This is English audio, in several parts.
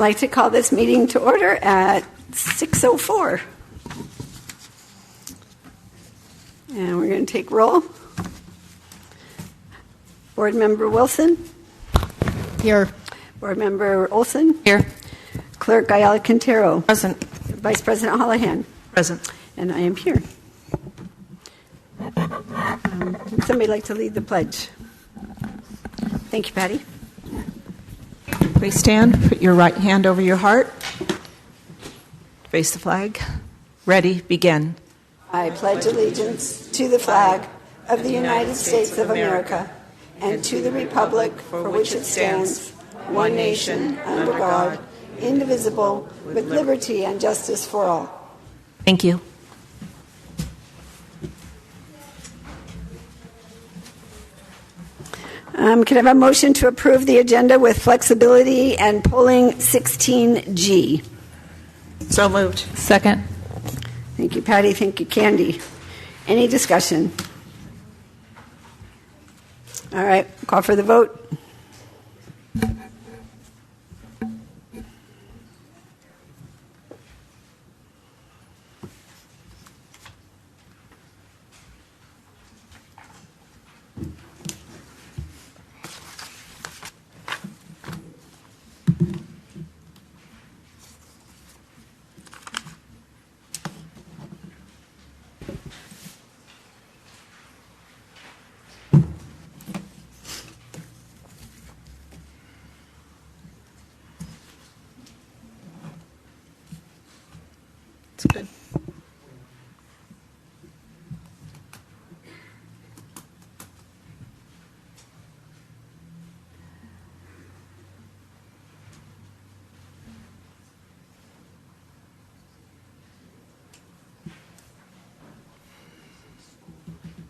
like to call this meeting to order at 6:04. And we're going to take roll. Board Member Wilson? Here. Board Member Olson? Here. Clerk Ayala Quintero? Present. Vice President Holohan? Present. And I am here. Would somebody like to lead the pledge? Thank you, Patty. Please stand. Put your right hand over your heart. Face the flag. Ready, begin. I pledge allegiance to the flag of the United States of America and to the republic for which it stands, one nation, under God, indivisible, with liberty and justice for all. Thank you. Can I have a motion to approve the agenda with flexibility and polling 16G? So moved. Second. Thank you, Patty. Thank you, Candy. Any discussion? All right, call for the vote. Good.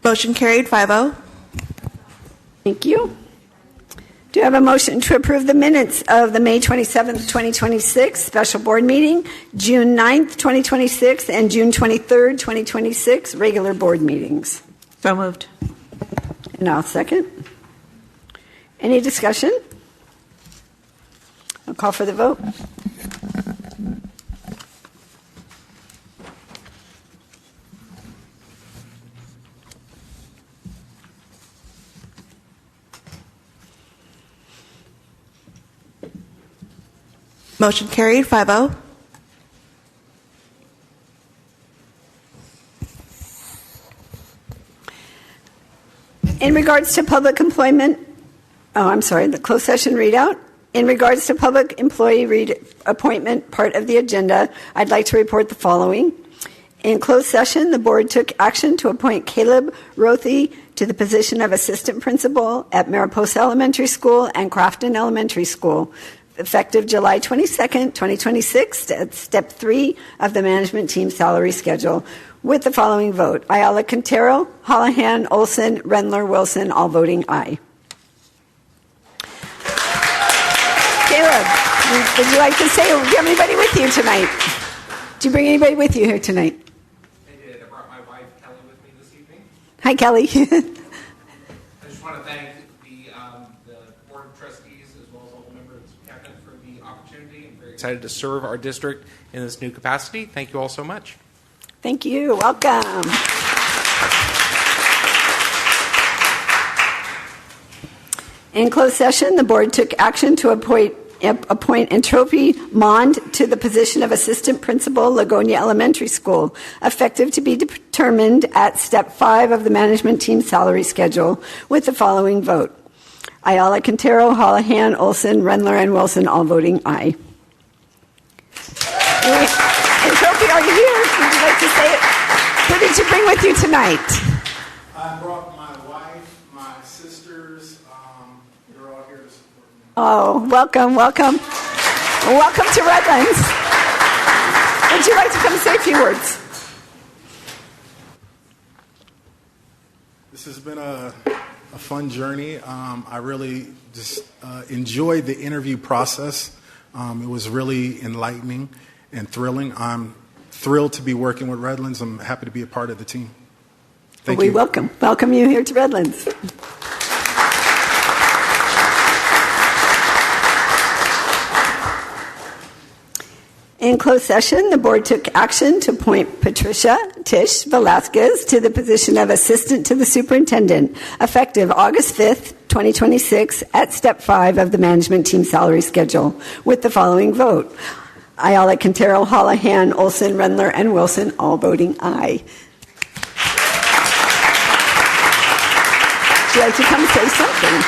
Motion carried 5-0. Thank you. Do you have a motion to approve the minutes of the May 27th, 2026 special board meeting, June 9th, 2026, and June 23rd, 2026 regular board meetings? So moved. And I'll second. Any discussion? I'll call for the vote. Motion carried 5-0. In regards to public employment, the closed session readout. In regards to public employee appointment part of the agenda, I'd like to report the following. In closed session, the board took action to appoint Caleb Rothy to the position of assistant principal at Mariposa Elementary School and Crafton Elementary School, effective July 22nd, 2026, at Step 3 of the management team salary schedule, with the following vote. Ayala Quintero, Holohan, Olson, Rendler, Wilson, all voting aye. Caleb, would you like to say, do you have anybody with you tonight? Do you bring anybody with you here tonight? I did. I brought my wife, Kelly, with me this evening. Hi, Kelly. I just want to thank the Board of Trustees as well as all the members of the cabinet for the opportunity. I'm very excited to serve our district in this new capacity. Thank you all so much. Thank you. Welcome. In closed session, the board took action to appoint Entropy Mond to the position of assistant principal, Lagonia Elementary School, effective to be determined at Step 5 of the management team salary schedule, with the following vote. Ayala Quintero, Holohan, Olson, Rendler, and Wilson all voting aye. Entropy, are you here? Would you like to say it? Who did you bring with you tonight? I brought my wife, my sisters. They're all here to support me. Oh, welcome, welcome. Welcome to Redlands. Would you like to come say a few words? This has been a fun journey. I really just enjoyed the interview process. It was really enlightening and thrilling. I'm thrilled to be working with Redlands. I'm happy to be a part of the team. Thank you. We welcome you here to Redlands. In closed session, the board took action to appoint Patricia Tish Velasquez to the position of Assistant to the Superintendent, effective August 5th, 2026, at Step 5 of the Management Team Salary Schedule, with the following vote. Ayala, Quintero, Holohan, Olson, Rendler, and Wilson, all voting aye. Would you like to come say something?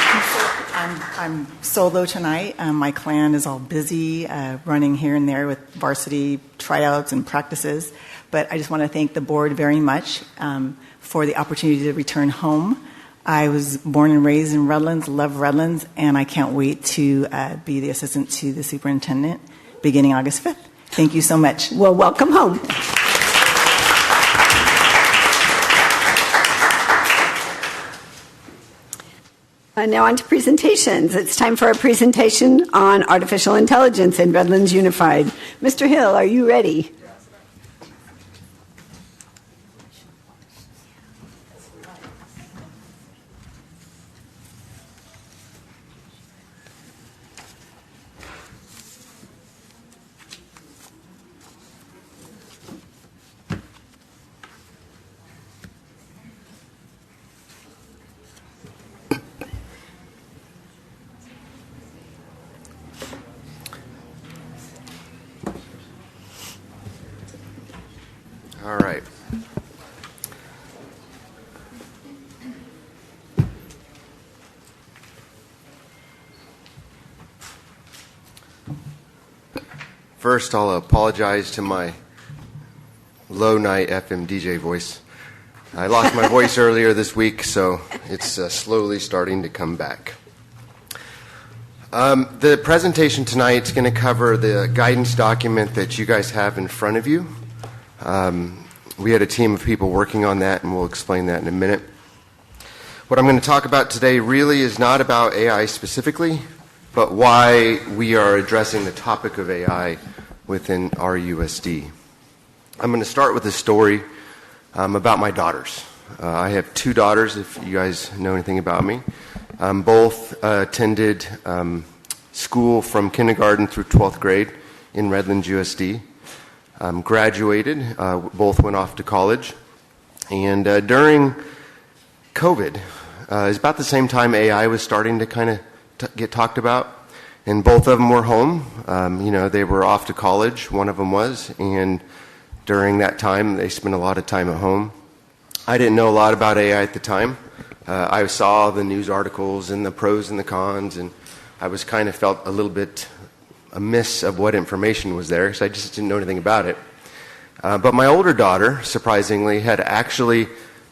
I'm solo tonight. My clan is all busy running here and there with varsity tryouts and practices. But I just want to thank the board very much for the opportunity to return home. I was born and raised in Redlands, love Redlands, and I can't wait to be the assistant to the superintendent beginning August 5th. Thank you so much. Well, welcome home. Now on to presentations. It's time for a presentation on artificial intelligence in Redlands Unified. Mr. Hill, are you ready? All right. First, I'll apologize to my low night FM DJ voice. I lost my voice earlier this week, so it's slowly starting to come back. The presentation tonight is going to cover the guidance document that you guys have in front of you. We had a team of people working on that, and we'll explain that in a minute. What I'm going to talk about today really is not about AI specifically, but why we are addressing the topic of AI within our USD. I'm going to start with a story about my daughters. I have two daughters, if you guys know anything about me. Both attended school from kindergarten through 12th grade in Redlands, USD. Graduated, both went off to college, and during COVID, it's about the same time AI was starting to kind of get talked about, and both of them were home. They were off to college, one of them was, and during that time, they spent a lot of time at home. I didn't know a lot about AI at the time. I saw the news articles and the pros and the cons, and I was kind of felt a little bit amiss of what information was there, so I just didn't know anything about it. But my older daughter, surprisingly, had actually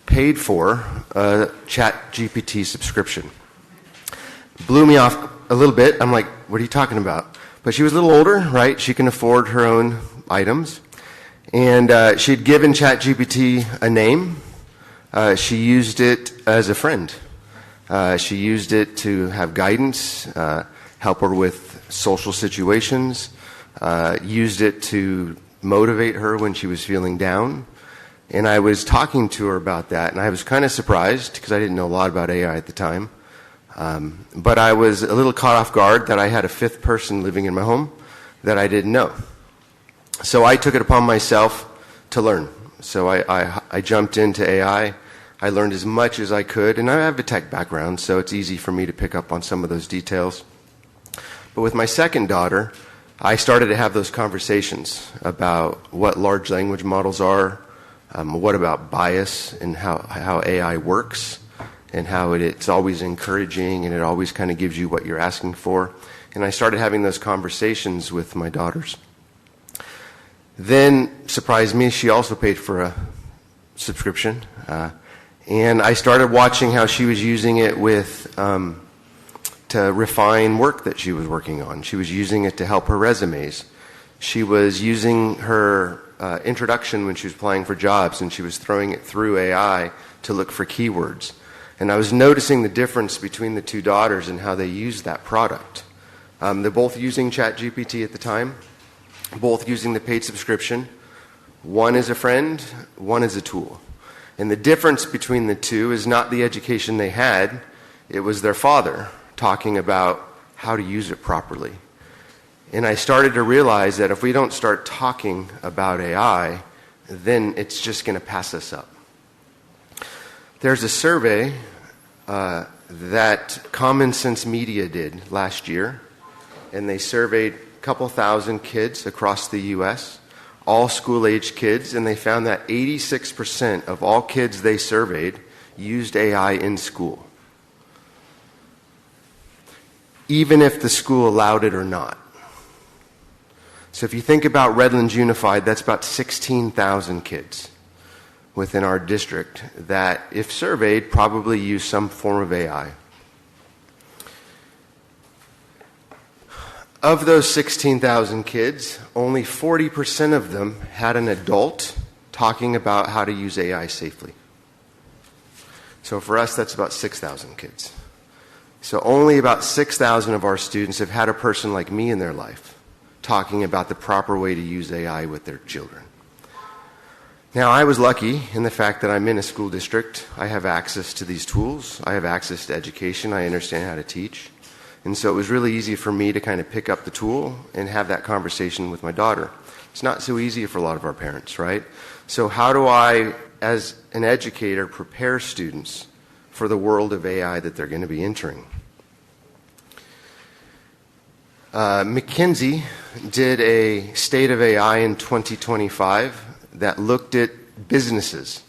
paid for a ChatGPT subscription. Blew me off a little bit. I'm like, what are you talking about? But she was a little older, right? She can afford her own items. And she'd given ChatGPT a name. She used it as a friend. She used it to have guidance, help her with social situations, used it to motivate her when she was feeling down. And I was talking to her about that, and I was kind of surprised because I didn't know a lot about AI at the time. But I was a little caught off guard that I had a fifth person living in my home that I didn't know. So I took it upon myself to learn. So I jumped into AI. I learned as much as I could, and I have a tech background, so it's easy for me to pick up on some of those details. But with my second daughter, I started to have those conversations about what large language models are, what about bias and how AI works, and how it's always encouraging and it always kind of gives you what you're asking for. And I started having those conversations with my daughters. Then, surprised me, she also paid for a subscription. And I started watching how she was using it to refine work that she was working on. She was using it to help her resumes. She was using her introduction when she was applying for jobs, and she was throwing it through AI to look for keywords. And I was noticing the difference between the two daughters and how they use that product. They're both using ChatGPT at the time, both using the paid subscription. One is a friend, one is a tool. And the difference between the two is not the education they had, it was their father talking about how to use it properly. And I started to realize that if we don't start talking about AI, then it's just going to pass us up. There's a survey that Common Sense Media did last year, and they surveyed a couple thousand kids across the U.S., all school-age kids, and they found that 86% of all kids they surveyed used AI in school, even if the school allowed it or not. So if you think about Redlands Unified, that's about 16,000 kids within our district that, if surveyed, probably use some form of AI. Of those 16,000 kids, only 40% of them had an adult talking about how to use AI safely. So for us, that's about 6,000 kids. So only about 6,000 of our students have had a person like me in their life talking about the proper way to use AI with their children. Now, I was lucky in the fact that I'm in a school district. I have access to these tools. I have access to education. I understand how to teach. And so it was really easy for me to kind of pick up the tool and have that conversation with my daughter. It's not so easy for a lot of our parents, right? So how do I, as an educator, prepare students for the world of AI that they're going to be entering? McKinsey did a State of AI in 2025 that looked at businesses.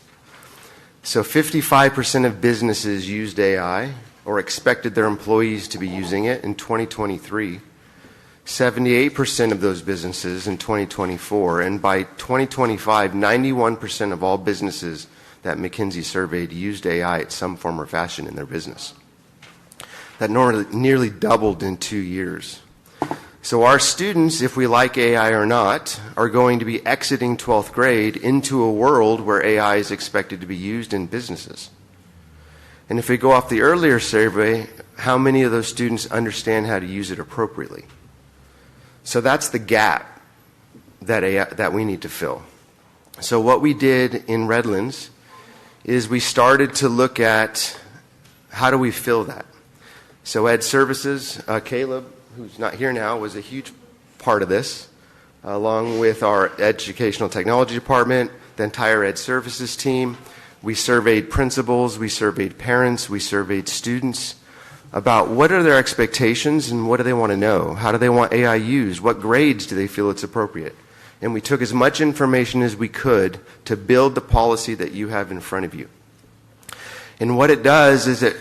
So 55% of businesses used AI or expected their employees to be using it in 2023. 78% of those businesses in 2024. And by 2025, 91% of all businesses that McKinsey surveyed used AI at some form or fashion in their business. That nearly doubled in 2 years. So our students, if we like AI or not, are going to be exiting 12th grade into a world where AI is expected to be used in businesses. And if we go off the earlier survey, how many of those students understand how to use it appropriately? So that's the gap that we need to fill. So what we did in Redlands is we started to look at how do we fill that. So Ed Services, Caleb, who's not here now, was a huge part of this, along with our Educational Technology Department, the entire Ed Services team. We surveyed principals, we surveyed parents, we surveyed students about what are their expectations and what do they want to know? How do they want AI used? What grades do they feel it's appropriate? And we took as much information as we could to build the policy that you have in front of you. And what it does is it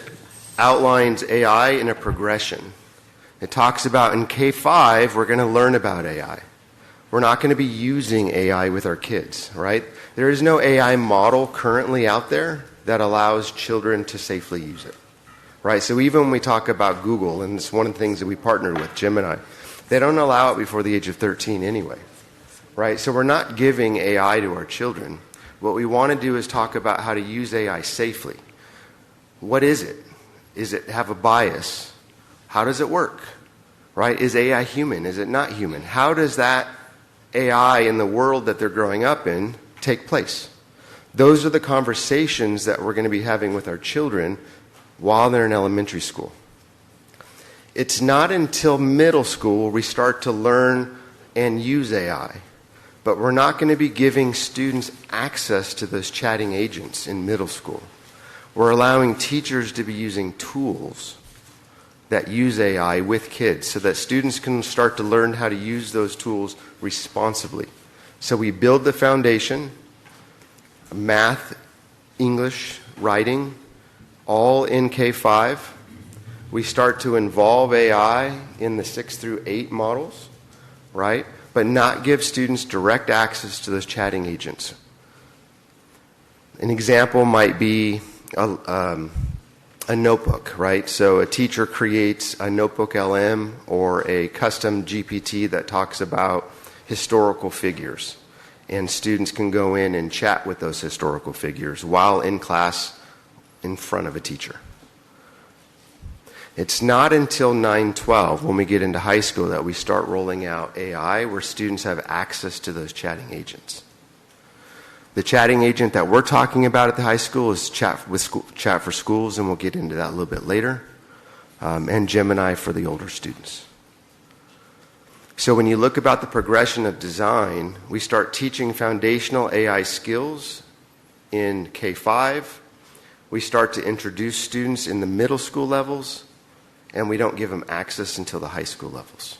outlines AI in a progression. It talks about in K-5, we're going to learn about AI. We're not going to be using AI with our kids, right? There is no AI model currently out there that allows children to safely use it, right? So even when we talk about Google, and it's one of the things that we partnered with, Gemini, they don't allow it before the age of 13 anyway, right? So we're not giving AI to our children. What we want to do is talk about how to use AI safely. What is it? Is it have a bias? How does it work, right? Is AI human? Is it not human? How does that AI in the world that they're growing up in take place? Those are the conversations that we're going to be having with our children while they're in elementary school. It's not until middle school we start to learn and use AI, but we're not going to be giving students access to those chatting agents in middle school. We're allowing teachers to be using tools that use AI with kids so that students can start to learn how to use those tools responsibly. So we build the foundation, math, English, writing, all in K-5. We start to involve AI in the 6 through 8 models, right? But not give students direct access to those chatting agents. An example might be a notebook, right? So a teacher creates a notebook LM or a custom GPT that talks about historical figures. And students can go in and chat with those historical figures while in class in front of a teacher. It's not until 9-12, when we get into high school, that we start rolling out AI where students have access to those chatting agents. The chatting agent that we're talking about at the high school is Chat for Schools, and we'll get into that a little bit later, and Gemini for the older students. So when you look about the progression of design, we start teaching foundational AI skills in K-5. We start to introduce students in the middle school levels, and we don't give them access until the high school levels.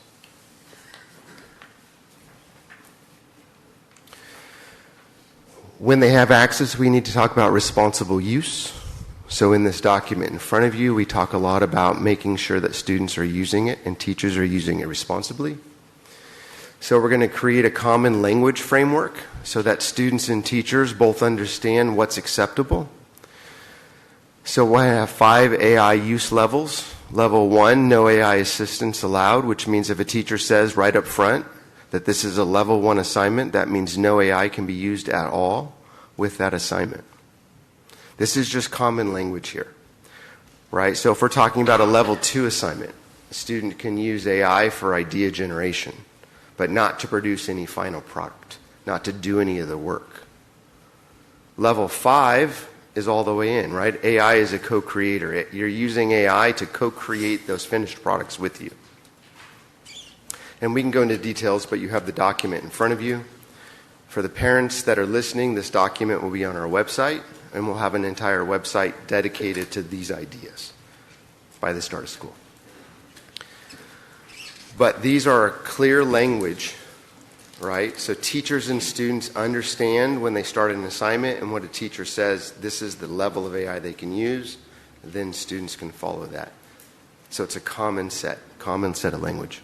When they have access, we need to talk about responsible use. So in this document in front of you, we talk a lot about making sure that students are using it and teachers are using it responsibly. So we're going to create a common language framework so that students and teachers both understand what's acceptable. So we'll have 5 AI use levels. Level 1, no AI assistance allowed, which means if a teacher says right up front that this is a level 1 assignment, that means no AI can be used at all with that assignment. This is just common language here, right? So if we're talking about a level 2 assignment, a student can use AI for idea generation, but not to produce any final product, not to do any of the work. Level 5 is all the way in, right? AI is a co-creator. You're using AI to co-create those finished products with you. And we can go into details, but you have the document in front of you. For the parents that are listening, this document will be on our website, and we'll have an entire website dedicated to these ideas by the start of school. But these are clear language, right? So teachers and students understand when they start an assignment and what a teacher says, this is the level of AI they can use, then students can follow that. So it's a common set of language.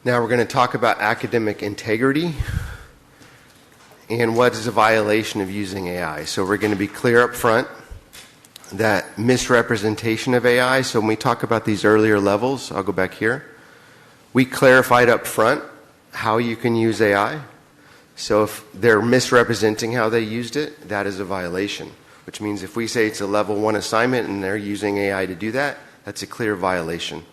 Now we're going to talk about academic integrity and what is a violation of using AI. So we're going to be clear up front that misrepresentation of AI. So when we talk about these earlier levels, I'll go back here. We clarified up front how you can use AI. So if they're misrepresenting how they used it, that is a violation, which means if we say it's a level 1 assignment and they're using AI to do that, that's a clear violation,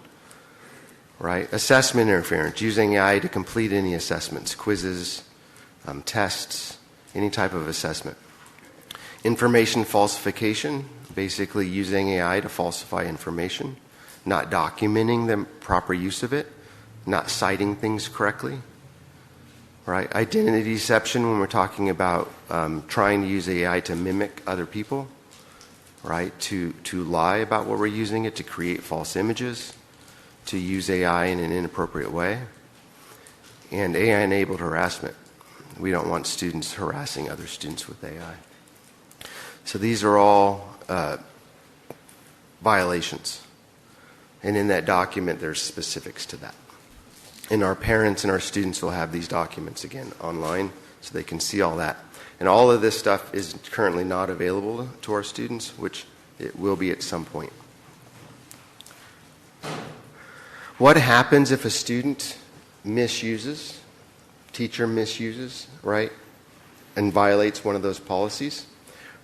right? Assessment interference, using AI to complete any assessments, quizzes, tests, any type of assessment. Information falsification, basically using AI to falsify information, not documenting the proper use of it, not citing things correctly, right? Identity deception, when we're talking about trying to use AI to mimic other people, right? To lie about what we're using it, to create false images, to use AI in an inappropriate way, and AI-enabled harassment. We don't want students harassing other students with AI. So these are all violations. And in that document, there's specifics to that. And our parents and our students will have these documents again online so they can see all that. And all of this stuff is currently not available to our students, which it will be at some point. What happens if a student misuses, teacher misuses, right, and violates one of those policies?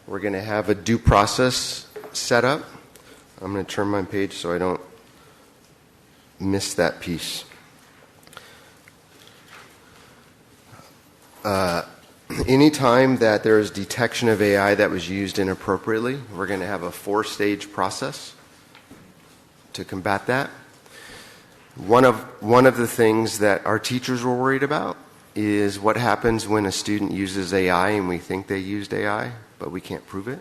We're going to have a due process set up. I'm going to turn my page so I don't miss that piece. Anytime that there is detection of AI that was used inappropriately, we're going to have a 4-stage process to combat that. One of the things that our teachers were worried about is what happens when a student uses AI and we think they used AI, but we can't prove it.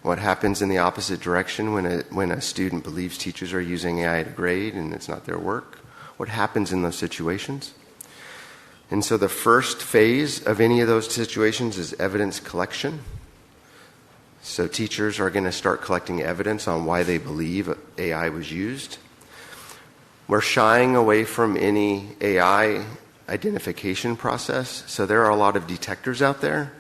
What happens in the opposite direction when a student believes teachers are using AI to grade and it's not their work? What happens in those situations? And so the first phase of any of those situations is evidence collection. So teachers are going to start collecting evidence on why they believe AI was used. We're shying away from any AI identification process. So there are a lot of detectors out there,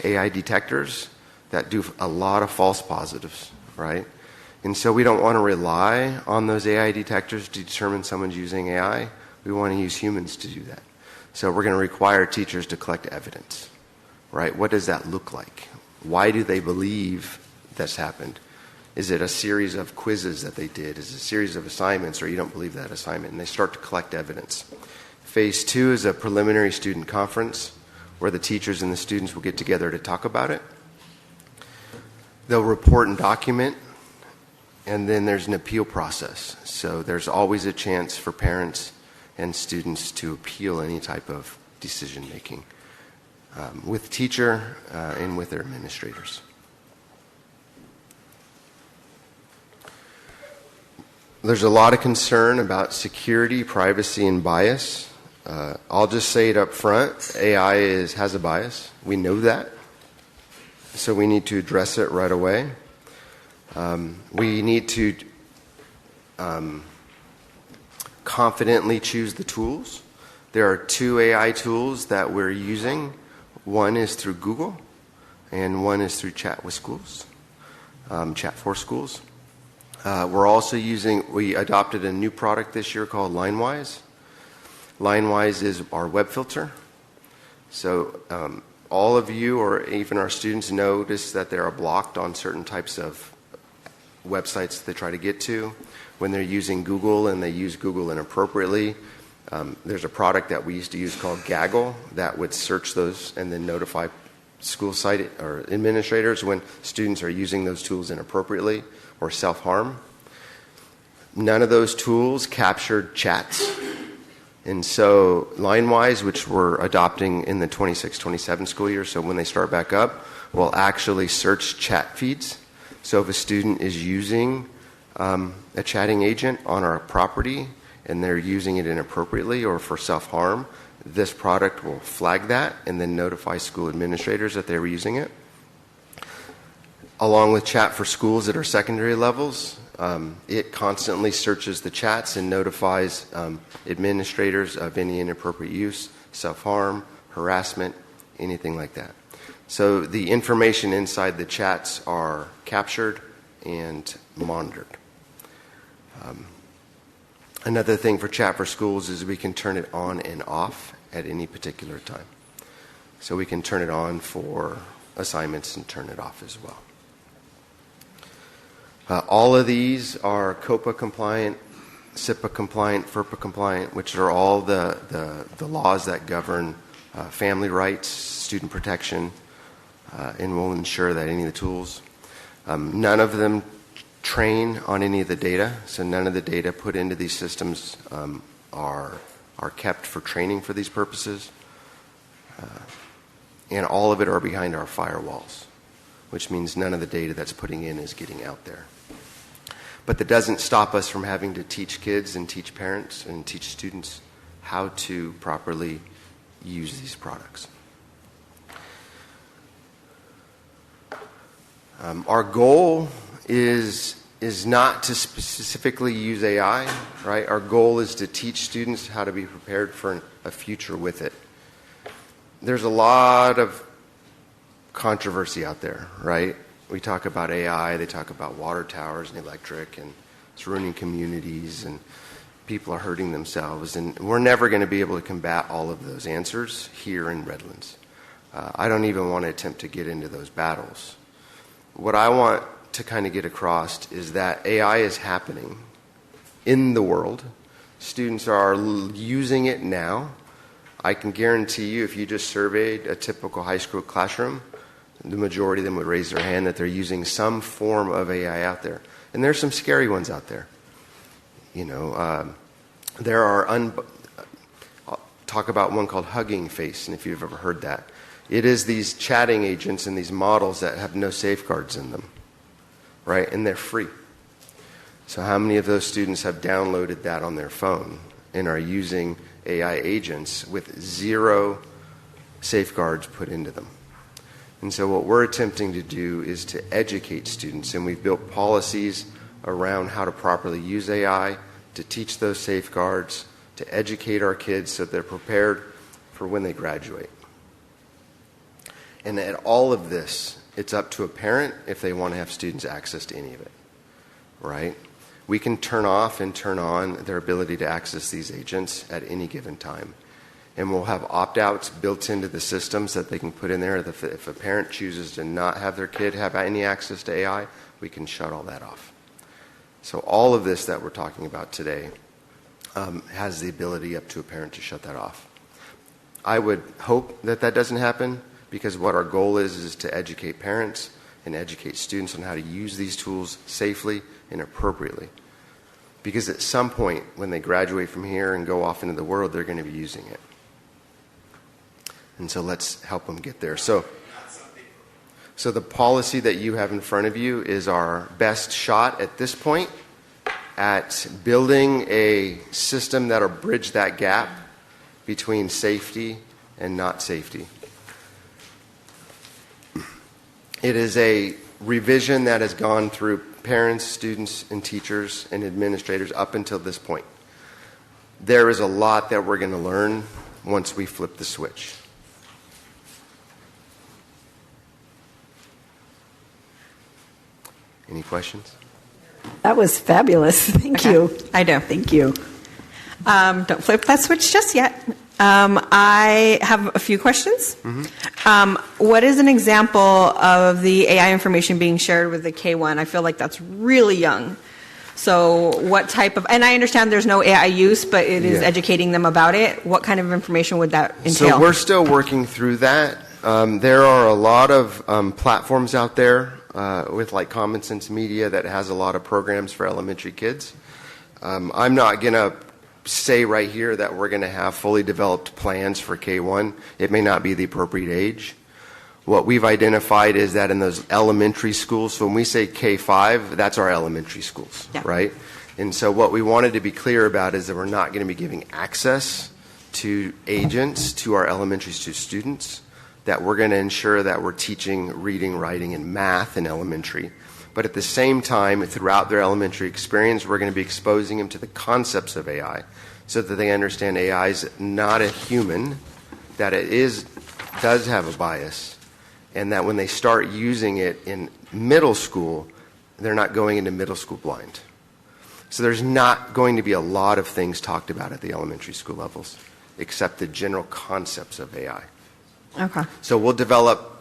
AI detectors, that do a lot of false positives, right? And so we don't want to rely on those AI detectors to determine someone's using AI. We want to use humans to do that. So we're going to require teachers to collect evidence, right? What does that look like? Why do they believe that's happened? Is it a series of quizzes that they did? Is it a series of assignments, or you don't believe that assignment? And they start to collect evidence. Phase 2 is a preliminary student conference where the teachers and the students will get together to talk about it. They'll report and document And then there's an appeal process. So there's always a chance for parents and students to appeal any type of decision making with teacher and with their administrators. There's a lot of concern about security, privacy, and bias. I'll just say it up front. AI has a bias. We know that. So we need to address it right away. We need to confidently choose the tools. There are 2 AI tools that we're using. One is through Google, and one is through Chat with Schools, Chat for Schools. We adopted a new product this year called LineWise. LineWise is our web filter. So all of you, or even our students, notice that they are blocked on certain types of websites they try to get to. When they're using Google and they use Google inappropriately, there's a product that we used to use called Gaggle that would search those and then notify school site or administrators when students are using those tools inappropriately or self-harm. None of those tools captured chats. And so LineWise, which we're adopting in the 26-27 school year, so when they start back up, will actually search chat feeds. So if a student is using a chatting agent on our property and they're using it inappropriately or for self-harm, this product will flag that and then notify school administrators that they were using it. Along with Chat for Schools at our secondary levels, it constantly searches the chats and notifies administrators of any inappropriate use, self-harm, harassment, anything like that. So the information inside the chats are captured and monitored. Another thing for Chat for Schools is we can turn it on and off at any particular time. So we can turn it on for assignments and turn it off as well. All of these are COPA compliant, SIPA compliant, FERPA compliant, which are all the laws that govern family rights, student protection, and will ensure that any of the tools, none of them train on any of the data, so none of the data put into these systems are kept for training for these purposes. And all of it are behind our firewalls, which means none of the data that's putting in is getting out there. But that doesn't stop us from having to teach kids and teach parents and teach students how to properly use these products. Our goal is not to specifically use AI, right? Our goal is to teach students how to be prepared for a future with it. There's a lot of controversy out there, right? We talk about AI, they talk about water towers and electric, and it's ruining communities, and people are hurting themselves, and we're never going to be able to combat all of those answers here in Redlands. I don't even want to attempt to get into those battles. What I want to kind of get across is that AI is happening in the world. Students are using it now. I can guarantee you if you just surveyed a typical high school classroom, the majority of them would raise their hand that they're using some form of AI out there. And there's some scary ones out there. You know, there are, I'll talk about one called Hugging Face, and if you've ever heard that. It is these chatting agents and these models that have no safeguards in them, right? And they're free. So how many of those students have downloaded that on their phone and are using AI agents with zero safeguards put into them? And so what we're attempting to do is to educate students, and we've built policies around how to properly use AI, to teach those safeguards, to educate our kids so they're prepared for when they graduate. And at all of this, it's up to a parent if they want to have students access to any of it, right? We can turn off and turn on their ability to access these agents at any given time. And we'll have opt-outs built into the systems that they can put in there. If a parent chooses to not have their kid have any access to AI, we can shut all that off. So all of this that we're talking about today has the ability up to a parent to shut that off. I would hope that that doesn't happen, because what our goal is to educate parents and educate students on how to use these tools safely inappropriately. Because at some point, when they graduate from here and go off into the world, they're going to be using it. And so let's help them get there. So the policy that you have in front of you is our best shot at this point at building a system that will bridge that gap between safety and not safety. It is a revision that has gone through parents, students, and teachers and administrators up until this point. There is a lot that we're going to learn once we flip the switch. Any questions? That was fabulous. Thank you. I do. Thank you. Don't flip that switch just yet. I have a few questions. What is an example of the AI information being shared with the K-1? I feel like that's really young. So what type of, and I understand there's no AI use, but it is educating them about it. What kind of information would that entail? So we're still working through that. There are a lot of platforms out there with like Common Sense Media that has a lot of programs for elementary kids. I'm not going to say right here that we're going to have fully developed plans for K-1. It may not be the appropriate age. What we've identified is that in those elementary schools, so when we say K-5, that's our elementary schools, right? And so what we wanted to be clear about is that we're not going to be giving access to agents to our elementary students, that we're going to ensure that we're teaching reading, writing, and math in elementary. But at the same time, throughout their elementary experience, we're going to be exposing them to the concepts of AI so that they understand AI is not a human, that it does have a bias, and that when they start using it in middle school, they're not going into middle school blind. So there's not going to be a lot of things talked about at the elementary school levels, except the general concepts of AI. Okay. So we'll develop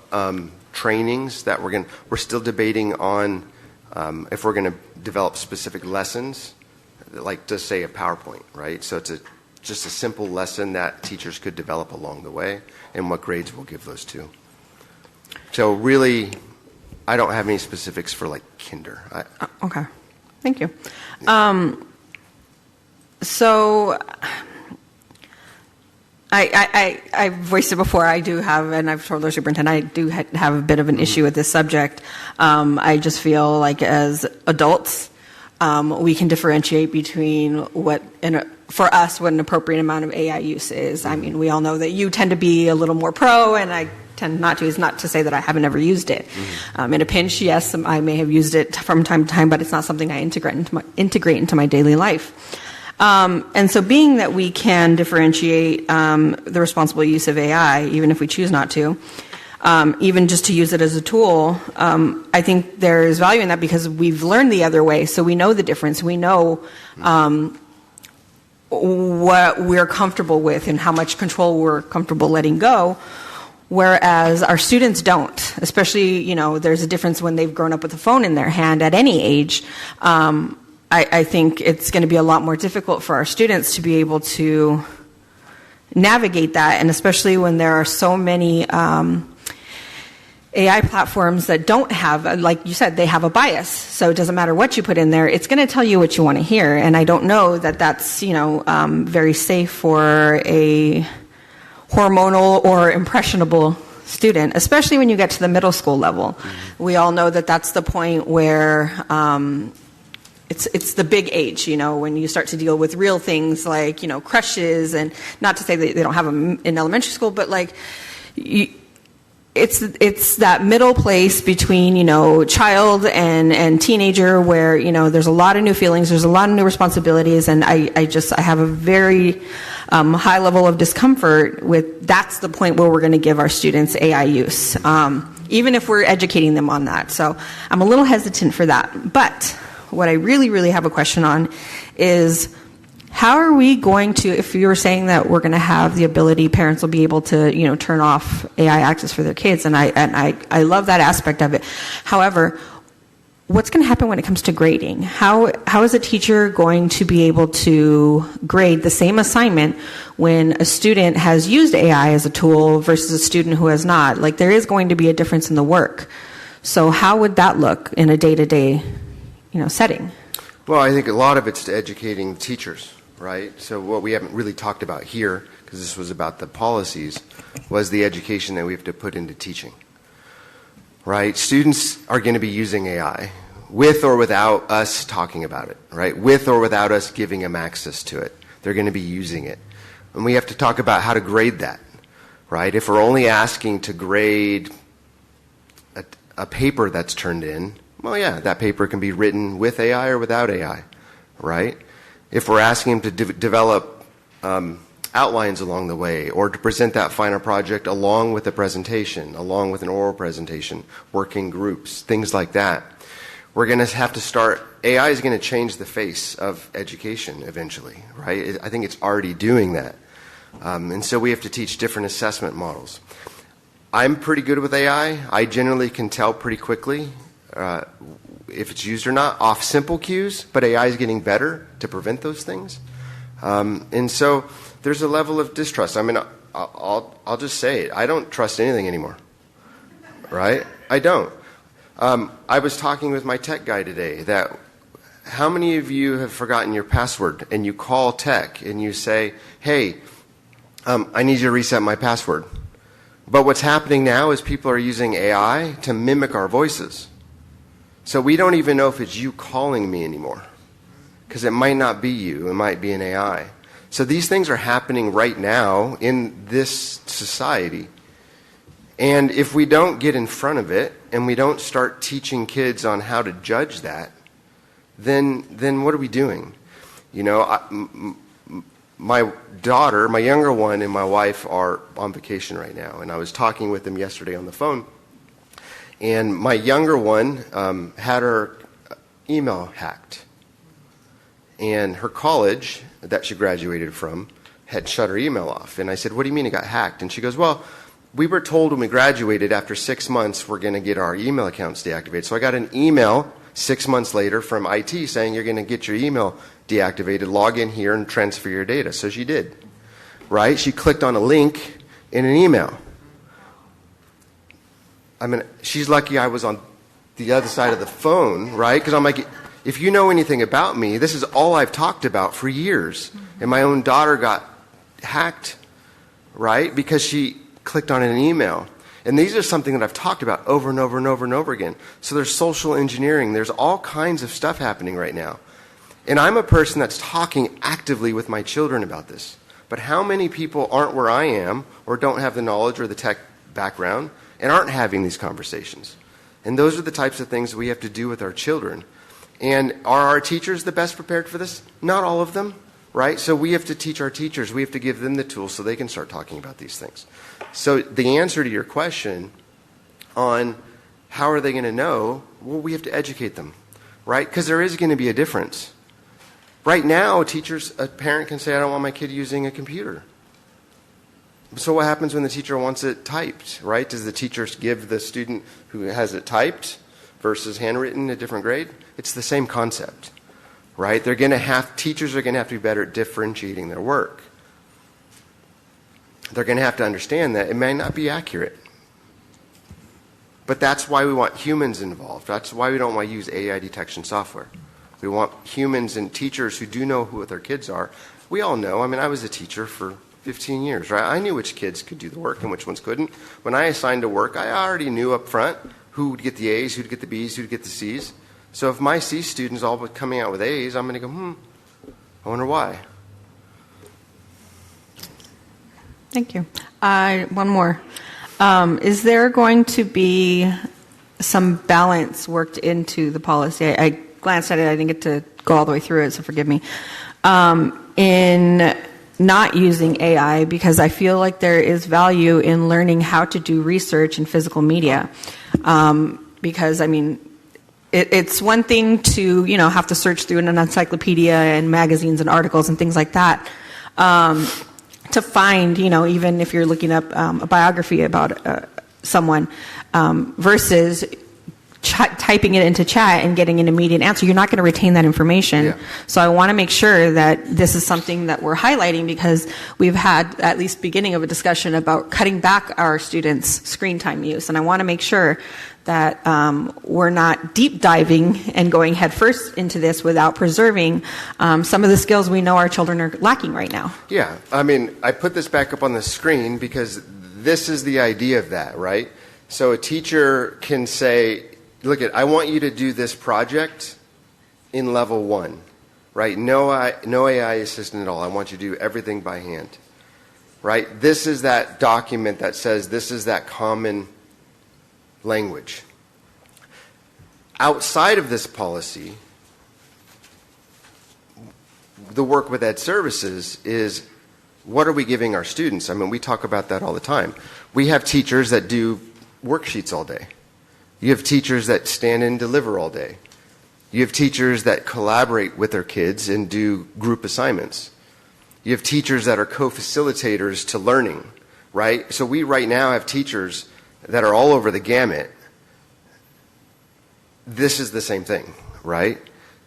trainings that we're still debating on if we're going to develop specific lessons, like just say a PowerPoint, right? So it's just a simple lesson that teachers could develop along the way, and what grades we'll give those to. So really, I don't have any specifics for like kinder. Okay. Thank you. So I voiced it before. I do have, and I've told the superintendent, I do have a bit of an issue with this subject. I just feel like as adults, we can differentiate between for us, what an appropriate amount of AI use is. I mean, we all know that you tend to be a little more pro, and I tend not to. It's not to say that I haven't ever used it. In a pinch, yes, I may have used it from time to time, but it's not something I integrate into my daily life. And so being that we can differentiate the responsible use of AI, even if we choose not to, even just to use it as a tool, I think there is value in that because we've learned the other way, so we know the difference. We know what we're comfortable with and how much control we're comfortable letting go, whereas our students don't. Especially, there's a difference when they've grown up with a phone in their hand at any age. I think it's going to be a lot more difficult for our students to be able to navigate that, and especially when there are so many AI platforms that don't have, like you said, they have a bias. So it doesn't matter what you put in there, it's going to tell you what you want to hear. And I don't know that that's, very safe for a hormonal or impressionable student, especially when you get to the middle school level. We all know that that's the point where it's the big age, when you start to deal with real things like, crushes, and not to say that they don't have them in elementary school, but like it's that middle place between, child and teenager where, there's a lot of new feelings, there's a lot of new responsibilities, and I have a very high level of discomfort with that's the point where we're going to give our students AI use, even if we're educating them on that. So I'm a little hesitant for that. But what I really, really have a question on is how are we going to, if you were saying that we're going to have the ability, parents will be able to, turn off AI access for their kids, and I love that aspect of it. However, what's going to happen when it comes to grading? How is a teacher going to be able to grade the same assignment when a student has used AI as a tool versus a student who has not? Like, there is going to be a difference in the work. So how would that look in a day-to-day, setting? Well, I think a lot of it's to educating teachers, right? So what we haven't really talked about here, because this was about the policies, was the education that we have to put into teaching, right? Students are going to be using AI with or without us talking about it, right? With or without us giving them access to it. They're going to be using it. And we have to talk about how to grade that, right? If we're only asking to grade a paper that's turned in, well, yeah, that paper can be written with AI or without AI, right? If we're asking them to develop outlines along the way, or to present that final project along with a presentation, along with an oral presentation, working groups, things like that, we're going to have to start. AI is going to change the face of education eventually, right? I think it's already doing that. And so we have to teach different assessment models. I'm pretty good with AI. I generally can tell pretty quickly if it's used or not off simple cues, but AI is getting better to prevent those things. And so there's a level of distrust. I mean, I'll just say it. I don't trust anything anymore, right? I don't. I was talking with my tech guy today that how many of you have forgotten your password and you call tech and you say, hey, I need you to reset my password. But what's happening now is people are using AI to mimic our voices. So we don't even know if it's you calling me anymore, because it might not be you. It might be an AI. So these things are happening right now in this society. And if we don't get in front of it and we don't start teaching kids on how to judge that, then what are we doing? You know, my daughter, my younger one, and my wife are on vacation right now. And I was talking with them yesterday on the phone. And my younger one had her email hacked. And her college that she graduated from had shut her email off. And I said, what do you mean it got hacked? And she goes, well, we were told when we graduated after 6 months we're going to get our email accounts deactivated. So I got an email 6 months later from IT saying you're going to get your email deactivated, log in here and transfer your data. So she did, right? She clicked on a link in an email. I mean, she's lucky I was on the other side of the phone, right? Because I'm like, if you know anything about me, this is all I've talked about for years. And my own daughter got hacked, right? Because she clicked on an email. And these are something that I've talked about over and over and over and over again. So there's social engineering. There's all kinds of stuff happening right now. And I'm a person that's talking actively with my children about this. But how many people aren't where I am or don't have the knowledge or the tech background and aren't having these conversations? And those are the types of things we have to do with our children. And are our teachers the best prepared for this? Not all of them, right? So we have to teach our teachers. We have to give them the tools so they can start talking about these things. So the answer to your question on how are they going to know, well, we have to educate them, right? Because there is going to be a difference. Right now, a parent can say, I don't want my kid using a computer. So what happens when the teacher wants it typed, right? Does the teacher give the student who has it typed versus handwritten a different grade? It's the same concept, right? Teachers are going to have to be better at differentiating their work. They're going to have to understand that it may not be accurate. But that's why we want humans involved. That's why we don't want to use AI detection software. We want humans and teachers who do know who their kids are. We all know. I mean, I was a teacher for 15 years, right? I knew which kids could do the work and which ones couldn't. When I assigned to work, I already knew up front who would get the A's, who would get the B's, who would get the C's. So if my C students all but coming out with A's, I'm going to go, I wonder why. Thank you. One more. Is there going to be some balance worked into the policy? I glanced at it. I didn't get to go all the way through it, so forgive me. In not using AI, because I feel like there is value in learning how to do research in physical media. Because, I mean, it's one thing to, have to search through an encyclopedia and magazines and articles and things like that. To find, even if you're looking up a biography about someone, versus typing it into chat and getting an immediate answer, you're not going to retain that information. Yeah. So I want to make sure that this is something that we're highlighting, because we've had at least beginning of a discussion about cutting back our students' screen time use. And I want to make sure that we're not deep diving and going headfirst into this without preserving some of the skills we know our children are lacking right now. Yeah, I mean, I put this back up on the screen because this is the idea of that, right? So a teacher can say, look, I want you to do this project in level 1, right? No AI assistant at all. I want you to do everything by hand, right? This is that document that says this is that common language. Outside of this policy, the work with Ed Services is, what are we giving our students? I mean, we talk about that all the time. We have teachers that do worksheets all day. You have teachers that stand and deliver all day. You have teachers that collaborate with their kids and do group assignments. You have teachers that are co-facilitators to learning, right? So we right now have teachers that are all over the gamut. This is the same thing, right?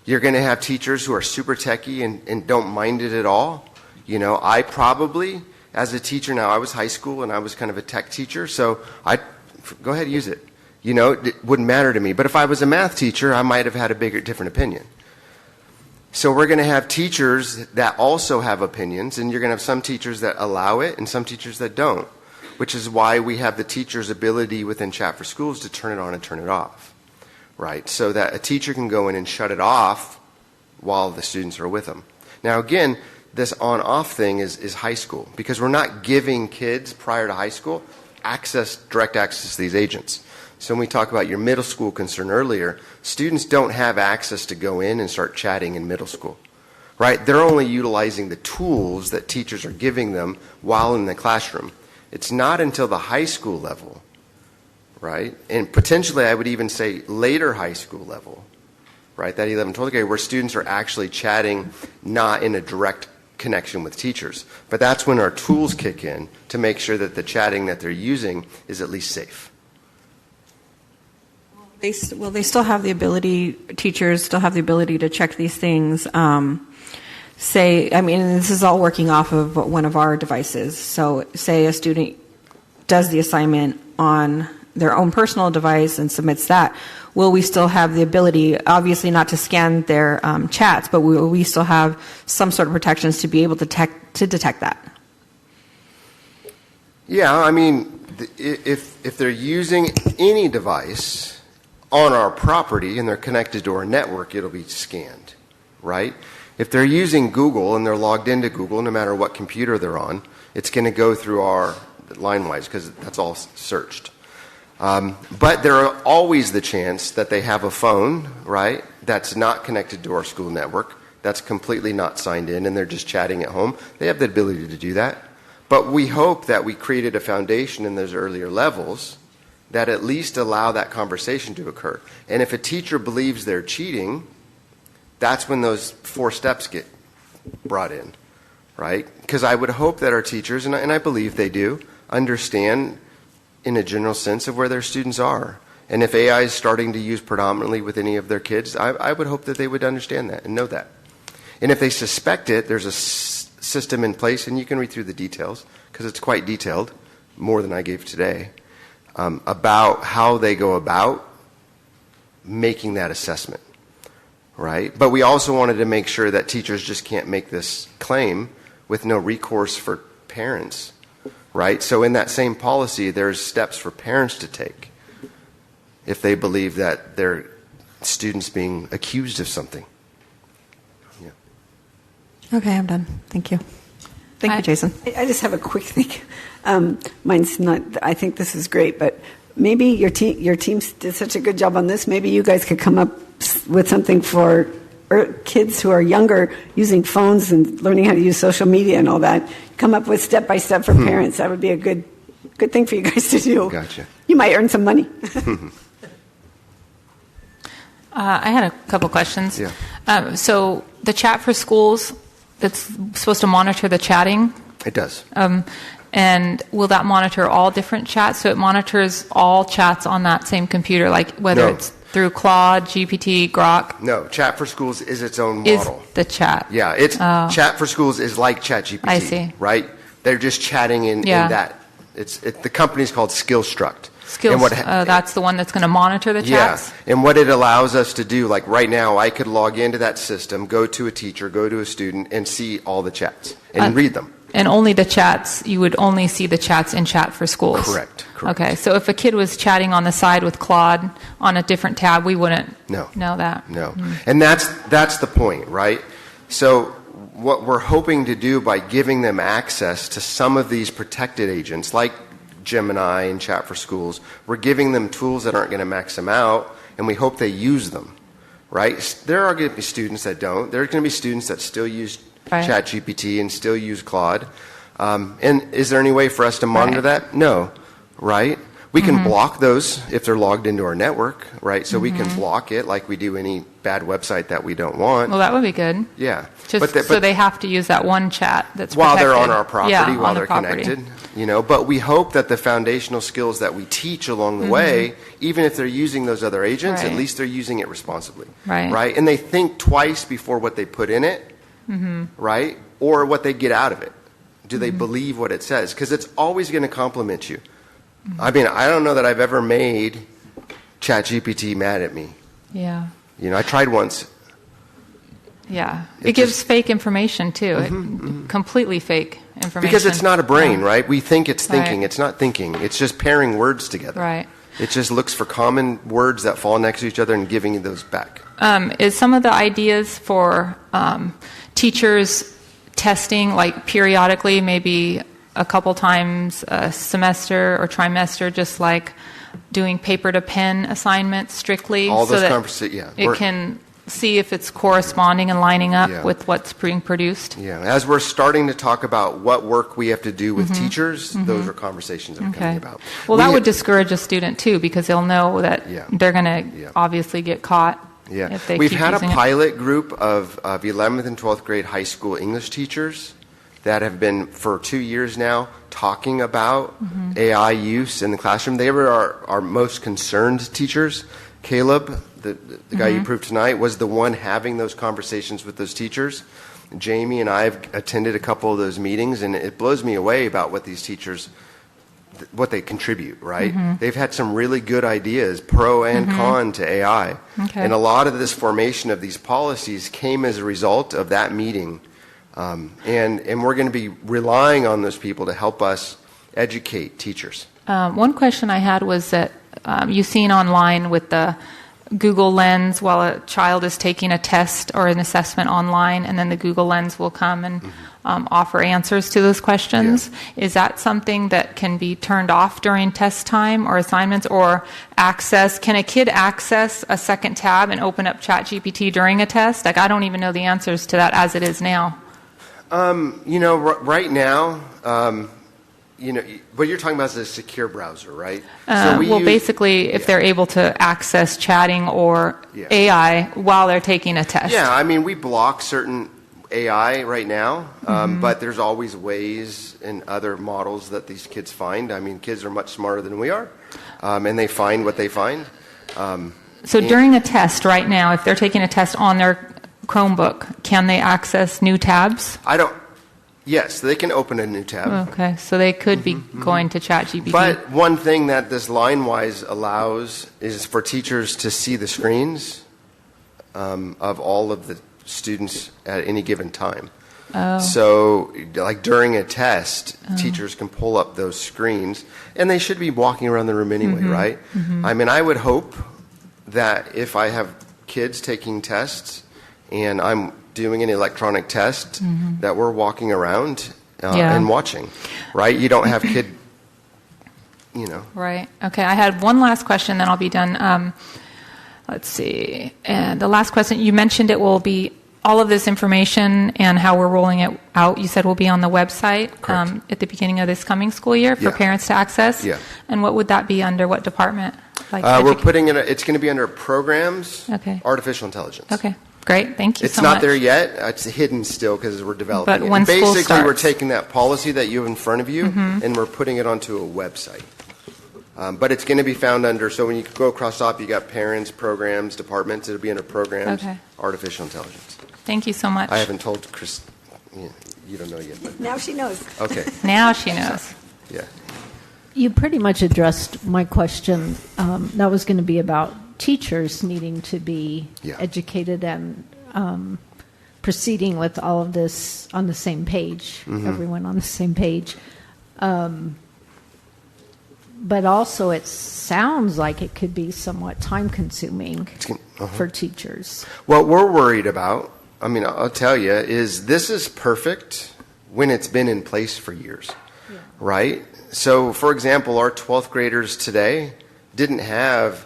You're going to have teachers who are super techie and don't mind it at all. You know, I probably, as a teacher now, I was high school and I was kind of a tech teacher, so go ahead, use it. You know, it wouldn't matter to me. But if I was a math teacher, I might have had a different opinion. So we're going to have teachers that also have opinions, and you're going to have some teachers that allow it and some teachers that don't, which is why we have the teacher's ability within Chat for Schools to turn it on and turn it off, right? So that a teacher can go in and shut it off while the students are with them. Now, again, this on-off thing is high school, because we're not giving kids prior to high school direct access to these agents. So when we talk about your middle school concern earlier, students don't have access to go in and start chatting in middle school, right? They're only utilizing the tools that teachers are giving them while in the classroom. It's not until the high school level, right? And potentially I would even say later high school level, right? That 11, 12th grade, where students are actually chatting not in a direct connection with teachers. But that's when our tools kick in to make sure that the chatting that they're using is at least safe. They still have the ability, teachers still have the ability to check these things. This is all working off of one of our devices. So say a student does the assignment on their own personal device and submits that. Will we still have the ability, obviously not to scan their chats, but will we still have some sort of protections to be able to detect that? Yeah, I mean, if they're using any device on our property and they're connected to our network, it'll be scanned, right? If they're using Google and they're logged into Google, no matter what computer they're on, it's going to go through our line-wise because that's all searched. But there are always the chance that they have a phone, right, that's not connected to our school network, that's completely not signed in, and they're just chatting at home. They have the ability to do that. But we hope that we created a foundation in those earlier levels that at least allow that conversation to occur. And if a teacher believes they're cheating, that's when those 4 steps get brought in, right? Because I would hope that our teachers, and I believe they do, understand in a general sense of where their students are. And if AI is starting to use predominantly with any of their kids, I would hope that they would understand that and know that. And if they suspect it, there's a system in place, and you can read through the details, because it's quite detailed, more than I gave today, about how they go about making that assessment, right? But we also wanted to make sure that teachers just can't make this claim with no recourse for parents, right? So in that same policy, there's steps for parents to take if they believe that their student's being accused of something. Yeah. Okay, I'm done. Thank you. Thank you, Jason. I just have a quick thing. Mine's not, I think this is great, but maybe your team did such a good job on this. Maybe you guys could come up with something for kids who are younger using phones and learning how to use social media and all that. Come up with step-by-step for parents. That would be a good thing for you guys to do. Gotcha. You might earn some money. I had a couple questions. Yeah. So the Chat for Schools, that's supposed to monitor the chatting. It does. And will that monitor all different chats? So it monitors all chats on that same computer, like whether No. it's... through Claude, GPT, Grok? No, Chat for Schools is its own Is model. the chat? Yeah, it's Chat for Schools is like ChatGPT. I see. Right? They're just chatting in that. The company's called Skillstruct. Skills. That's the one that's going to monitor the chats? Yeah, and what it allows us to do, like right now, I could log into that system, go to a teacher, go to a student, and see all the chats and read them. And only the chats, you would only see the chats in Chat for Schools? Correct. Okay, so if a kid was chatting on the side with Claude on a different tab, we wouldn't know that? No. And that's the point, right? So what we're hoping to do by giving them access to some of these protected agents, like Gemini and Chat for Schools, we're giving them tools that aren't going to max them out, and we hope they use them, right? There are going to be students that don't. There are going to be students that still use ChatGPT and still use Claude. And is there any way for us to monitor that? No, right? We can block those if they're logged into our network, right? So we can block it like we do any bad website that we don't want. Well, that would be good. Yeah. So they have to use that one chat that's while protected. they're on our property, while they're property. connected. But we hope that the foundational skills that we teach along the way, even if they're using those other agents, at least they're using it responsibly. Right? And they think twice before what they put in it, right? Or what they get out of it. Do they believe what it says? Because it's always going to compliment you. I mean, I don't know that I've ever made ChatGPT mad at me. Yeah. I tried once. Yeah. It gives fake information, too. Completely fake information. Because it's not a brain, right? We think it's thinking. It's not thinking. It's just pairing words together. Right. It just looks for common words that fall next to each other and giving you those back. Is some of the ideas for teachers testing, like periodically, maybe a couple times a semester or trimester, just like doing paper to pen assignments strictly, all those so that conversations, it can see if it's corresponding and lining up with what's being produced? Yeah. As we're starting to talk about what work we have to do with teachers, those are conversations that are coming about. Well, that would discourage a student, too, because they'll know that they're going to obviously get caught. Yeah. If they We've keep had a using it. pilot group of 11th and 12th grade high school English teachers that have been for 2 years now talking about AI use in the classroom. They were our most concerned teachers. Caleb, the guy you proved tonight, was the one having those conversations with those teachers. Jamie and I have attended a couple of those meetings, and it blows me away about what these teachers, what they contribute, right? They've had some really good ideas, pro and con, to AI. Okay. And a lot of this formation of these policies came as a result of that meeting. And we're going to be relying on those people to help us educate teachers. One question I had was that you've seen online with the Google Lens while a child is taking a test or an assessment online, and then the Google Lens will come and offer answers to those questions. Yeah. Is that something that can be turned off during test time or assignments, or access? Can a kid access a second tab and open up ChatGPT during a test? Like, I don't even know the answers to that as it is now. Right now, what you're talking about is a secure browser, right? Basically, if they're able to access chatting or AI while they're taking a test. Yeah, I mean, we block certain AI right now, but there's always ways in other models that these kids find. I mean, kids are much smarter than we are, and they find what they find. So during a test right now, if they're taking a test on their Chromebook, can they access new tabs? Yes, they can open a new tab. Okay, so they could be going to ChatGPT. But one thing that this LineWise allows is for teachers to see the screens of all of the students at any given time. Oh. So, like during a test, teachers can pull up those screens, and they should be walking around the room anyway, right? I mean, I would hope that if I have kids taking tests and I'm doing an electronic test, that we're walking around and watching, right? You don't have kid, Right. Okay, I had one last question, then I'll be done. Let's see. And the last question, you mentioned it will be all of this information and how we're rolling it out, you said will be on the website at the beginning of this coming school year for parents to access? Yeah. And what would that be under what department? We're putting it, it's going to be under programs, artificial intelligence. Okay. Great, thank you so much. It's not there yet. It's hidden still because we're developing but when it. Basically, school starts. we're taking that policy that you have in front of you and we're putting it onto a website. But it's going to be found under, so when you go across top, you got parents, programs, departments. It'll be under programs, Okay. artificial intelligence. Thank you so much. I haven't told Chris, you don't know yet. But, Now she knows. okay, Now she knows. yeah. You pretty much addressed my question. That was going to be about teachers needing to be Yeah. educated and proceeding with all of this on the same page, everyone on the same page. But also, it sounds like it could be somewhat time-consuming for teachers. What we're worried about, I mean, I'll tell you, is this is perfect when it's been in place for years, right? So, for example, our 12th graders today didn't have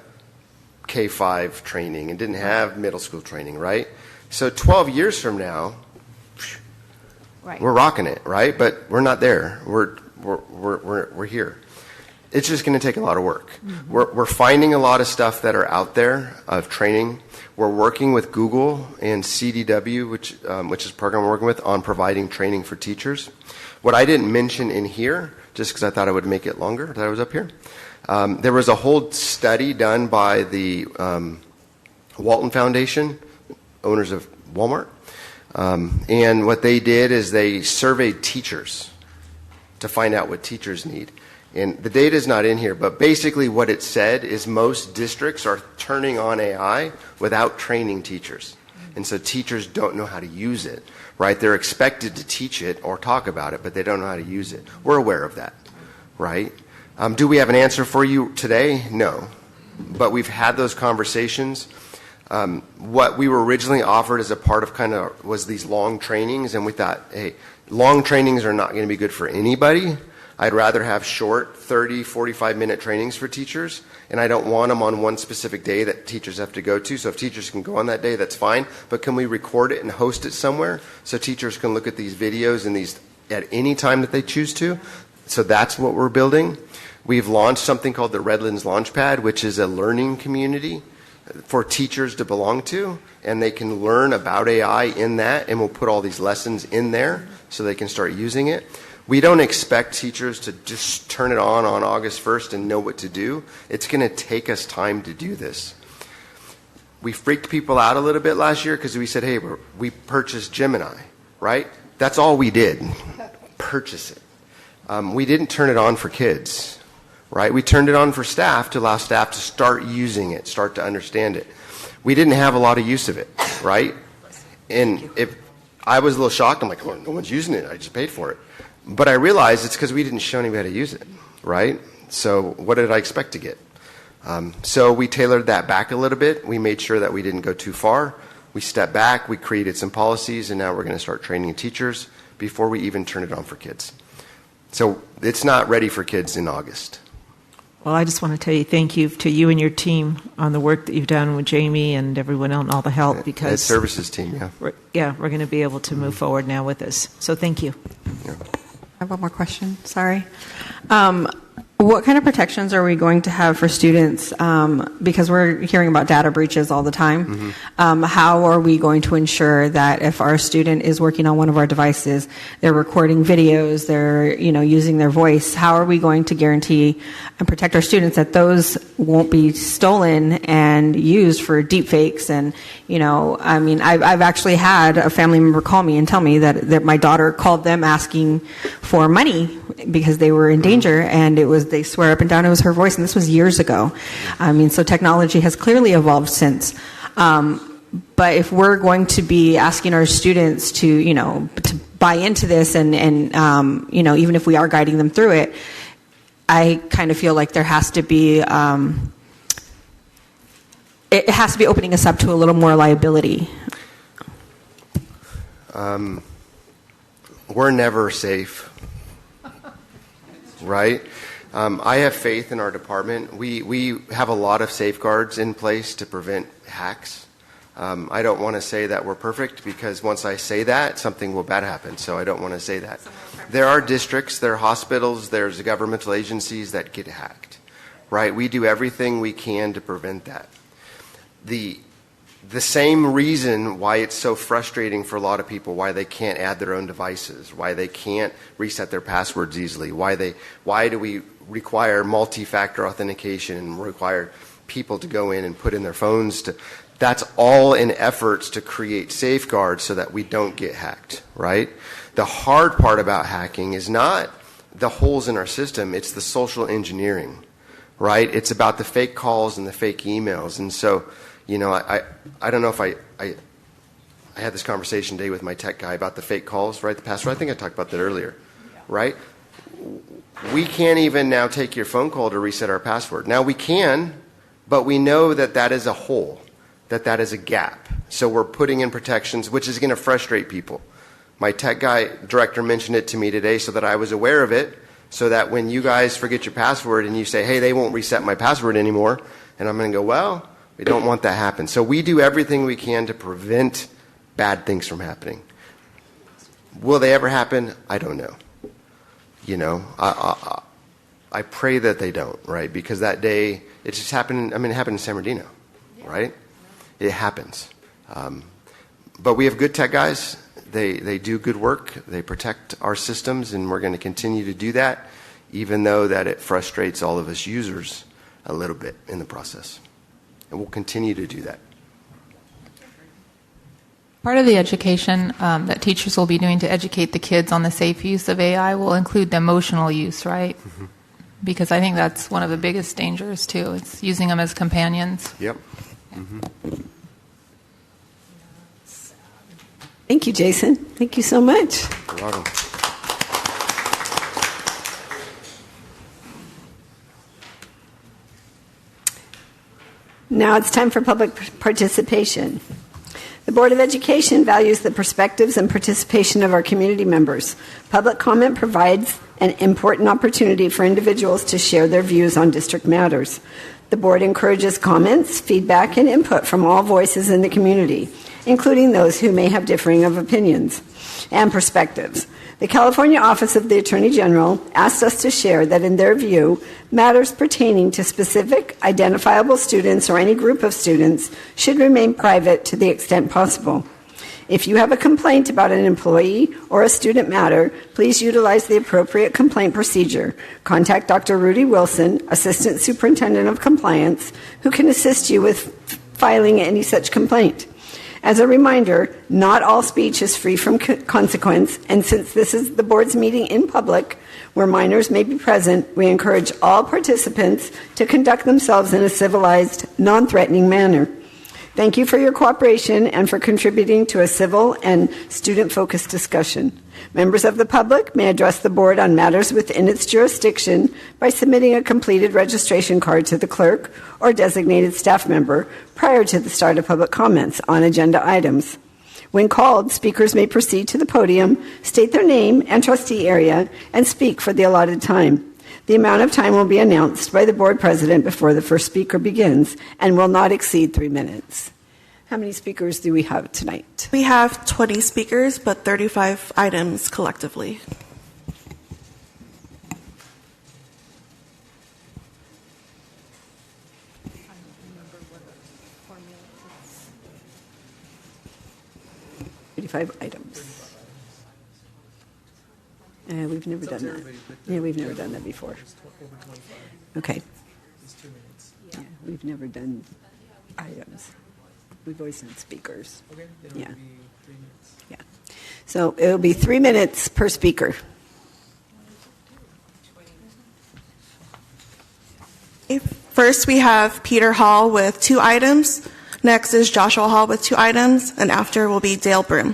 K-5 training and didn't have middle school training, right? So 12 years from now, Right. we're rocking it, right? But we're not there. We're here. It's just going to take a lot of work. We're finding a lot of stuff that are out there of training. We're working with Google and CDW, which is a program we're working with, on providing training for teachers. What I didn't mention in here, just because I thought I would make it longer, that I was up here, there was a whole study done by the Walton Foundation, owners of Walmart. And what they did is they surveyed teachers to find out what teachers need. And the data is not in here, but basically what it said is most districts are turning on AI without training teachers. And so teachers don't know how to use it, right? They're expected to teach it or talk about it, but they don't know how to use it. We're aware of that, right? Do we have an answer for you today? No. But we've had those conversations. What we were originally offered as a part of was these long trainings, and we thought, hey, long trainings are not going to be good for anybody. I'd rather have short 30, 45-minute trainings for teachers, and I don't want them on one specific day that teachers have to go to. So if teachers can go on that day, that's fine. But can we record it and host it somewhere so teachers can look at these videos and these at any time that they choose to? So that's what we're building. We've launched something called the Redlands Launchpad, which is a learning community for teachers to belong to, and they can learn about AI in that, and we'll put all these lessons in there so they can start using it. We don't expect teachers to just turn it on August 1st and know what to do. It's going to take us time to do this. We freaked people out a little bit last year because we said, hey, we purchased Gemini, right? That's all we did, purchase it. We didn't turn it on for kids, right? We turned it on for staff to allow staff to start using it, start to understand it. We didn't have a lot of use of it, right? And if I was a little shocked, I'm like, oh, no one's using it. I just paid for it. But I realized it's because we didn't show anybody how to use it, right? So what did I expect to get? So we tailored that back a little bit. We made sure that we didn't go too far. We stepped back. We created some policies, and now we're going to start training teachers before we even turn it on for kids. So it's not ready for kids in August. Well, I just want to tell you thank you to you and your team on the work that you've done with Jamie and everyone else and all the help, because Ed services team, yeah. we're going to be able to move forward now with this. So thank you. Yeah. I have one more question. Sorry. What kind of protections are we going to have for students? Because we're hearing about data breaches all the time. How are we going to ensure that if our student is working on one of our devices, they're recording videos, they're using their voice? How are we going to guarantee and protect our students that those won't be stolen and used for deep fakes? And I've actually had a family member call me and tell me that my daughter called them asking for money because they were in danger, and they swear up and down it was her voice, and this was years ago. So technology has clearly evolved since. But if we're going to be asking our students to buy into this, and even if we are guiding them through it, I kind of feel like there has to be it has to be opening us up to a little more liability. We're never safe, right? I have faith in our department. We have a lot of safeguards in place to prevent hacks. I don't want to say that we're perfect, because once I say that, something will bad happen. So I don't want to say that. There are districts, there are hospitals, there's governmental agencies that get hacked, right? We do everything we can to prevent that. The same reason why it's so frustrating for a lot of people, why they can't add their own devices, why they can't reset their passwords easily, why do we require multi-factor authentication and require people to go in and put in their phones to. That's all in efforts to create safeguards so that we don't get hacked, right? The hard part about hacking is not the holes in our system, it's the social engineering, right? It's about the fake calls and the fake emails. And so, I don't know if I had this conversation today with my tech guy about the fake calls, right? The password. I think I talked about that earlier, right? We can't even now take your phone call to reset our password. Now we can, but we know that is a hole, that is a gap. So we're putting in protections, which is going to frustrate people. My tech guy director mentioned it to me today so that I was aware of it, so that when you guys forget your password and you say, hey, they won't reset my password anymore, and I'm going to go, well, we don't want that to happen. So we do everything we can to prevent bad things from happening. Will they ever happen? I don't know. I pray that they don't, right? Because that day, it just happened. It happened in San Bernardino, right? It happens. But we have good tech guys. They do good work. They protect our systems, and we're going to continue to do that, even though that it frustrates all of us users a little bit in the process. And we'll continue to do that. Part of the education that teachers will be doing to educate the kids on the safe use of AI will include the emotional use, right? Mm-hmm. Because I think that's one of the biggest dangers, too. It's using them as companions. Yep. Mm-hmm. Thank you, Jason. Thank you so much. You're welcome. Now it's time for public participation. The Board of Education values the perspectives and participation of our community members. Public comment provides an important opportunity for individuals to share their views on district matters. The Board encourages comments, feedback, and input from all voices in the community, including those who may have differing of opinions and perspectives. The California Office of the Attorney General asked us to share that, in their view, matters pertaining to specific, identifiable students or any group of students should remain private to the extent possible. If you have a complaint about an employee or a student matter, please utilize the appropriate complaint procedure. Contact Dr. Rudy Wilson, Assistant Superintendent of Compliance, who can assist you with filing any such complaint. As a reminder, not all speech is free from consequence, and since this is the board's meeting in public, where minors may be present, we encourage all participants to conduct themselves in a civilized, non-threatening manner. Thank you for your cooperation and for contributing to a civil and student-focused discussion. Members of the public may address the board on matters within its jurisdiction by submitting a completed registration card to the clerk or designated staff member prior to the start of public comments on agenda items. When called, speakers may proceed to the podium, state their name and trustee area, and speak for the allotted time. The amount of time will be announced by the board president before the first speaker begins and will not exceed 3 minutes. How many speakers do we have tonight? We have 20 speakers, but 35 items collectively. Items. We've never done that. Yeah, we've never done that before. Okay. Yeah, we've never done items. We've always done speakers. Okay, then it Yeah. will be 3 minutes. Yeah. So it'll be 3 minutes per speaker. First, we have Peter Hall with 2 items. Next is Joshua Hall with 2 items. And after will be Dale Broom.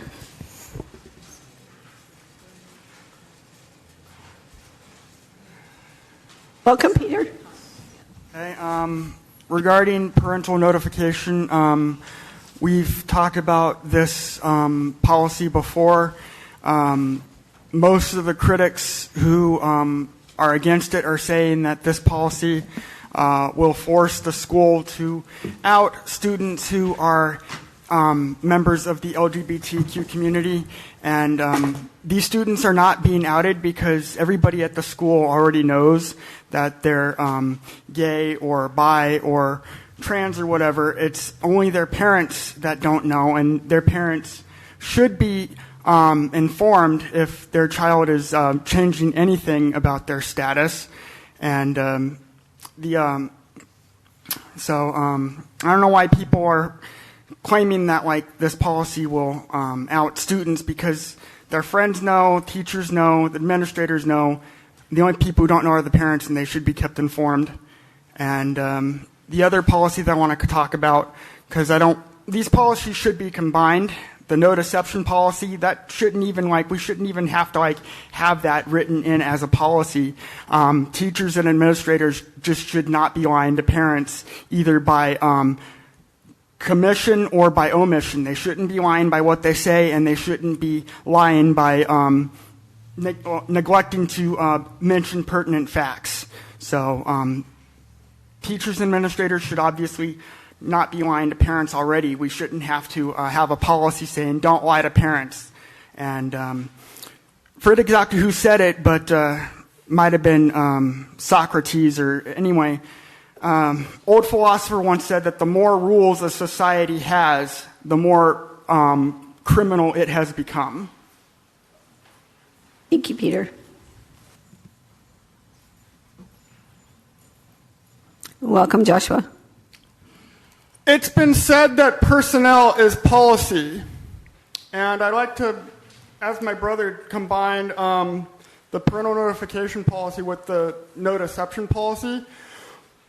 Welcome, Peter. Okay, regarding parental notification, we've talked about this policy before. Most of the critics who are against it are saying that this policy will force the school to out students who are members of the LGBTQ community, and these students are not being outed because everybody at the school already knows that they're gay or bi or trans or whatever. It's only their parents that don't know, and their parents should be informed if their child is changing anything about their status. And I don't know why people are claiming that like this policy will out students, because their friends know, teachers know, the administrators know. The only people who don't know are the parents, and they should be kept informed. And the other policy that I want to talk about, because these policies should be combined. The no deception policy, that shouldn't even we shouldn't even have to have that written in as a policy. Teachers and administrators just should not be lying to parents either by commission or by omission. They shouldn't be lying by what they say, and they shouldn't be lying by neglecting to mention pertinent facts. So teachers and administrators should obviously not be lying to parents already. We shouldn't have to have a policy saying don't lie to parents. And forget exactly who said it, but might have been Socrates or anyway. Old philosopher once said that the more rules a society has, the more criminal it has become. Thank you, Peter. Welcome, Joshua. It's been said that personnel is policy, and I'd like to, as my brother, combine the parental notification policy with the no deception policy.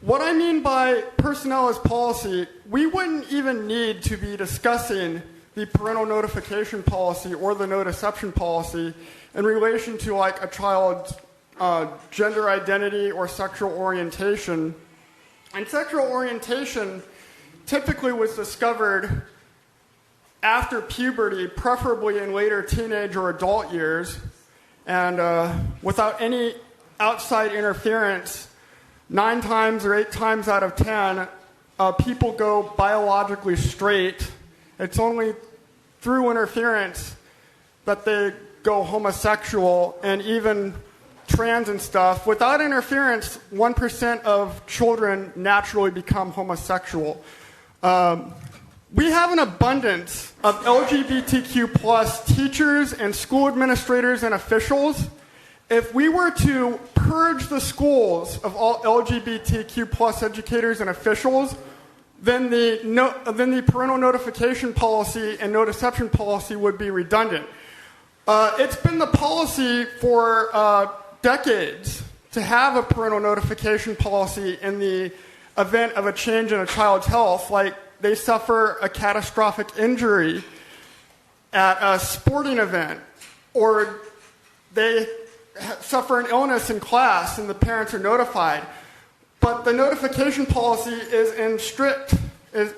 What I mean by personnel is policy, we wouldn't even need to be discussing the parental notification policy or the no deception policy in relation to a child's gender identity or sexual orientation. And sexual orientation typically was discovered after puberty, preferably in later teenage or adult years, and without any outside interference. 9 times or 8 times out of 10, people go biologically straight. It's only through interference that they go homosexual and even trans and stuff. Without interference, 1% of children naturally become homosexual. We have an abundance of LGBTQ plus teachers and school administrators and officials. If we were to purge the schools of all LGBTQ plus educators and officials, then the parental notification policy and no deception policy would be redundant. It's been the policy for decades to have a parental notification policy in the event of a change in a child's health, like they suffer a catastrophic injury at a sporting event, or they suffer an illness in class and the parents are notified. But the notification policy is in strict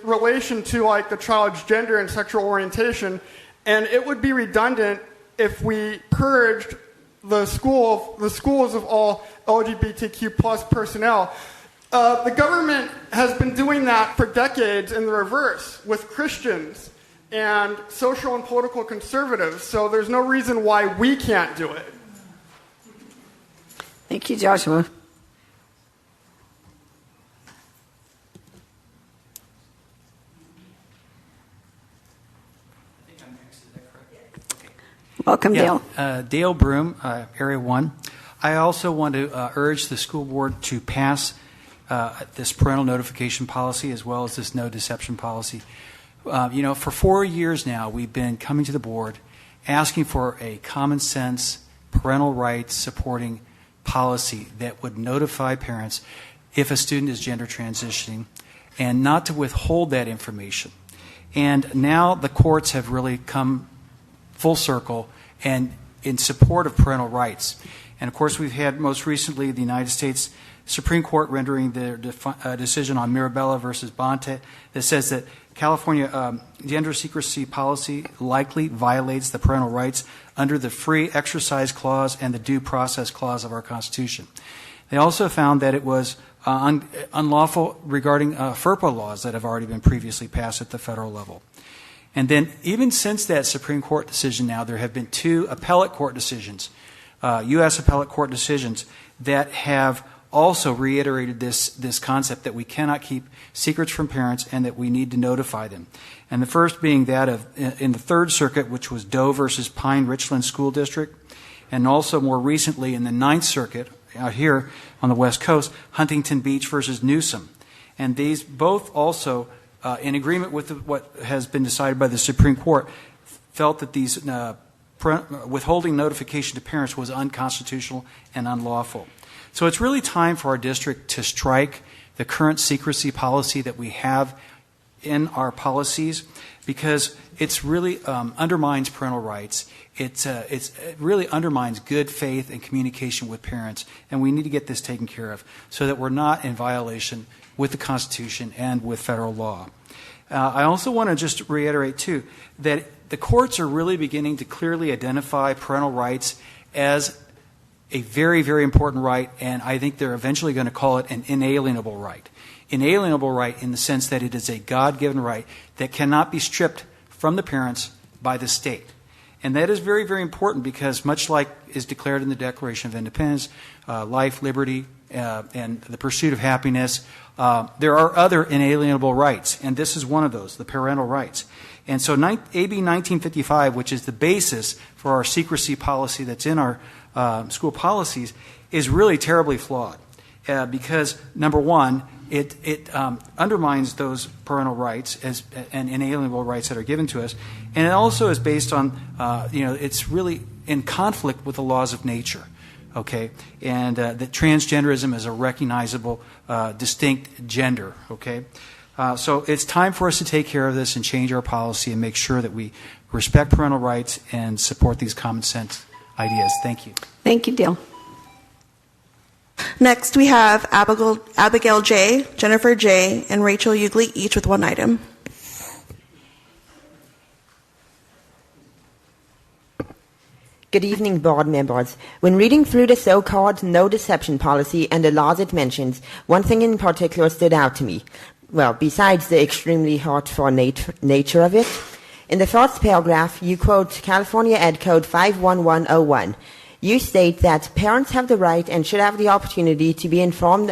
relation to the child's gender and sexual orientation, and it would be redundant if we purged the schools of all LGBTQ plus personnel. The government has been doing that for decades in the reverse with Christians and social and political conservatives, so there's no reason why we can't do it. Thank you, Joshua. Welcome, Dale. Dale Broom, Area 1. I also want to urge the school board to pass this parental notification policy as well as this no deception policy. For 4 years now, we've been coming to the board asking for a common sense parental rights supporting policy that would notify parents if a student is gender transitioning and not to withhold that information. And now the courts have really come full circle and in support of parental rights. And of course, we've had most recently the United States Supreme Court rendering their decision on Mirabella versus Bonte that says that California gender secrecy policy likely violates the parental rights under the Free Exercise Clause and the Due Process Clause of our Constitution. They also found that it was unlawful regarding FERPA laws that have already been previously passed at the federal level. And then even since that Supreme Court decision now, there have been 2 appellate court decisions, U.S. appellate court decisions, that have also reiterated this concept that we cannot keep secrets from parents and that we need to notify them. And the first being that of in the Third Circuit, which was Doe versus Pine Richland School District, and also more recently in the Ninth Circuit, out here on the West Coast, Huntington Beach versus Newsom. And these both also, in agreement with what has been decided by the Supreme Court, felt that these withholding notification to parents was unconstitutional and unlawful. So it's really time for our district to strike the current secrecy policy that we have in our policies, because it's really undermines parental rights. It really undermines good faith and communication with parents, and we need to get this taken care of so that we're not in violation with the Constitution and with federal law. I also want to just reiterate, too, that the courts are really beginning to clearly identify parental rights as a very, very important right, and I think they're eventually going to call it an inalienable right. Inalienable right in the sense that it is a God-given right that cannot be stripped from the parents by the state. And that is very, very important because much like is declared in the Declaration of Independence, life, liberty, and the pursuit of happiness, there are other inalienable rights, and this is one of those, the parental rights. And so AB 1955, which is the basis for our secrecy policy that's in our school policies, is really terribly flawed because, number one, it undermines those parental rights and inalienable rights that are given to us, and it also is based on, it's really in conflict with the laws of nature. Okay, and that transgenderism is a recognizable, distinct gender. Okay, so it's time for us to take care of this and change our policy and make sure that we respect parental rights and support these common sense ideas. Thank you. Thank you, Dale. Next, we have Abigail J., Jennifer J., and Rachel Ugley, each with one item. Good evening, board members. When reading through the so-called no deception policy and the laws it mentions, one thing in particular stood out to me. Well, besides the extremely hurtful nature of it, in the first paragraph, you quote California Ed Code 51101. You state that parents have the right and should have the opportunity to be informed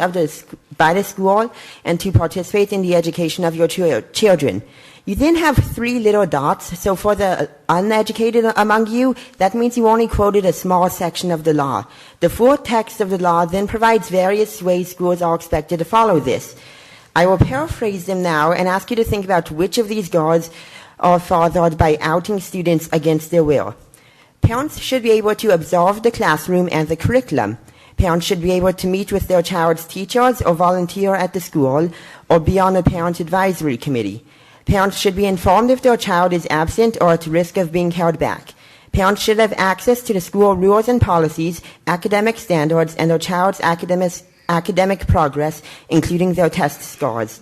by the school and to participate in the education of your children. You then have 3 little dots, so for the uneducated among you, that means you only quoted a small section of the law. The full text of the law then provides various ways schools are expected to follow this. I will paraphrase them now and ask you to think about which of these goals are furthered by outing students against their will. Parents should be able to observe the classroom and the curriculum. Parents should be able to meet with their child's teachers or volunteer at the school or be on a parent advisory committee. Parents should be informed if their child is absent or at risk of being held back. Parents should have access to the school rules and policies, academic standards, and their child's academic progress, including their test scores.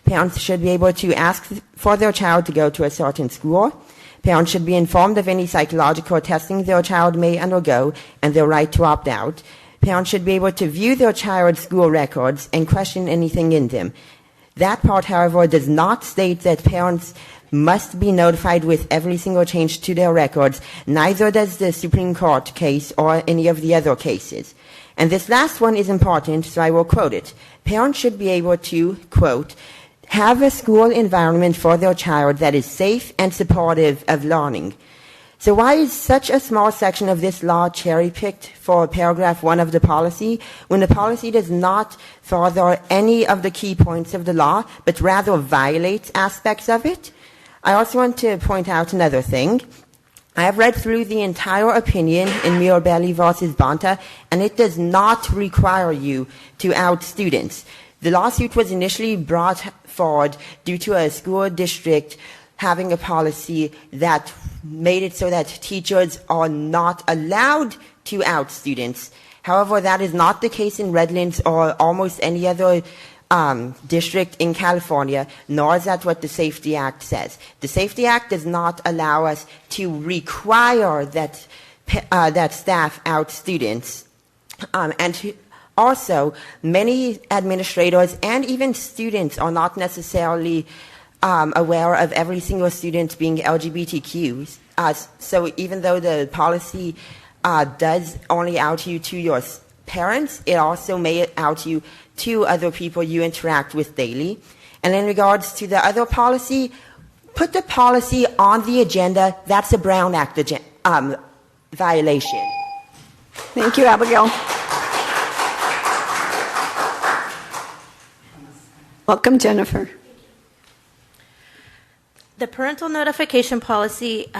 Parents should be able to ask for their child to go to a certain school. Parents should be informed of any psychological testing their child may undergo and their right to opt out. Parents should be able to view their child's school records and question anything in them. That part, however, does not state that parents must be notified with every single change to their records. Neither does the Supreme Court case or any of the other cases. And this last one is important, so I will quote it. Parents should be able to, quote, have a school environment for their child that is safe and supportive of learning. So why is such a small section of this law cherry-picked for paragraph 1 of the policy when the policy does not further any of the key points of the law, but rather violates aspects of it? I also want to point out another thing. I have read through the entire opinion in Mirabelli versus Bonta, and it does not require you to out students. The lawsuit was initially brought forward due to a school district having a policy that made it so that teachers are not allowed to out students. However, that is not the case in Redlands or almost any other district in California, nor is that what the Safety Act says. The Safety Act does not allow us to require that staff out students. Also, many administrators and even students are not necessarily aware of every single student being LGBTQ. So even though the policy does only out you to your parents, it also may out you to other people you interact with daily. And in regards to the other policy, put the policy on the agenda. That's a Brown Act violation. Thank you, Abigail. Welcome, Jennifer. The parental notification policy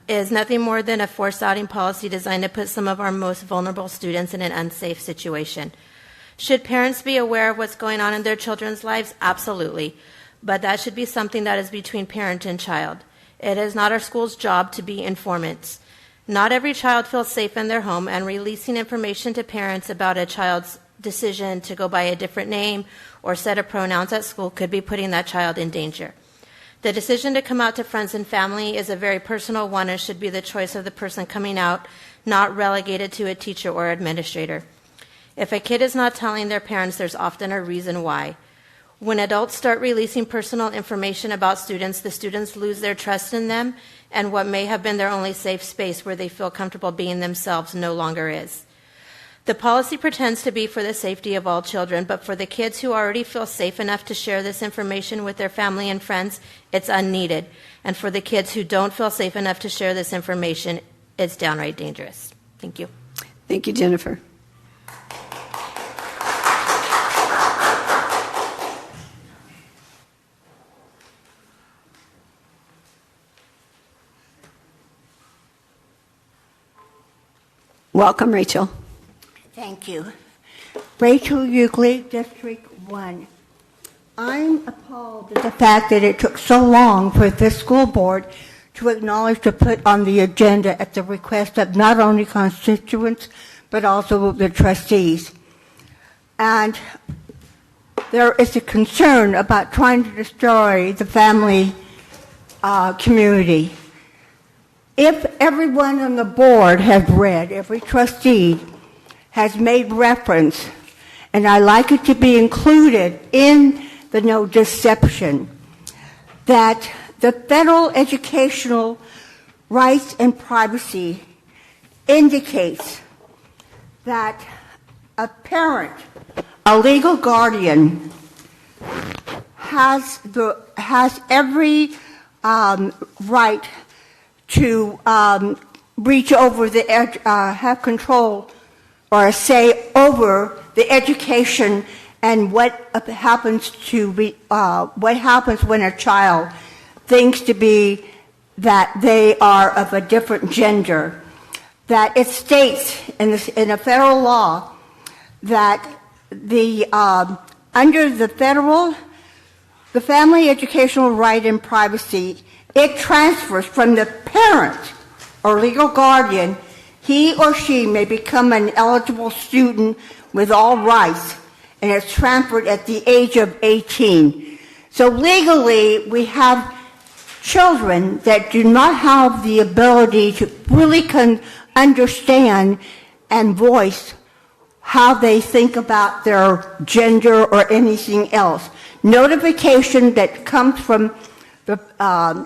is nothing more than a forced outing policy designed to put some of our most vulnerable students in an unsafe situation. Should parents be aware of what's going on in their children's lives? Absolutely. But that should be something that is between parent and child. It is not our school's job to be informants. Not every child feels safe in their home, and releasing information to parents about a child's decision to go by a different name or set of pronouns at school could be putting that child in danger. The decision to come out to friends and family is a very personal one and should be the choice of the person coming out, not relegated to a teacher or administrator. If a kid is not telling their parents, there's often a reason why. When adults start releasing personal information about students, the students lose their trust in them, and what may have been their only safe space where they feel comfortable being themselves no longer is. The policy pretends to be for the safety of all children, but for the kids who already feel safe enough to share this information with their family and friends, it's unneeded. And for the kids who don't feel safe enough to share this information, it's downright dangerous. Thank you. Thank you, Jennifer. Welcome, Rachel. Thank you. Rachel Euclid, District 1. I'm appalled at the fact that it took so long for this school board to acknowledge to put on the agenda at the request of not only constituents, but also the trustees. And there is a concern about trying to destroy the family community. If everyone on the board has read, every trustee has made reference, and I like it to be included in the no deception, that the federal educational rights and privacy indicates that a parent, a legal guardian, has every right to reach over the edge, have control or a say over the education and what happens when a child thinks to be that they are of a different gender. That it states in a federal law that under the Family Educational Right and Privacy, it transfers from the parent or legal guardian. He or she may become an eligible student with all rights, and it's transferred at the age of 18. So legally, we have children that do not have the ability to really understand and voice how they think about their gender or anything else. Notification that comes from a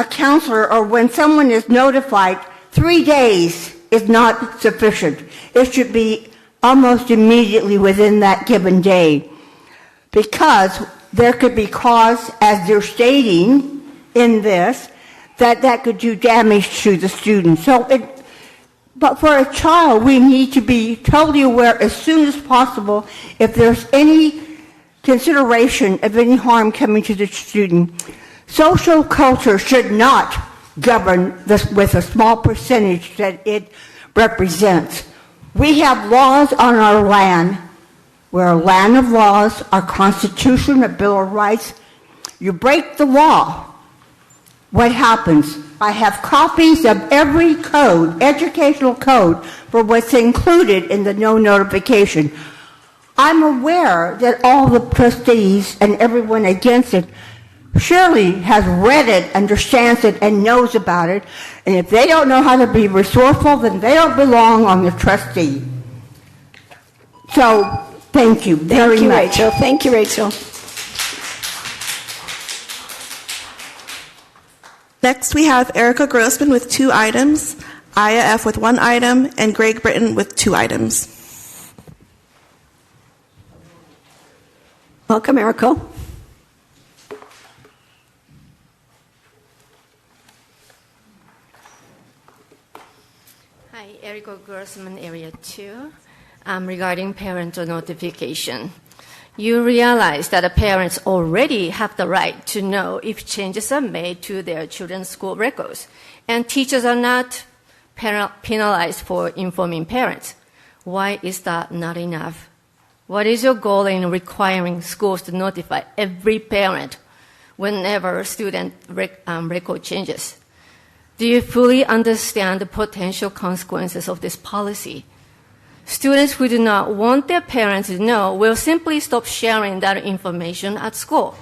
counselor, or when someone is notified, 3 days is not sufficient. It should be almost immediately within that given day, because there could be cause, as they're stating in this, that could do damage to the student. But for a child, we need to be totally aware as soon as possible if there's any consideration of any harm coming to the student. Social culture should not govern this with a small percentage that it represents. We have laws on our land. We're a land of laws, our Constitution, a Bill of Rights. You break the law, what happens? I have copies of every code, educational code, for what's included in the no notification. I'm aware that all the trustees and everyone against it surely has read it, understands it, and knows about it. And if they don't know how to be resourceful, then they don't belong on the trustee. So, thank you very much. Rachel. Thank you, Rachel. Next, we have Erica Grossman with 2 items, Aya F. with 1 item, and Greg Britton with 2 items. Welcome, Erica. Hi, Erica Grossman, Area 2, regarding parental notification. You realize that the parents already have the right to know if changes are made to their children's school records, and teachers are not penalized for informing parents. Why is that not enough? What is your goal in requiring schools to notify every parent whenever a student record changes? Do you fully understand the potential consequences of this policy? Students who do not want their parents to know will simply stop sharing that information at school.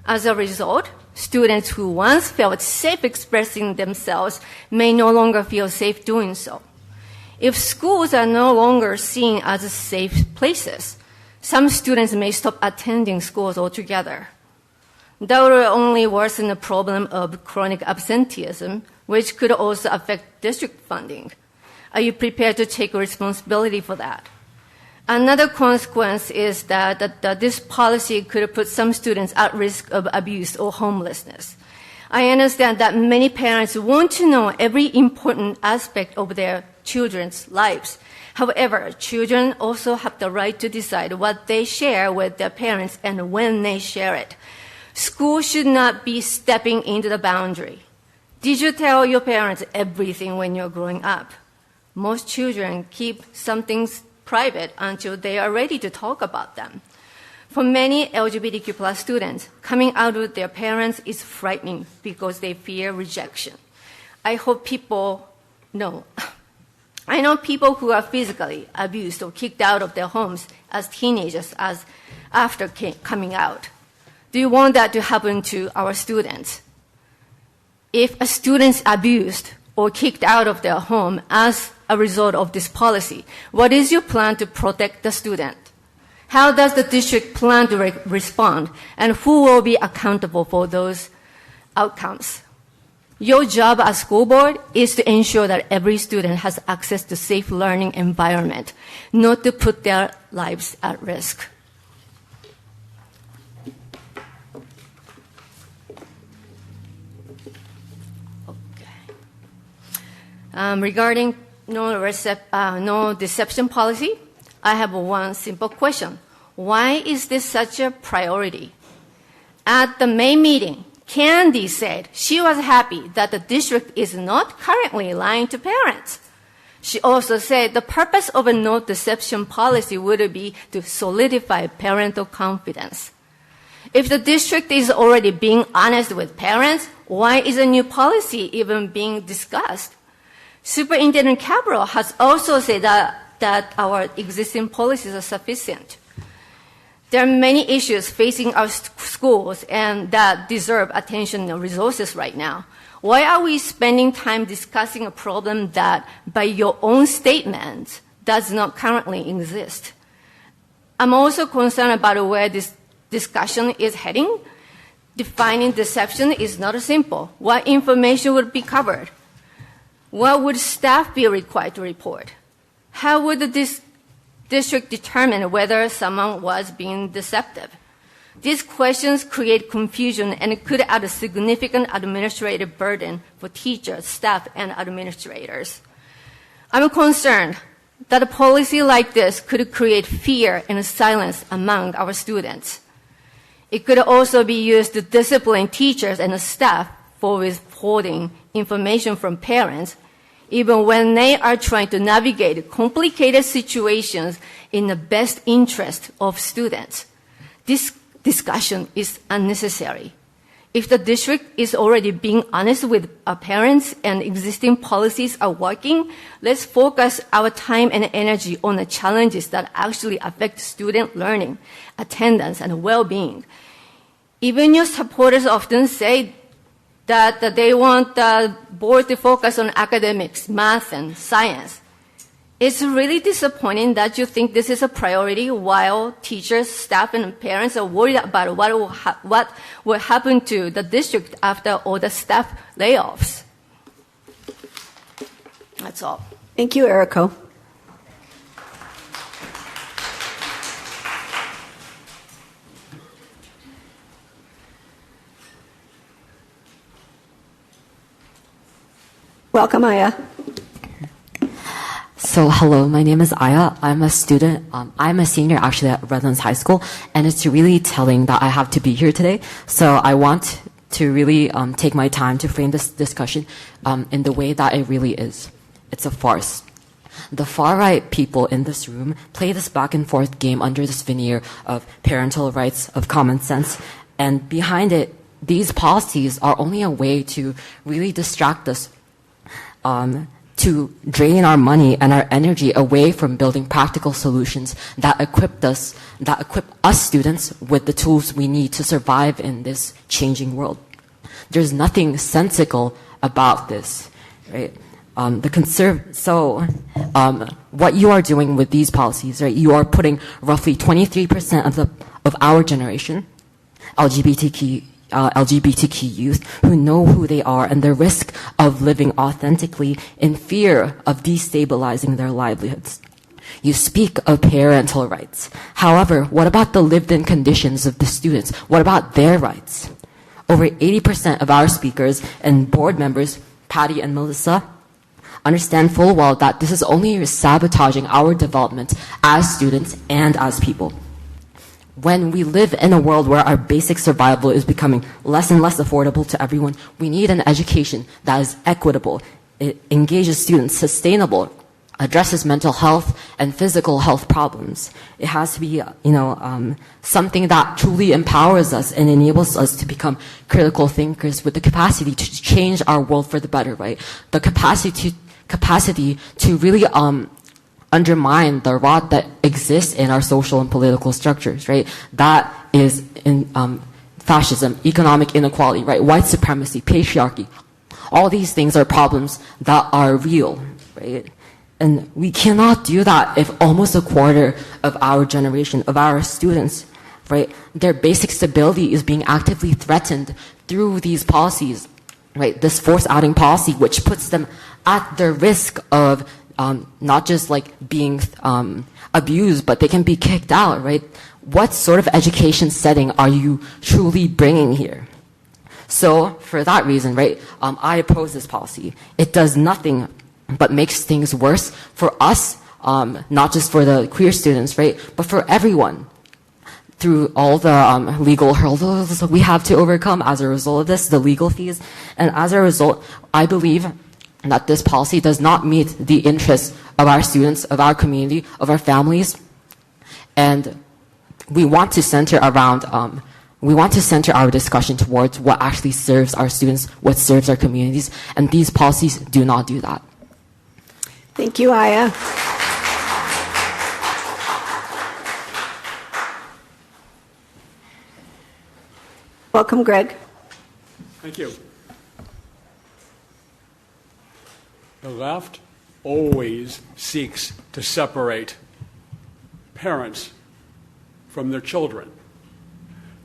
As a result, students who once felt safe expressing themselves may no longer feel safe doing so. If schools are no longer seen as safe places, some students may stop attending schools altogether. That will only worsen the problem of chronic absenteeism, which could also affect district funding. Are you prepared to take responsibility for that? Another consequence is that this policy could put some students at risk of abuse or homelessness. I understand that many parents want to know every important aspect of their children's lives. However, children also have the right to decide what they share with their parents and when they share it. School should not be stepping into the boundary. Did you tell your parents everything when you're growing up? Most children keep some things private until they are ready to talk about them. For many LGBTQ+ students, coming out with their parents is frightening because they fear rejection. I hope people know. I know people who are physically abused or kicked out of their homes as teenagers after coming out. Do you want that to happen to our students? If a student's abused or kicked out of their home as a result of this policy, what is your plan to protect the student? How does the district plan to respond, and who will be accountable for those outcomes? Your job as school board is to ensure that every student has access to safe learning environment, not to put their lives at risk. Regarding no deception policy, I have one simple question. Why is this such a priority? At the May meeting, Candy said she was happy that the district is not currently lying to parents. She also said the purpose of a no deception policy would be to solidify parental confidence. If the district is already being honest with parents, why is a new policy even being discussed? Superintendent Cabral has also said that our existing policies are sufficient. There are many issues facing our schools and that deserve attention and resources right now. Why are we spending time discussing a problem that, by your own statement, does not currently exist? I'm also concerned about where this discussion is heading. Defining deception is not simple. What information would be covered? What would staff be required to report? How would the district determine whether someone was being deceptive? These questions create confusion and could add a significant administrative burden for teachers, staff, and administrators. I'm concerned that a policy like this could create fear and silence among our students. It could also be used to discipline teachers and staff for withholding information from parents, even when they are trying to navigate complicated situations in the best interest of students. This discussion is unnecessary. If the district is already being honest with our parents and existing policies are working, let's focus our time and energy on the challenges that actually affect student learning, attendance, and well-being. Even your supporters often say that they want the board to focus on academics, math, and science. It's really disappointing that you think this is a priority while teachers, staff, and parents are worried about what will happen to the district after all the staff layoffs. That's all. Thank you, Eriko. Welcome, Aya. So, hello, my name is Aya. I'm a student. I'm a senior actually at Redlands High School, and it's really telling that I have to be here today. So, I want to really take my time to frame this discussion in the way that it really is. It's a farce. The far-right people in this room play this back-and-forth game under this veneer of parental rights, of common sense, and behind it, these policies are only a way to really distract us, to drain our money and our energy away from building practical solutions that equip us students with the tools we need to survive in this changing world. There's nothing sensical about this, right? What you are doing with these policies, right? You are putting roughly 23% of our generation, LGBTQ youth, who know who they are and the risk of living authentically in fear of destabilizing their livelihoods. You speak of parental rights. However, what about the lived-in conditions of the students? What about their rights? Over 80% of our speakers and board members, Patty and Melissa, understand full well that this is only sabotaging our development as students and as people. When we live in a world where our basic survival is becoming less and less affordable to everyone, we need an education that is equitable, it engages students, sustainable, addresses mental health and physical health problems. It has to be, something that truly empowers us and enables us to become critical thinkers with the capacity to change our world for the better, right? The capacity to really undermine the rot that exists in our social and political structures, right? That is in fascism, economic inequality, right? White supremacy, patriarchy. All these things are problems that are real, right? And we cannot do that if almost a quarter of our generation, of our students, right, their basic stability is being actively threatened through these policies, right? This forced outing policy, which puts them at the risk of not just like being abused, but they can be kicked out, right? What sort of education setting are you truly bringing here? So for that reason, right, I oppose this policy. It does nothing but makes things worse for us, not just for the queer students, right, but for everyone. Through all the legal hurdles we have to overcome as a result of this, the legal fees, and as a result, I believe that this policy does not meet the interests of our students, of our community, of our families, and we want to center around. We want to center our discussion towards what actually serves our students, what serves our communities, and these policies do not do that. Thank you, Aya. Welcome, Greg. Thank you. The left always seeks to separate parents from their children,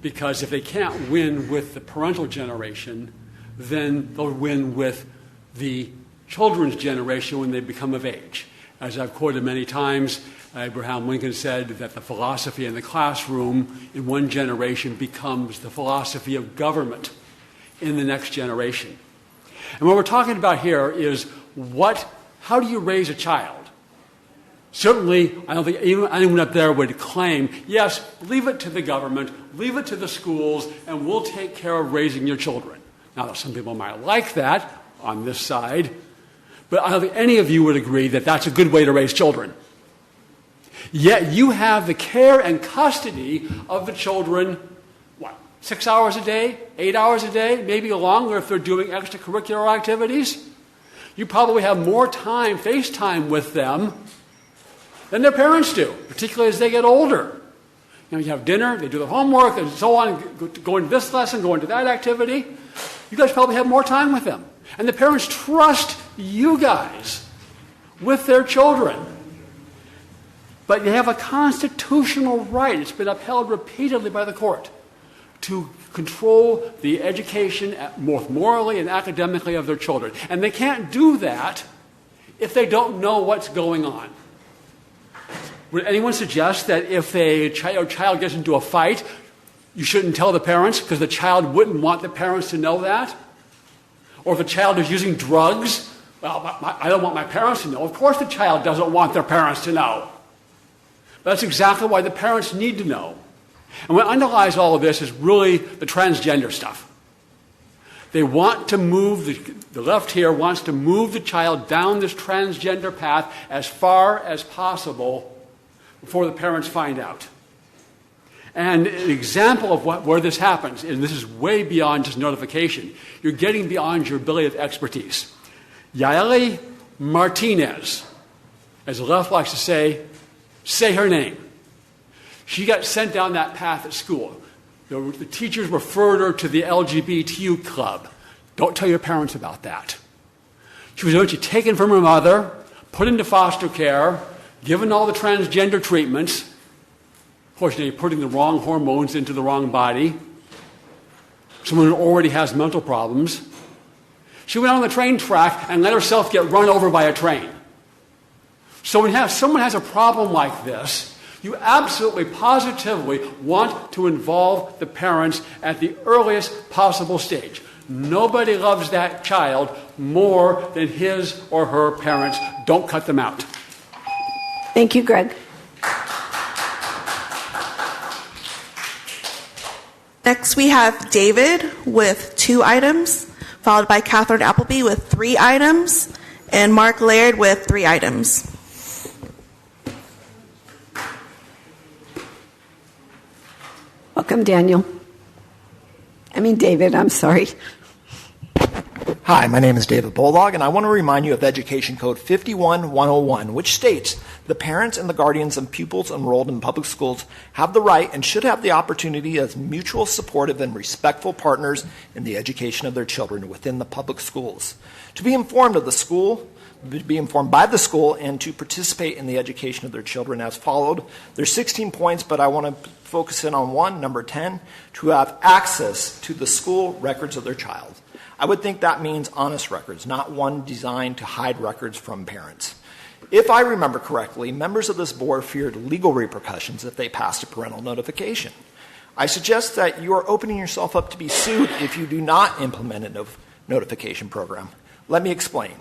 because if they can't win with the parental generation, then they'll win with the children's generation when they become of age. As I've quoted many times, Abraham Lincoln said that the philosophy in the classroom in one generation becomes the philosophy of government in the next generation. And what we're talking about here is how do you raise a child? Certainly, I don't think anyone up there would claim, yes, leave it to the government, leave it to the schools, and we'll take care of raising your children. Now, some people might like that on this side, but I don't think any of you would agree that that's a good way to raise children. Yet you have the care and custody of the children, 6 hours a day, 8 hours a day, maybe longer if they're doing extracurricular activities? You probably have more time, face time with them than their parents do, particularly as they get older. You have dinner, they do their homework, and so on, go into this lesson, go into that activity. You guys probably have more time with them. And the parents trust you guys with their children. But you have a constitutional right, it's been upheld repeatedly by the court, to control the education, both morally and academically, of their children. And they can't do that if they don't know what's going on. Would anyone suggest that if a child gets into a fight, you shouldn't tell the parents because the child wouldn't want the parents to know that? Or if a child is using drugs, Well, I don't want my parents to know. Of course the child doesn't want their parents to know. But that's exactly why the parents need to know. And what underlies all of this is really the transgender stuff. They want to move, the left here wants to move the child down this transgender path as far as possible before the parents find out. And an example of where this happens, and this is way beyond just notification, you're getting beyond your ability of expertise. Yaeli Martinez, as the left likes to say her name. She got sent down that path at school. The teachers referred her to the LGBTQ club. Don't tell your parents about that. She was eventually taken from her mother, put into foster care, given all the transgender treatments, fortunately putting the wrong hormones into the wrong body, someone who already has mental problems. She went on the train track and let herself get run over by a train. So when someone has a problem like this, you absolutely, positively want to involve the parents at the earliest possible stage. Nobody loves that child more than his or her parents. Don't cut them out. Thank you, Greg. Next, we have David with 2 items, followed by Catherine Appleby with 3 items, and Mark Laird with 3 items. Welcome, David, I'm sorry. Hi, my name is David Bulldog, and I want to remind you of Education Code 51101, which states the parents and the guardians of pupils enrolled in public schools have the right and should have the opportunity as mutual supportive and respectful partners in the education of their children within the public schools. To be informed of the school, be informed by the school, and to participate in the education of their children as followed. There's 16 points, but I want to focus in on one, number 10, to have access to the school records of their child. I would think that means honest records, not one designed to hide records from parents. If I remember correctly, members of this board feared legal repercussions if they passed a parental notification. I suggest that you are opening yourself up to be sued if you do not implement a notification program. Let me explain.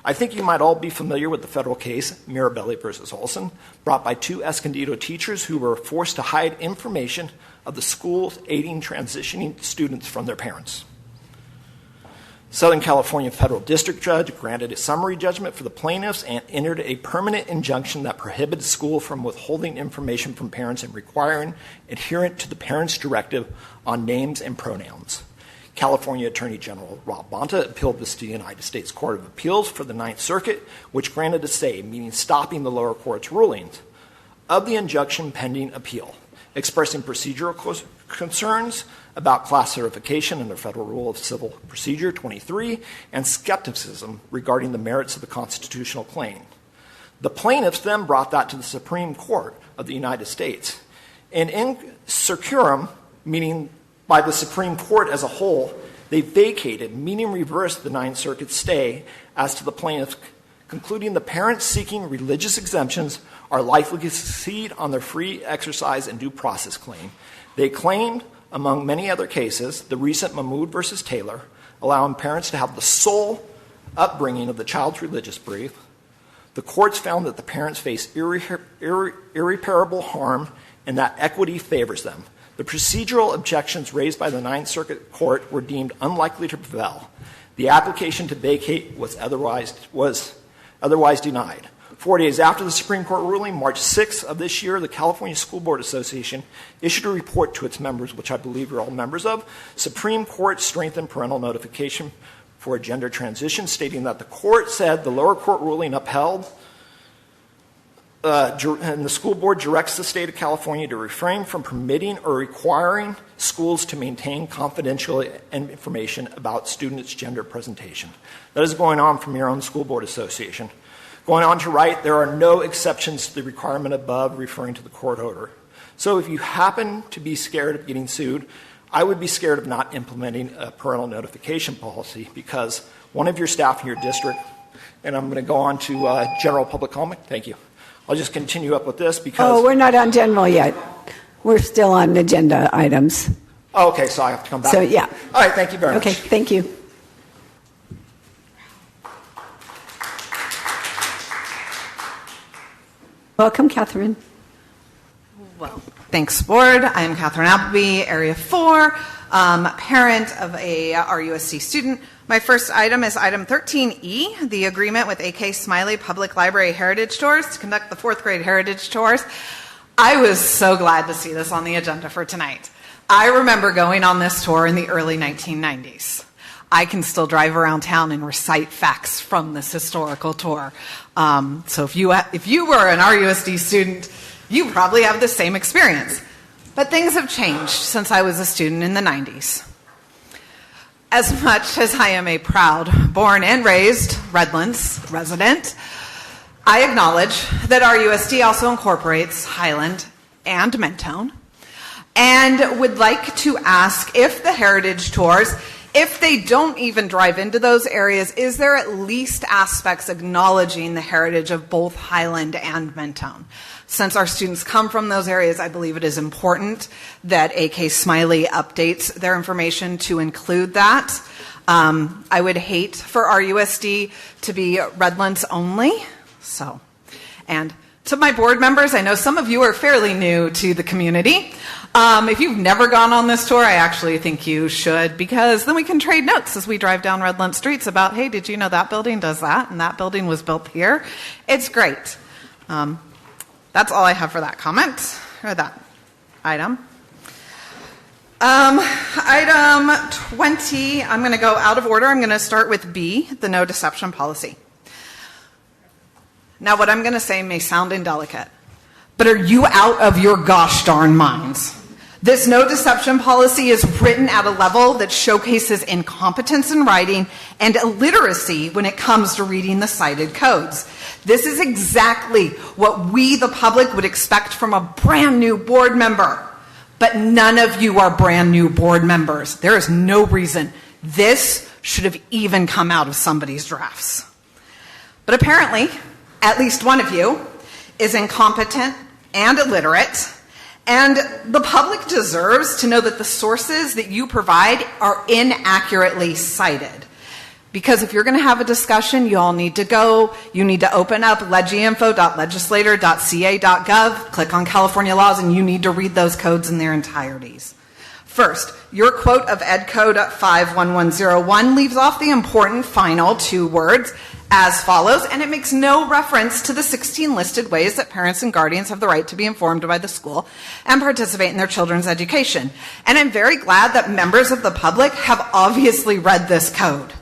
I think you might all be familiar with the federal case, Mirabelli versus Olson, brought by 2 Escondido teachers who were forced to hide information of the schools aiding transitioning students from their parents. Southern California federal district judge granted a summary judgment for the plaintiffs and entered a permanent injunction that prohibited the school from withholding information from parents and requiring adherence to the parents' directive on names and pronouns. California Attorney General Rob Bonta appealed this to the United States Court of Appeals for the Ninth Circuit, which granted a stay, meaning stopping the lower court's rulings of the injunction pending appeal, expressing procedural concerns about class certification under Federal Rule of Civil Procedure 23 and skepticism regarding the merits of the constitutional claim. The plaintiffs then brought that to the Supreme Court of the United States. And in certiorari, meaning by the Supreme Court as a whole, they vacated, meaning reversed the Ninth Circuit's stay as to the plaintiffs, concluding the parents seeking religious exemptions are likely to succeed on their free exercise and due process claim. They claimed, among many other cases, the recent Mahmoud versus Taylor, allowing parents to have the sole upbringing of the child's religious belief. The courts found that the parents face irreparable harm and that equity favors them. The procedural objections raised by the Ninth Circuit Court were deemed unlikely to prevail. The application to vacate was otherwise denied. 4 days after the Supreme Court ruling, March 6th of this year, the California School Board Association issued a report to its members, which I believe you're all members of. Supreme Court strengthened parental notification for a gender transition, stating that the court said the lower court ruling upheld and the school board directs the state of California to refrain from permitting or requiring schools to maintain confidential information about students' gender presentation. That is going on from your own school board association. Going on to write, there are no exceptions to the requirement above, referring to the court order. So if you happen to be scared of getting sued, I would be scared of not implementing a parental notification policy because one of your staff in your district, and I'm going to go on to general public comment. Thank you. I'll just continue up with this because... Oh, we're not on general yet. We're still on agenda items. Oh, okay, so I have to come back. So, yeah. All right, thank you very much. Okay, thank you. Welcome, Catherine. Well, thanks, Board. I'm Catherine Appleby, Area 4, parent of a RUSD student. My first item is item 13E, the agreement with AK Smiley Public Library Heritage Tours to conduct the 4th grade Heritage Tours. I was so glad to see this on the agenda for tonight. I remember going on this tour in the early 1990s. I can still drive around town and recite facts from this historical tour. So if you were an RUSD student, you probably have the same experience. But things have changed since I was a student in the 90s. As much as I am a proud, born and raised Redlands resident, I acknowledge that RUSD also incorporates Highland and Mentone, and would like to ask if the heritage tours, if they don't even drive into those areas, is there at least aspects acknowledging the heritage of both Highland and Mentone? Since our students come from those areas, I believe it is important that AK Smiley updates their information to include that. I would hate for RUSD to be Redlands only. So, and to my board members, I know some of you are fairly new to the community. If you've never gone on this tour, I actually think you should, because then we can trade notes as we drive down Redlands streets about, hey, did you know that building does that, and that building was built here? It's great. That's all I have for that comment, or that item. Item 20, I'm going to go out of order. I'm going to start with B, the no deception policy. Now, what I'm going to say may sound indelicate, but are you out of your gosh darn minds? This no deception policy is written at a level that showcases incompetence in writing and illiteracy when it comes to reading the cited codes. This is exactly what we, the public, would expect from a brand new board member. But none of you are brand new board members. There is no reason this should have even come out of somebody's drafts. But apparently, at least one of you is incompetent and illiterate, and the public deserves to know that the sources that you provide are inaccurately cited. Because if you're going to have a discussion, you all need to go. You need to open up legiinfo.legislator.ca.gov, click on California laws, and you need to read those codes in their entireties. First, your quote of Ed Code 51101 leaves off the important final 2 words as follows, and it makes no reference to the 16 listed ways that parents and guardians have the right to be informed by the school and participate in their children's education. And I'm very glad that members of the public have obviously read this code.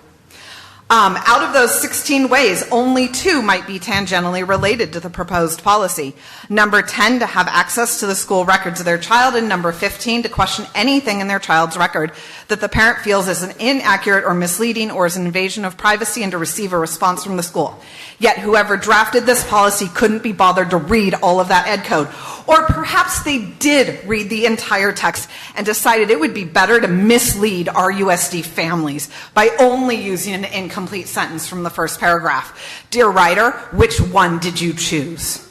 Out of those 16 ways, only 2 might be tangentially related to the proposed policy. Number 10, to have access to the school records of their child, and number 15, to question anything in their child's record that the parent feels is an inaccurate or misleading or is an invasion of privacy, and to receive a response from the school. Yet whoever drafted this policy couldn't be bothered to read all of that ed code. Or perhaps they did read the entire text and decided it would be better to mislead RUSD families by only using an incomplete sentence from the first paragraph. Dear writer, which one did you choose?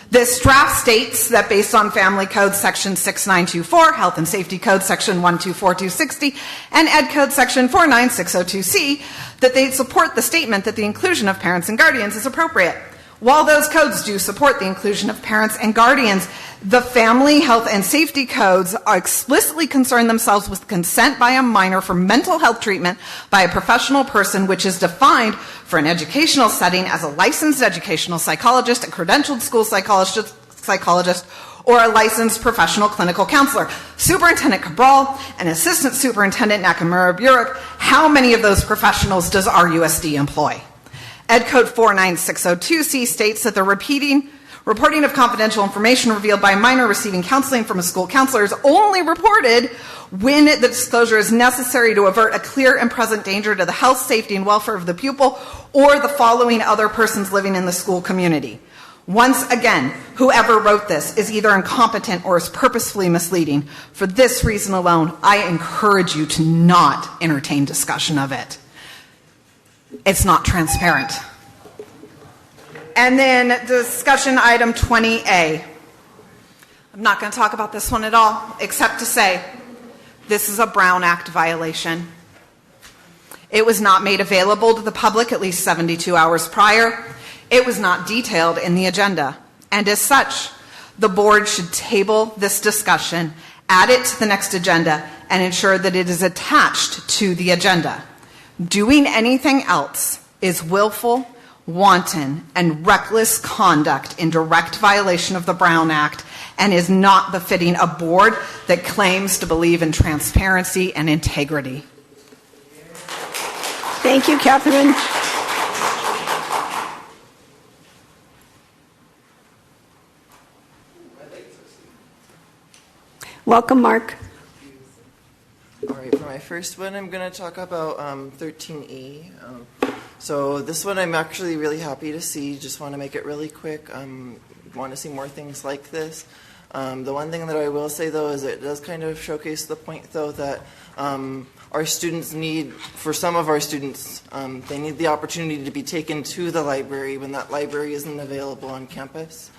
This draft states that based on Family Code Section 6924, Health and Safety Code Section 124260, and Ed Code Section 49602C, that they support the statement that the inclusion of parents and guardians is appropriate. While those codes do support the inclusion of parents and guardians, the family, health, and safety codes are explicitly concern themselves with consent by a minor for mental health treatment by a professional person, which is defined for an educational setting as a licensed educational psychologist, a credentialed school psychologist, or a licensed professional clinical counselor. Superintendent Cabral and Assistant Superintendent Nakamura-Burek, how many of those professionals does RUSD employ? Ed Code 49602C states that the reporting of confidential information revealed by a minor receiving counseling from a school counselor is only reported when the disclosure is necessary to avert a clear and present danger to the health, safety, and welfare of the pupil or the following other persons living in the school community. Once again, whoever wrote this is either incompetent or is purposefully misleading. For this reason alone, I encourage you to not entertain discussion of it. It's not transparent. And then discussion item 20A. I'm not going to talk about this one at all, except to say this is a Brown Act violation. It was not made available to the public at least 72 hours prior. It was not detailed in the agenda. And as such, the board should table this discussion, add it to the next agenda, and ensure that it is attached to the agenda. Doing anything else is willful, wanton, and reckless conduct in direct violation of the Brown Act and is not befitting a board that claims to believe in transparency and integrity. Thank you, Catherine. Welcome, Mark. All right, for my first one, I'm going to talk about 13E. So this one I'm actually really happy to see. Just want to make it really quick. Want to see more things like this. The one thing that I will say, though, is it does kind of showcase the point, though, that our students need, for some of our students, they need the opportunity to be taken to the library when that library isn't available on campus.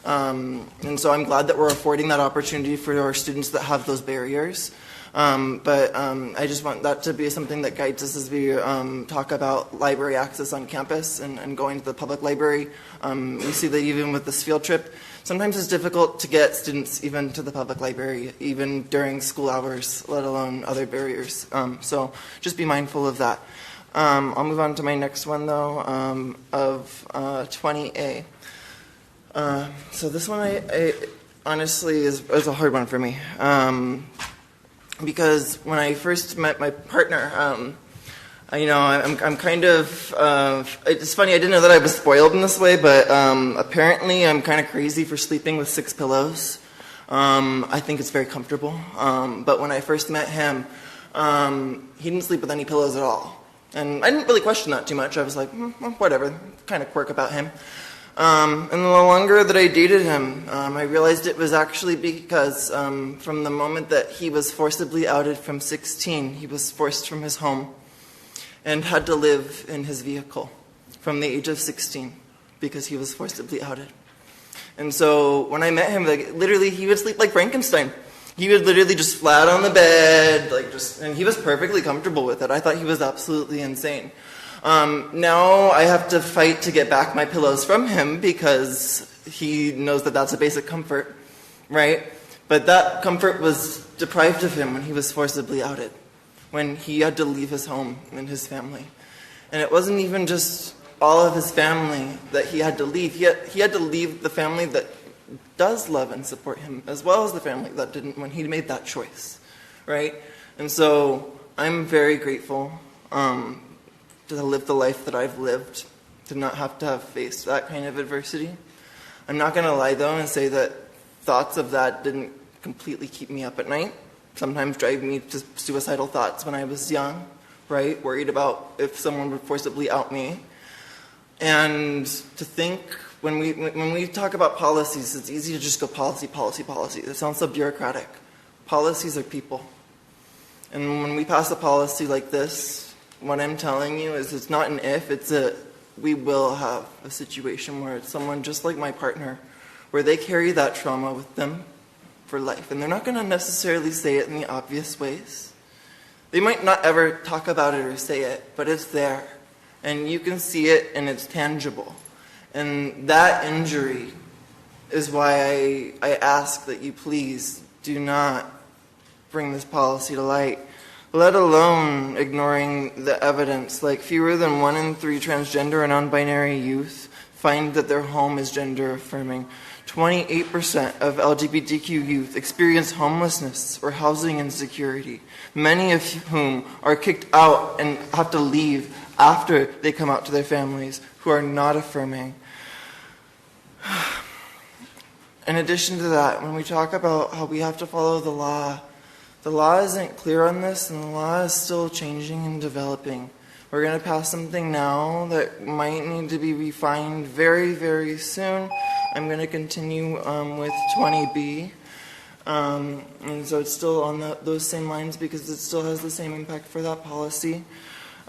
And so I'm glad that we're affording that opportunity for our students that have those barriers. But I just want that to be something that guides us as we talk about library access on campus and going to the public library. We see that even with this field trip, sometimes it's difficult to get students even to the public library, even during school hours, let alone other barriers. So just be mindful of that. I'll move on to my next one, though, of 20A. So this one, I honestly is a hard one for me. Because when I first met my partner, I'm kind of, it's funny, I didn't know that I was spoiled in this way, but apparently I'm kind of crazy for sleeping with 6 pillows. I think it's very comfortable. But when I first met him, he didn't sleep with any pillows at all. And I didn't really question that too much. I was like, well, whatever, kind of quirk about him. And the longer that I dated him, I realized it was actually because from the moment that he was forcibly outed from 16, he was forced from his home and had to live in his vehicle from the age of 16 because he was forcibly outed. And so when I met him, like, literally he would sleep like Frankenstein. He would literally just flat on the bed, and he was perfectly comfortable with it. I thought he was absolutely insane. Now I have to fight to get back my pillows from him because he knows that that's a basic comfort, right? But that comfort was deprived of him when he was forcibly outed, when he had to leave his home and his family. And it wasn't even just all of his family that he had to leave. He had to leave the family that does love and support him, as well as the family that didn't when he made that choice, right? And so I'm very grateful to live the life that I've lived, to not have to have faced that kind of adversity. I'm not going to lie, though, and say that thoughts of that didn't completely keep me up at night. Sometimes drive me to suicidal thoughts when I was young, right? Worried about if someone would forcibly out me. And to think, when we talk about policies, it's easy to just go policy, policy, policy. It sounds so bureaucratic. Policies are people. And when we pass a policy like this, what I'm telling you is it's not an if, we will have a situation where it's someone just like my partner, where they carry that trauma with them for life. And they're not going to necessarily say it in the obvious ways. They might not ever talk about it or say it, but it's there. And you can see it and it's tangible. And that injury is why I ask that you please do not bring this policy to light, let alone ignoring the evidence. Like, fewer than 1 in 3 transgender and non-binary youth find that their home is gender affirming. 28% of LGBTQ youth experience homelessness or housing insecurity, many of whom are kicked out and have to leave after they come out to their families, who are not affirming. In addition to that, when we talk about how we have to follow the law isn't clear on this, and the law is still changing and developing. We're going to pass something now that might need to be refined very, very soon. I'm going to continue with 20B. And so it's still on those same lines because it still has the same impact for that policy.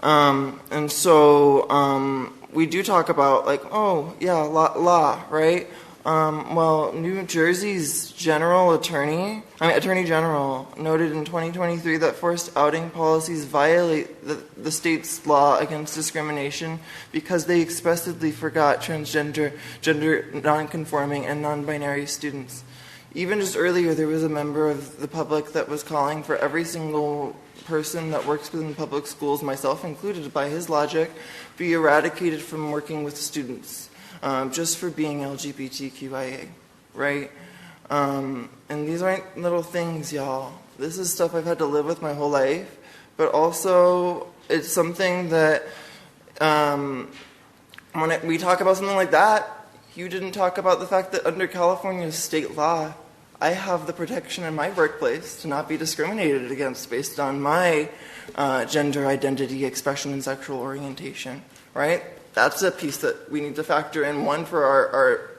And so we do talk about, like, oh, yeah, law, right? Well, New Jersey's Attorney General noted in 2023 that forced outing policies violate the state's law against discrimination because they expressly forgot transgender, gender nonconforming, and non-binary students. Even just earlier, there was a member of the public that was calling for every single person that works within public schools, myself included, by his logic, be eradicated from working with students. Just for being LGBTQIA, right? And these aren't little things, y'all. This is stuff I've had to live with my whole life, but also it's something that when we talk about something like that, you didn't talk about the fact that under California's state law, I have the protection in my workplace to not be discriminated against based on my gender identity, expression, and sexual orientation, right? That's a piece that we need to factor in. One, for our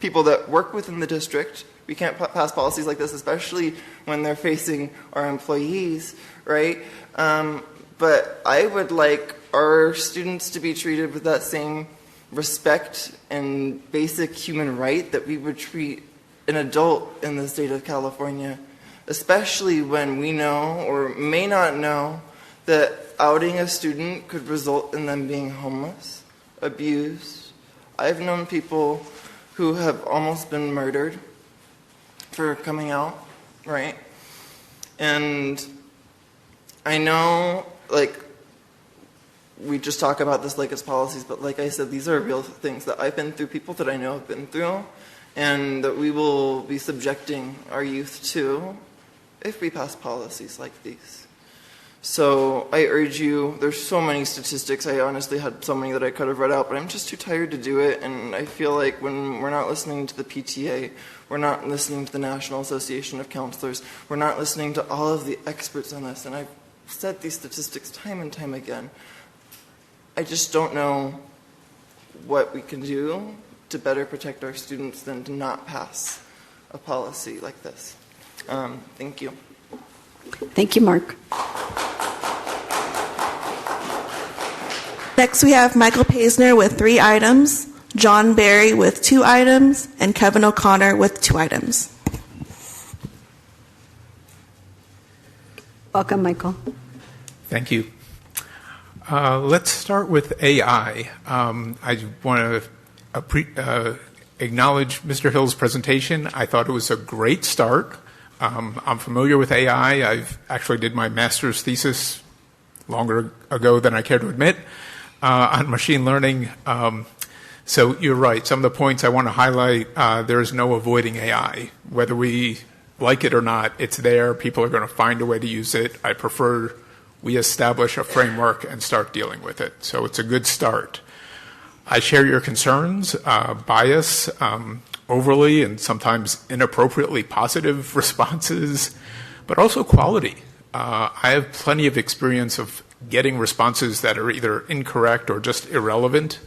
people that work within the district. We can't pass policies like this, especially when they're facing our employees, right? But I would like our students to be treated with that same respect and basic human right that we would treat an adult in the state of California, especially when we know or may not know that outing a student could result in them being homeless, abused. I've known people who have almost been murdered for coming out, right? And I know, like, we just talk about this like it's policies, but like I said, these are real things that I've been through, people that I know have been through, and that we will be subjecting our youth to if we pass policies like these. So I urge you, there's so many statistics, I honestly had so many that I could have read out, but I'm just too tired to do it, and I feel like when we're not listening to the PTA, we're not listening to the National Association of Counselors, we're not listening to all of the experts on this, and I've said these statistics time and time again. I just don't know what we can do to better protect our students than to not pass a policy like this. Thank you. Thank you, Mark. Next, we have Michael Paisner with 3 items, John Barry with 2 items, and Kevin O'Connor with 2 items. Welcome, Michael. Thank you. Let's start with AI. I want to acknowledge Mr. Hill's presentation. I thought it was a great start. I'm familiar with AI. I've actually did my master's thesis longer ago than I care to admit on machine learning. So you're right. Some of the points I want to highlight, there is no avoiding AI. Whether we like it or not, it's there. People are going to find a way to use it. I prefer we establish a framework and start dealing with it. So it's a good start. I share your concerns, bias, overly and sometimes inappropriately positive responses, but also quality. I have plenty of experience of getting responses that are either incorrect or just irrelevant,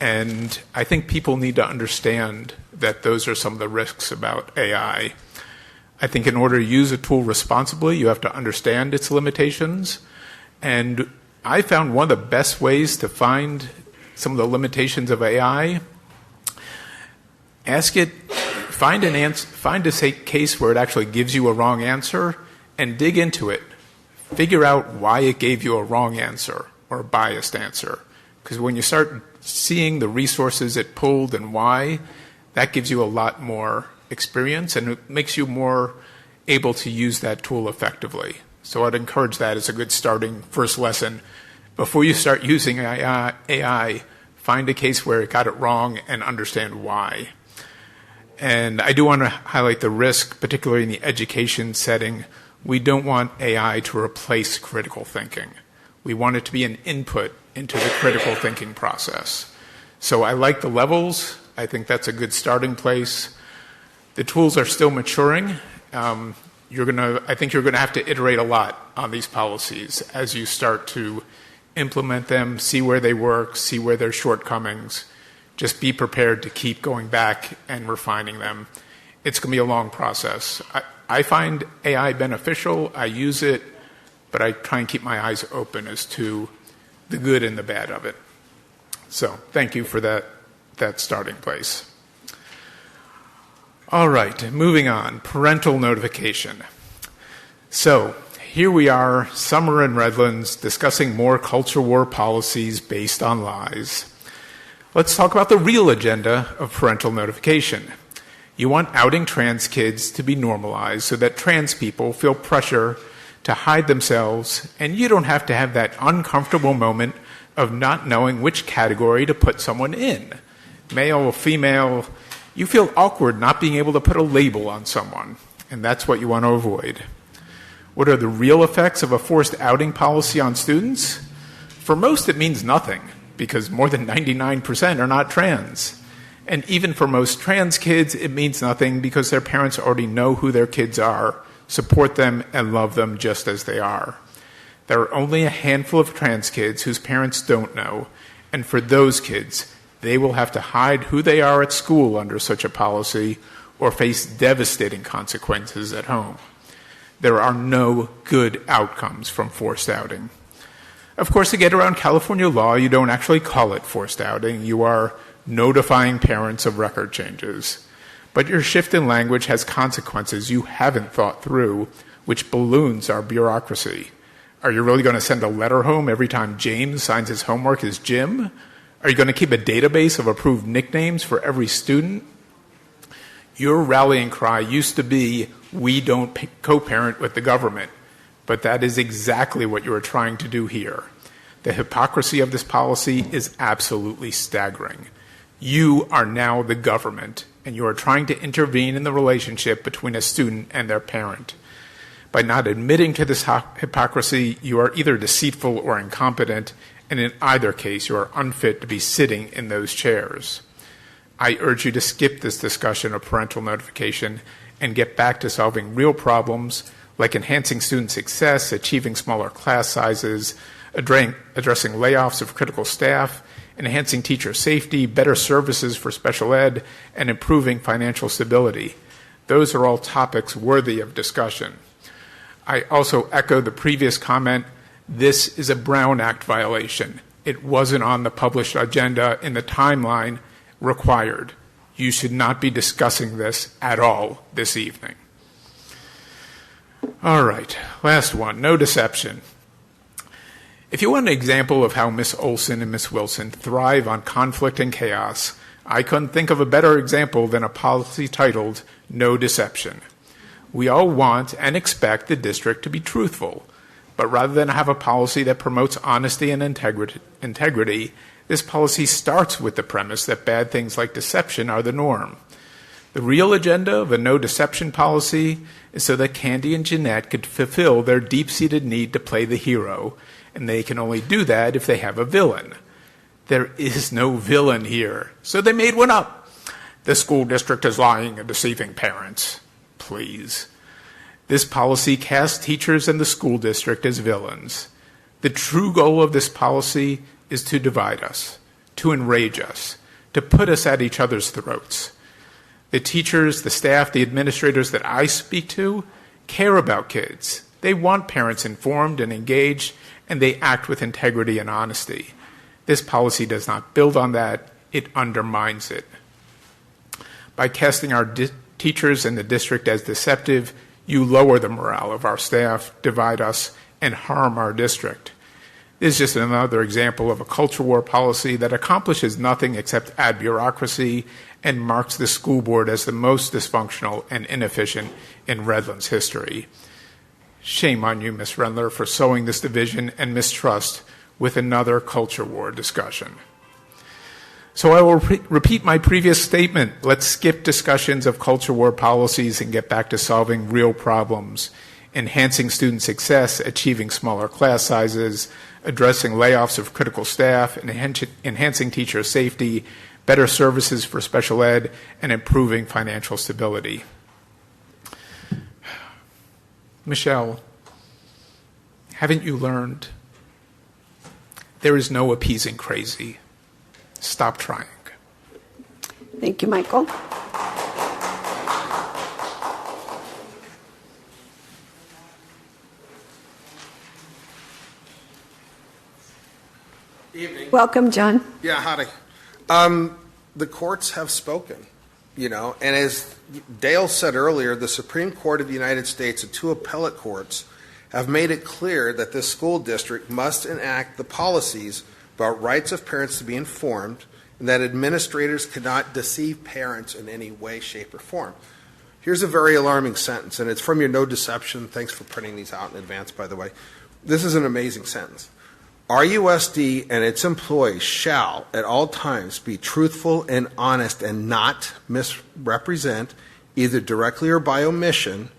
and I think people need to understand that those are some of the risks about AI. I think in order to use a tool responsibly, you have to understand its limitations, and I found one of the best ways to find some of the limitations of AI. Ask it, find a case where it actually gives you a wrong answer and dig into it. Figure out why it gave you a wrong answer or a biased answer. Because when you start seeing the resources it pulled and why, that gives you a lot more experience and it makes you more able to use that tool effectively. So I'd encourage that as a good starting first lesson. Before you start using AI, find a case where it got it wrong and understand why. And I do want to highlight the risk, particularly in the education setting. We don't want AI to replace critical thinking. We want it to be an input into the critical thinking process. So I like the levels. I think that's a good starting place. The tools are still maturing. I think you're going to have to iterate a lot on these policies as you start to implement them, see where they work, see where there's shortcomings. Just be prepared to keep going back and refining them. It's going to be a long process. I find AI beneficial. I use it, but I try and keep my eyes open as to the good and the bad of it. So thank you for that that starting place. All right, moving on. Parental notification. So, here we are, summer in Redlands, discussing more culture war policies based on lies. Let's talk about the real agenda of parental notification. You want outing trans kids to be normalized so that trans people feel pressure to hide themselves, and you don't have to have that uncomfortable moment of not knowing which category to put someone in. Male or female, you feel awkward not being able to put a label on someone, and that's what you want to avoid. What are the real effects of a forced outing policy on students? For most, it means nothing, because more than 99% are not trans. And even for most trans kids, it means nothing because their parents already know who their kids are, support them, and love them just as they are. There are only a handful of trans kids whose parents don't know, and for those kids, they will have to hide who they are at school under such a policy or face devastating consequences at home. There are no good outcomes from forced outing. Of course, to get around California law, you don't actually call it forced outing. You are notifying parents of record changes. But your shift in language has consequences you haven't thought through, which balloons our bureaucracy. Are you really going to send a letter home every time James signs his homework as Jim? Are you going to keep a database of approved nicknames for every student? Your rallying cry used to be, we don't co-parent with the government. But that is exactly what you are trying to do here. The hypocrisy of this policy is absolutely staggering. You are now the government, and you are trying to intervene in the relationship between a student and their parent. By not admitting to this hypocrisy, you are either deceitful or incompetent, and in either case, you are unfit to be sitting in those chairs. I urge you to skip this discussion of parental notification and get back to solving real problems like enhancing student success, achieving smaller class sizes, addressing layoffs of critical staff, enhancing teacher safety, better services for special ed, and improving financial stability. Those are all topics worthy of discussion. I also echo the previous comment. This is a Brown Act violation. It wasn't on the published agenda in the timeline required. You should not be discussing this at all this evening. All right, last one, no deception. If you want an example of how Miss Olson and Miss Wilson thrive on conflict and chaos, I couldn't think of a better example than a policy titled No Deception. We all want and expect the district to be truthful, but rather than have a policy that promotes honesty and integrity, this policy starts with the premise that bad things like deception are the norm. The real agenda of a no deception policy is so that Candy and Jeanette could fulfill their deep-seated need to play the hero, and they can only do that if they have a villain. There is no villain here, so they made one up. The school district is lying and deceiving parents. Please. This policy casts teachers and the school district as villains. The true goal of this policy is to divide us, to enrage us, to put us at each other's throats. The teachers, the staff, the administrators that I speak to care about kids. They want parents informed and engaged, and they act with integrity and honesty. This policy does not build on that. It undermines it. By casting our teachers and the district as deceptive, you lower the morale of our staff, divide us, and harm our district. This is just another example of a culture war policy that accomplishes nothing except add bureaucracy and marks the school board as the most dysfunctional and inefficient in Redlands history. Shame on you, Ms. Rendler, for sowing this division and mistrust with another culture war discussion. So I will repeat my previous statement. Let's skip discussions of culture war policies and get back to solving real problems, enhancing student success, achieving smaller class sizes, addressing layoffs of critical staff, enhancing teacher safety, better services for special ed, and improving financial stability. Michelle, haven't you learned? There is no appeasing crazy. Stop trying. Thank you, Michael. Evening. Welcome, John. Yeah, howdy. the courts have spoken, and as Dale said earlier, the Supreme Court of the United States and 2 appellate courts have made it clear that this school district must enact the policies about rights of parents to be informed, and that administrators cannot deceive parents in any way, shape, or form. Here's a very alarming sentence, and it's from your no deception. Thanks for printing these out in advance, by the way. This is an amazing sentence. RUSD and its employees shall at all times be truthful and honest and not misrepresent, either directly or by omission,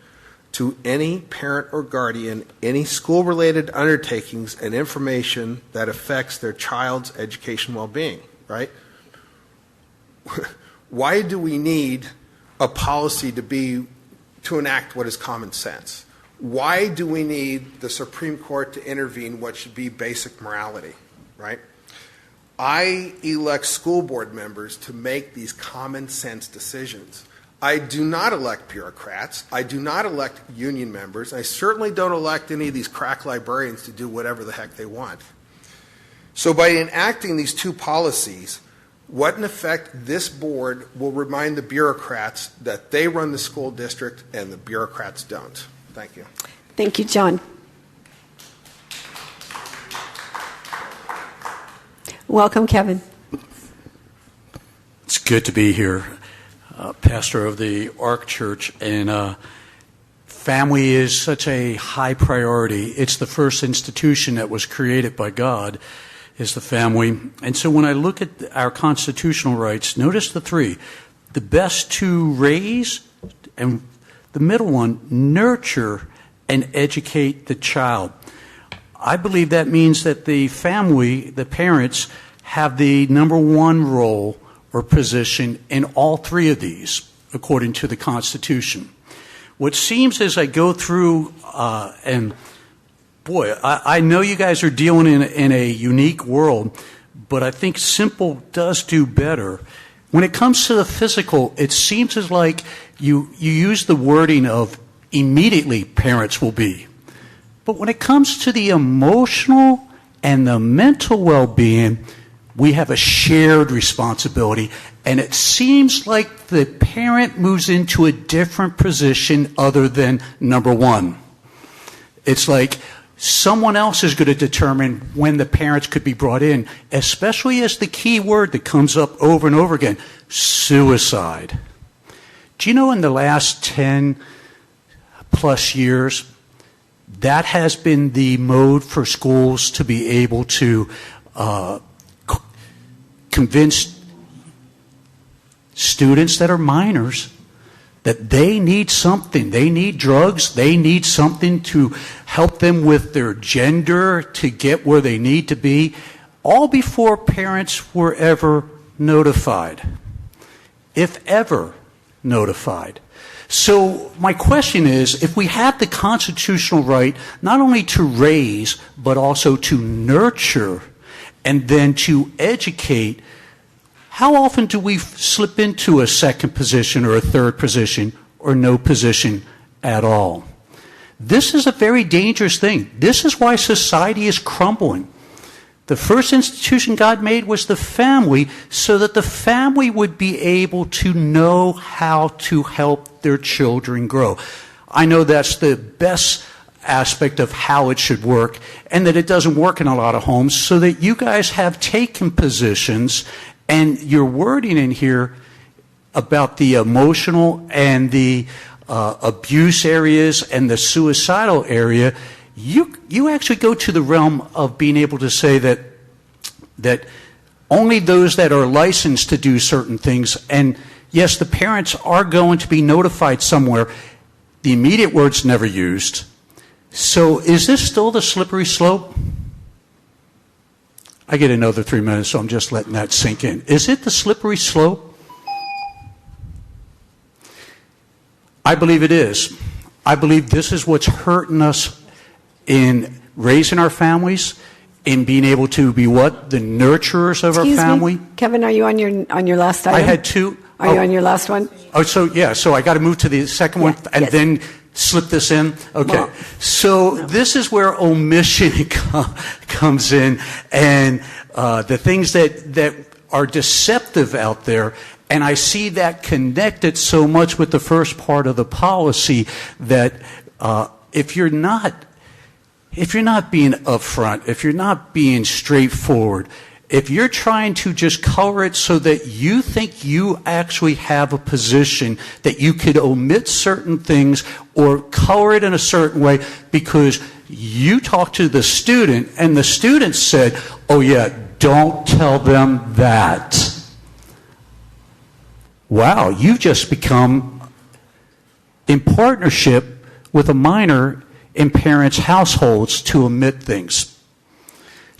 to any parent or guardian any school-related undertakings and information that affects their child's education well-being, right? Why do we need a policy to enact what is common sense? Why do we need the Supreme Court to intervene what should be basic morality, right? I elect school board members to make these common sense decisions. I do not elect bureaucrats. I do not elect union members. I certainly don't elect any of these crack librarians to do whatever the heck they want. So by enacting these 2 policies, what in effect this board will remind the bureaucrats that they run the school district and the bureaucrats don't. Thank you. Thank you, John. Welcome, Kevin. It's good to be here. Pastor of the Ark Church, and family is such a high priority. It's the first institution that was created by God, is the family. And so when I look at our constitutional rights, notice the 3. The best to raise, and the middle one, nurture and educate the child. I believe that means that the family, the parents, have the number 1 role or position in all 3 of these, according to the Constitution. What seems as I go through, and boy, I know you guys are dealing in a unique world, but I think simple does do better. When it comes to the physical, it seems as like you use the wording of immediately parents will be. But when it comes to the emotional and the mental well-being, we have a shared responsibility, and it seems like the parent moves into a different position other than number 1. It's like someone else is going to determine when the parents could be brought in, especially as the key word that comes up over and over again, suicide. Do you know in the last 10 plus years, that has been the mode for schools to be able to convince students that are minors that they need something. They need drugs. They need something to help them with their gender to get where they need to be, all before parents were ever notified, if ever notified. So my question is, if we have the constitutional right not only to raise, but also to nurture and then to educate, how often do we slip into a second position or a third position or no position at all? This is a very dangerous thing. This is why society is crumbling. The first institution God made was the family, so that the family would be able to know how to help their children grow. I know that's the best aspect of how it should work, and that it doesn't work in a lot of homes, so that you guys have taken positions, and your wording in here about the emotional and the abuse areas and the suicidal area, you actually go to the realm of being able to say that only those that are licensed to do certain things, and yes, the parents are going to be notified somewhere. The immediate word's never used. So is this still the slippery slope? I get another 3 minutes, so I'm just letting that sink in. Is it the slippery slope? I believe it is. I believe this is what's hurting us in raising our families, in being able to be what? The nurturers of our family. Me? Kevin, are you on your last item? I had 2. Are you on your last one? Oh, so I got to move to the second one and then slip this in? Okay. Well, so this is where omission comes in, and the things that are deceptive deceptive out there. And I see that connected so much with the first part of the policy that if you're not being upfront, if you're not being straightforward, if you're trying to just color it so that you think you actually have a position that you could omit certain things or color it in a certain way because you talked to the student and the student said, oh yeah, don't tell them that. Wow, you've just become in partnership with a minor in parents' households to omit things,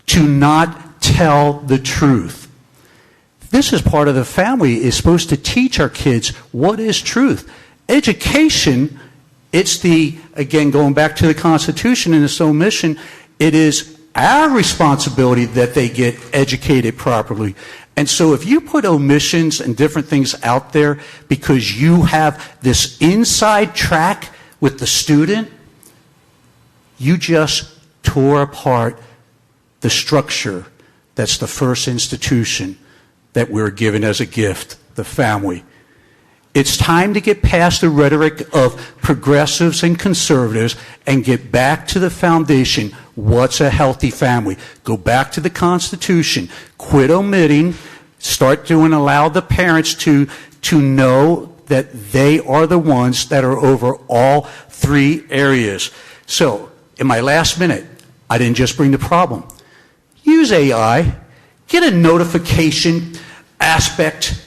to not tell the truth. This is part of the family is supposed to teach our kids what is truth. Education, it's again, going back to the Constitution and its omission, it is our responsibility that they get educated properly. And so if you put omissions and different things out there because you have this inside track with the student, you just tore apart the structure that's the first institution that we're given as a gift, the family. It's time to get past the rhetoric of progressives and conservatives and get back to the foundation. What's a healthy family? Go back to the Constitution. Quit omitting. Start doing, allow the parents to know that they are the ones that are over all three areas. So, in my last minute, I didn't just bring the problem. Use AI. Get a notification aspect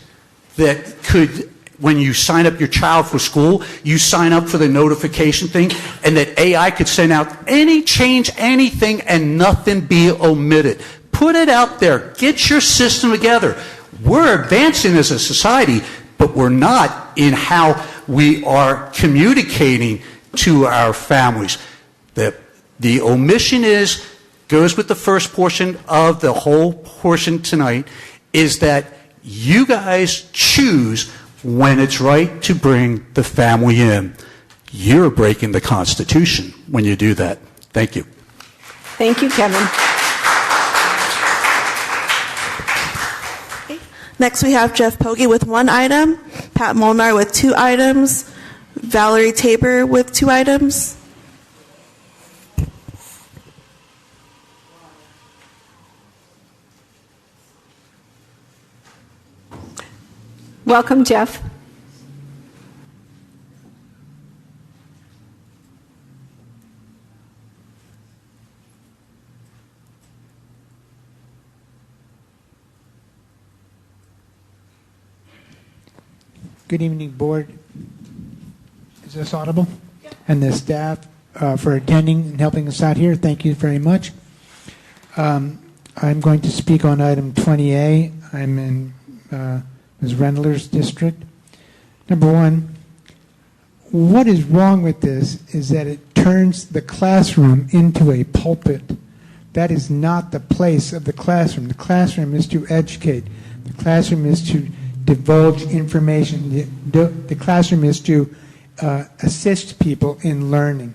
that could, when you sign up your child for school, you sign up for the notification thing, and that AI could send out any change, anything, and nothing be omitted. Put it out there. Get your system together. We're advancing as a society, but we're not in how we are communicating to our families. The omission goes with the first portion of the whole portion tonight, is that you guys choose when it's right to bring the family in. You're breaking the Constitution when you do that. Thank you. Thank you, Kevin. Next, we have Jeff Pogge with 1 item, Pat Molnar with 2 items, Valerie Tabor with 2 items. Welcome, Jeff. Good evening, board. Is this audible? Yep. And the staff for attending and helping us out here. Thank you very much. I'm going to speak on item 20A. I'm in Ms. Rendler's district. Number one, what is wrong with this is that it turns the classroom into a pulpit. That is not the place of the classroom. The classroom is to educate. The classroom is to divulge information. The classroom is to assist people in learning.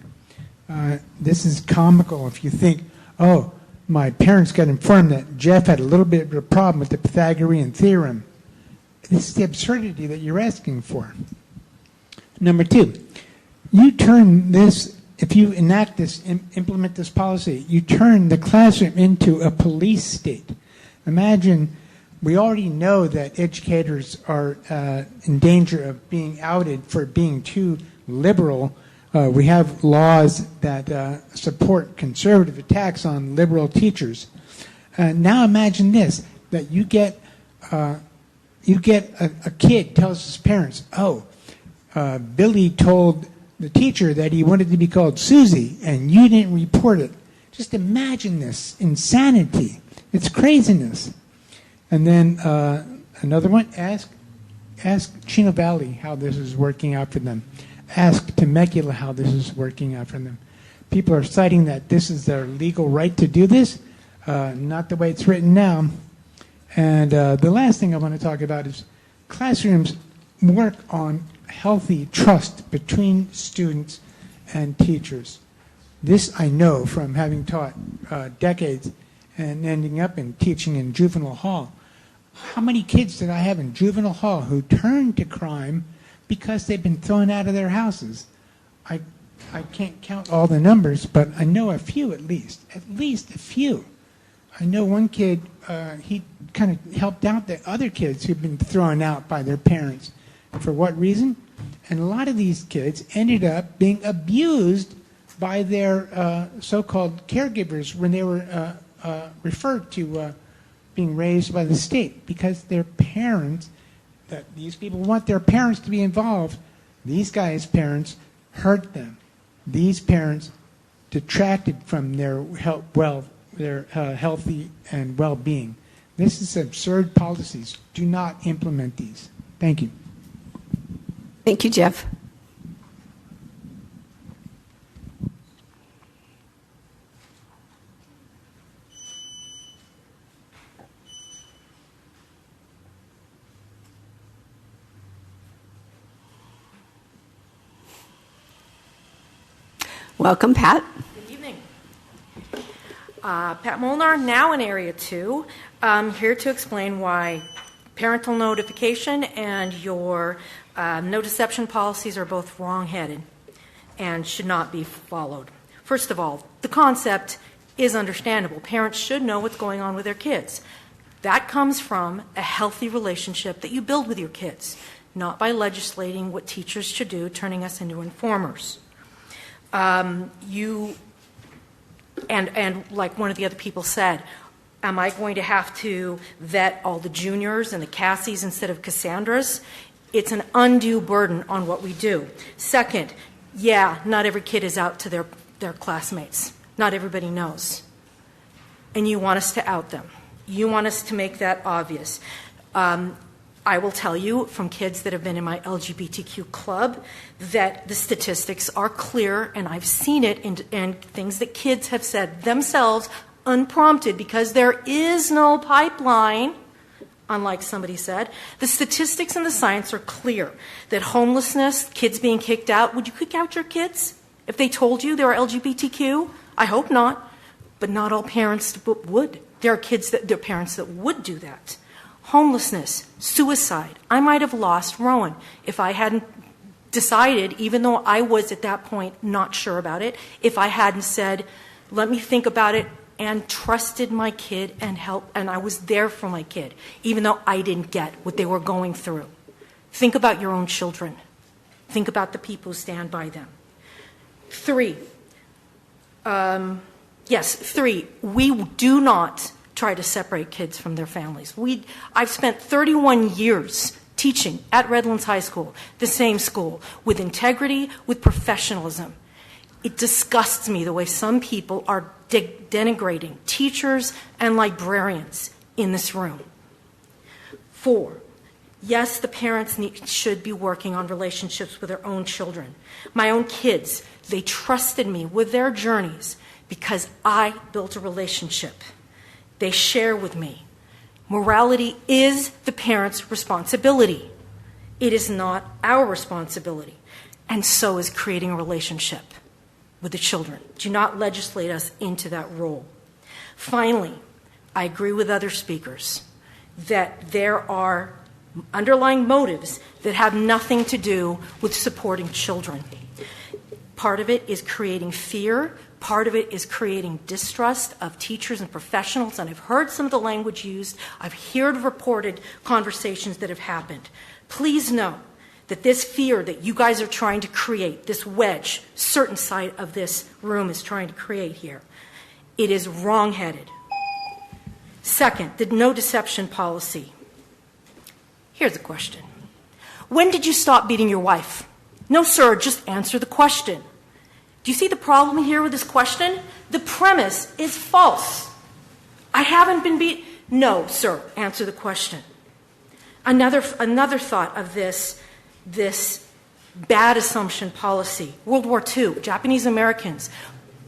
This is comical if you think, oh, my parents got informed that Jeff had a little bit of a problem with the Pythagorean theorem. This is the absurdity that you're asking for. Number two, you turn this, if you enact this, implement this policy, you turn the classroom into a police state. Imagine, we already know that educators are in danger of being outed for being too liberal. We have laws that support conservative attacks on liberal teachers. Now imagine this, that you get a kid tells his parents, oh, Billy told the teacher that he wanted to be called Susie, and you didn't report it. Just imagine this insanity. It's craziness. And then another one, ask Chino Valley how this is working out for them. Ask Temecula how this is working out for them. People are citing that this is their legal right to do this, not the way it's written now. And the last thing I want to talk about is classrooms work on healthy trust between students and teachers. This I know from having taught decades and ending up in teaching in juvenile hall. How many kids did I have in juvenile hall who turned to crime because they've been thrown out of their houses? I can't count all the numbers, but I know a few at least a few. I know one kid, he kind of helped out the other kids who've been thrown out by their parents. For what reason? And a lot of these kids ended up being abused by their so-called caregivers when they were referred to being raised by the state, because their parents, that these people want their parents to be involved. These guys' parents hurt them. These parents detracted from their healthy and well-being. This is absurd policies. Do not implement these. Thank you. Thank you, Jeff. Welcome, Pat. Good evening. Pat Molnar, now in Area 2. I'm here to explain why parental notification and your no deception policies are both wrong-headed and should not be followed. First of all, the concept is understandable. Parents should know what's going on with their kids. That comes from a healthy relationship that you build with your kids, not by legislating what teachers should do, turning us into informers. And like one of the other people said, am I going to have to vet all the juniors and the Cassies instead of Cassandras? It's an undue burden on what we do. Second, yeah, not every kid is out to their classmates. Not everybody knows. And you want us to out them. You want us to make that obvious. I will tell you from kids that have been in my LGBTQ club that the statistics are clear, and I've seen it in things that kids have said themselves unprompted because there is no pipeline, unlike somebody said. The statistics and the science are clear that homelessness, kids being kicked out, would you kick out your kids if they told you they were LGBTQ? I hope not, but not all parents would. There are there are parents that would do that. Homelessness, suicide. I might have lost Rowan if I hadn't decided, even though I was at that point not sure about it, if I hadn't said, let me think about it, and trusted my kid and helped, and I was there for my kid, even though I didn't get what they were going through. Think about your own children. Think about the people who stand by them. 3, we do not try to separate kids from their families. I've spent 31 years teaching at Redlands High School, the same school, with integrity, with professionalism. It disgusts me the way some people are denigrating teachers and librarians in this room. 4, yes, the parents should be working on relationships with their own children. My own kids, they trusted me with their journeys because I built a relationship. They share with me. Morality is the parent's responsibility. It is not our responsibility. And so is creating a relationship with the children. Do not legislate us into that role. Finally, I agree with other speakers that there are underlying motives that have nothing to do with supporting children. Part of it is creating fear. Part of it is creating distrust of teachers and professionals, and I've heard some of the language used. I've heard reported conversations that have happened. Please know that this fear that you guys are trying to create, this wedge, certain side of this room is trying to create here, it is wrong-headed. Second, the no deception policy. Here's a question. When did you stop beating your wife? No, sir, just answer the question. Do you see the problem here with this question? The premise is false. I haven't been beat. No, sir, answer the question. Another thought of this bad assumption policy. World War II, Japanese Americans,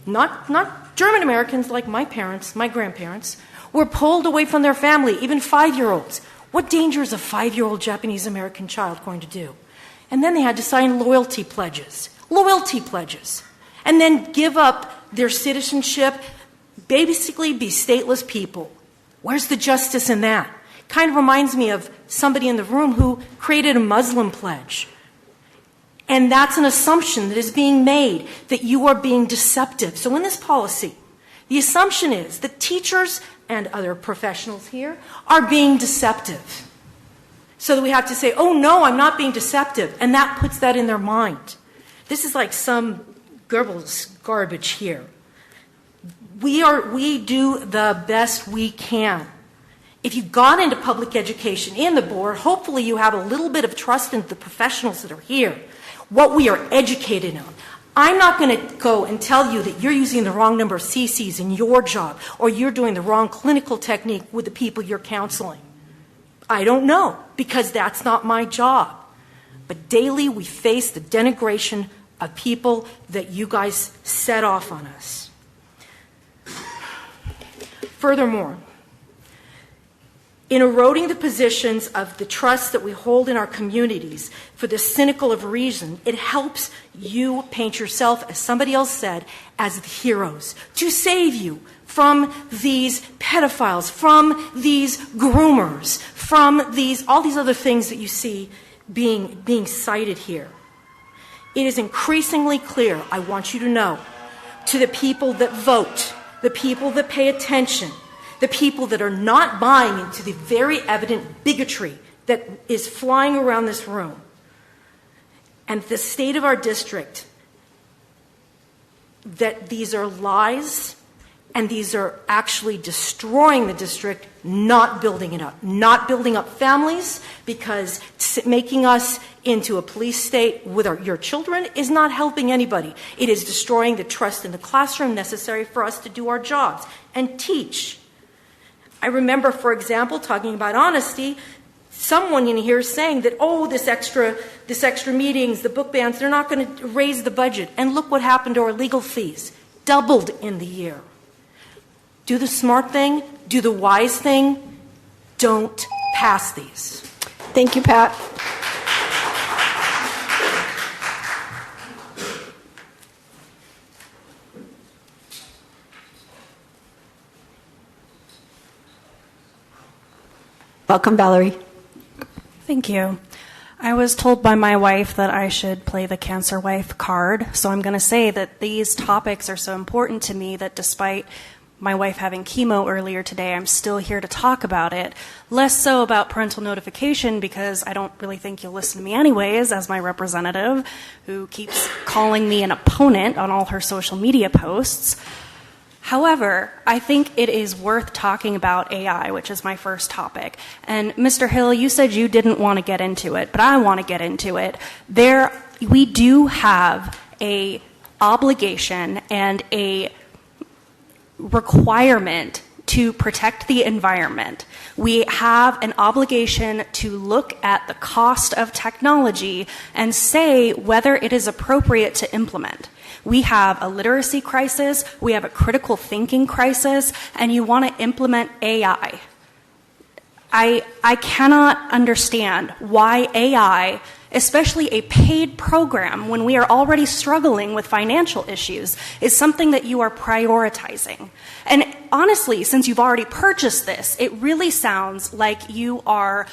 not German Americans like my parents, my grandparents, were pulled away from their family, even 5-year-olds. What danger is a 5-year-old Japanese American child going to do? And then they had to sign loyalty pledges. And then give up their citizenship, basically be stateless people. Where's the justice in that? Kind of reminds me of somebody in the room who created a Muslim pledge. And that's an assumption that is being made, that you are being deceptive. So in this policy, the assumption is that teachers and other professionals here are being deceptive. So that we have to say, oh no, I'm not being deceptive. And that puts that in their mind. This is like some Goebbels garbage here. We do the best we can. If you got into public education in the board, hopefully you have a little bit of trust in the professionals that are here, what we are educated on. I'm not going to go and tell you that you're using the wrong number of CCs in your job or you're doing the wrong clinical technique with the people you're counseling. I don't know, because that's not my job. But daily we face the denigration of people that you guys set off on us. Furthermore, in eroding the positions of the trust that we hold in our communities for the cynical of reason, it helps you paint yourself, as somebody else said, as the heroes, to save you from these pedophiles, from these groomers, from all these other things that you see being cited here. It is increasingly clear, I want you to know, to the people that vote, the people that pay attention, the people that are not buying into the very evident bigotry that is flying around this room, and the state of our district, that these are lies and these are actually destroying the district, not building it up. Not building up families, because making us into a police state with your children is not helping anybody. It is destroying the trust in the classroom necessary for us to do our jobs and teach. I remember, for example, talking about honesty, someone in here saying that, oh, this extra meetings, the book bans, they're not going to raise the budget. And look what happened to our legal fees. Doubled in the year. Do the smart thing. Do the wise thing. Don't pass these. Thank you, Pat. Welcome, Valerie. Thank you. I was told by my wife that I should play the cancer wife card, so I'm going to say that these topics are so important to me that despite my wife having chemo earlier today, I'm still here to talk about it. Less so about parental notification, because I don't really think you'll listen to me anyways, as my representative, who keeps calling me an opponent on all her social media posts. However, I think it is worth talking about AI, which is my first topic. And Mr. Hill, you said you didn't want to get into it, but I want to get into it. We do have a obligation and a requirement to protect the environment. We have an obligation to look at the cost of technology and say whether it is appropriate to implement. We have a literacy crisis, we have a critical thinking crisis, and you want to implement AI. I cannot understand why AI, especially a paid program when we are already struggling with financial issues, is something that you are prioritizing. And honestly, since you've already purchased this, it really sounds like you are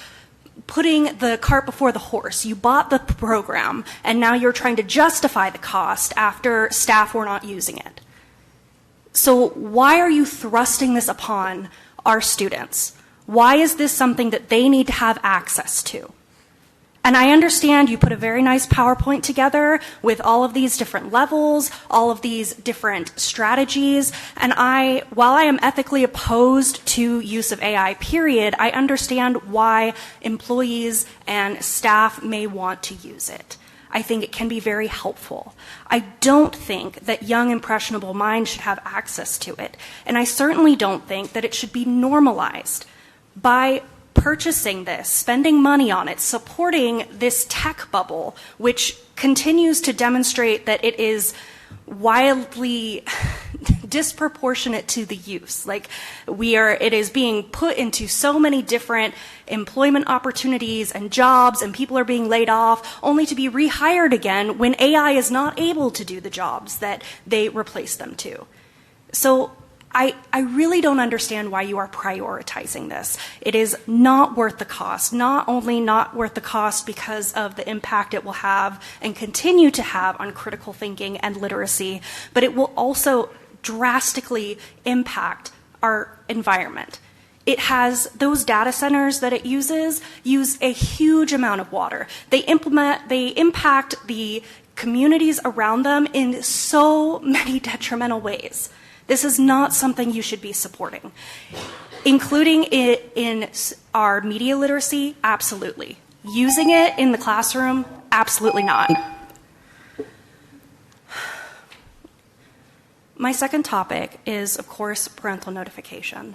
putting the cart before the horse. You bought the program, and now you're trying to justify the cost after staff were not using it. So why are you thrusting this upon our students? Why is this something that they need to have access to? And I understand you put a very nice PowerPoint together with all of these different levels, all of these different strategies. And while I am ethically opposed to use of AI, period, I understand why employees and staff may want to use it. I think it can be very helpful. I don't think that young, impressionable minds should have access to it. And I certainly don't think that it should be normalized. By purchasing this, spending money on it, supporting this tech bubble, which continues to demonstrate that it is wildly disproportionate to the use. It is being put into so many different employment opportunities and jobs, and people are being laid off only to be rehired again when AI is not able to do the jobs that they replace them to. So I really don't understand why you are prioritizing this. It is not worth the cost. Not only not worth the cost because of the impact it will have and continue to have on critical thinking and literacy, but it will also drastically impact our environment. It has those data centers that it use a huge amount of water. They impact the communities around them in so many detrimental ways. This is not something you should be supporting. Including it in our media literacy, absolutely. Using it in the classroom, absolutely not. My second topic is, of course, parental notification.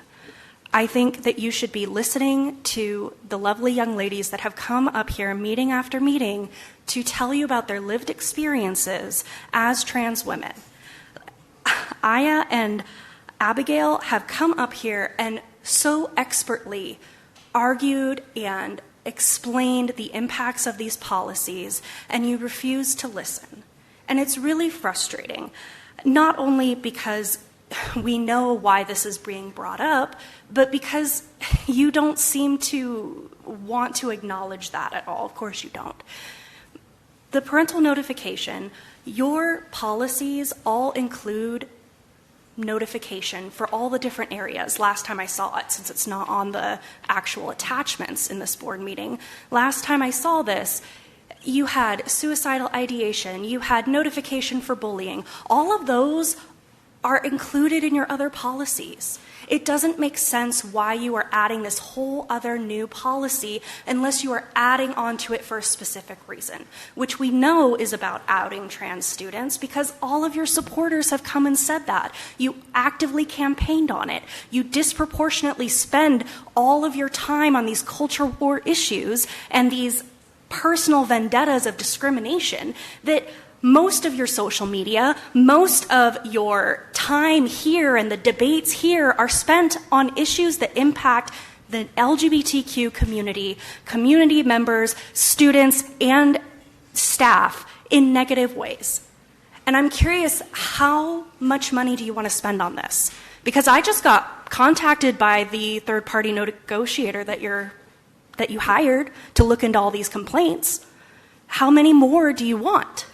I think that you should be listening to the lovely young ladies that have come up here meeting after meeting to tell you about their lived experiences as trans women. Aya and Abigail have come up here and so expertly argued and explained the impacts of these policies, and you refuse to listen. And it's really frustrating, not only because we know why this is being brought up, but because you don't seem to want to acknowledge that at all. Of course you don't. The parental notification, your policies all include notification for all the different areas. Last time I saw it, since it's not on the actual attachments in this board meeting, last time I saw this, you had suicidal ideation, you had notification for bullying. All of those are included in your other policies. It doesn't make sense why you are adding this whole other new policy unless you are adding onto it for a specific reason, which we know is about outing trans students because all of your supporters have come and said that. You actively campaigned on it. You disproportionately spend all of your time on these culture war issues and these personal vendettas of discrimination that most of your social media, most of your time here and the debates here are spent on issues that impact the LGBTQ community, community members, students, and staff in negative ways. And I'm curious, how much money do you want to spend on this? Because I just got contacted by the third-party negotiator that you hired to look into all these complaints. How many more do you want?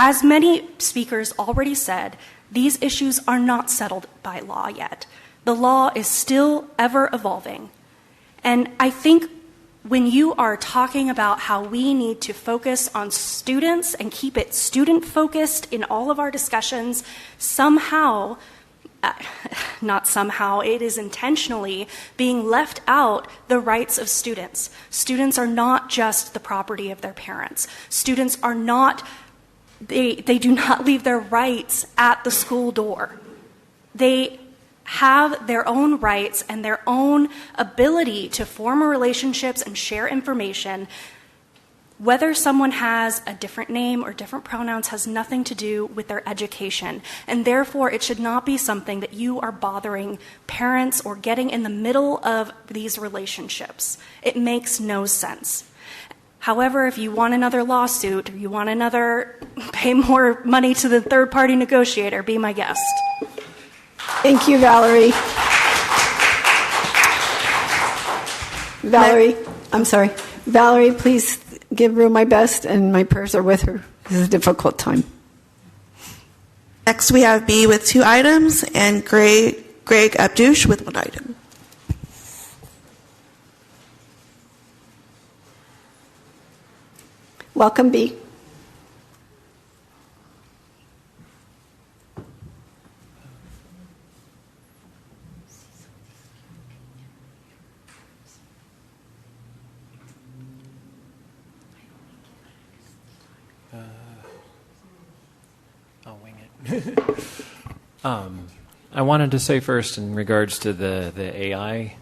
As many speakers already said, these issues are not settled by law yet. The law is still ever evolving. And I think when you are talking about how we need to focus on students and keep it student-focused in all of our discussions, somehow, not somehow, it is intentionally being left out the rights of students. Students are not just the property of their parents. Students are not They do not leave their rights at the school door. They have their own rights and their own ability to form relationships and share information. Whether someone has a different name or different pronouns has nothing to do with their education. And therefore, it should not be something that you are bothering parents or getting in the middle of these relationships. It makes no sense. However, if you want another lawsuit or you want pay more money to the third-party negotiator, be my guest. Thank you, Valerie. Valerie, please give Rue my best, and my prayers are with her. This is a difficult time. Next, we have B with 2 items and Greg Abdouche with 1 item. Welcome, B. I'll wing it. I wanted to say first, in regards to the AI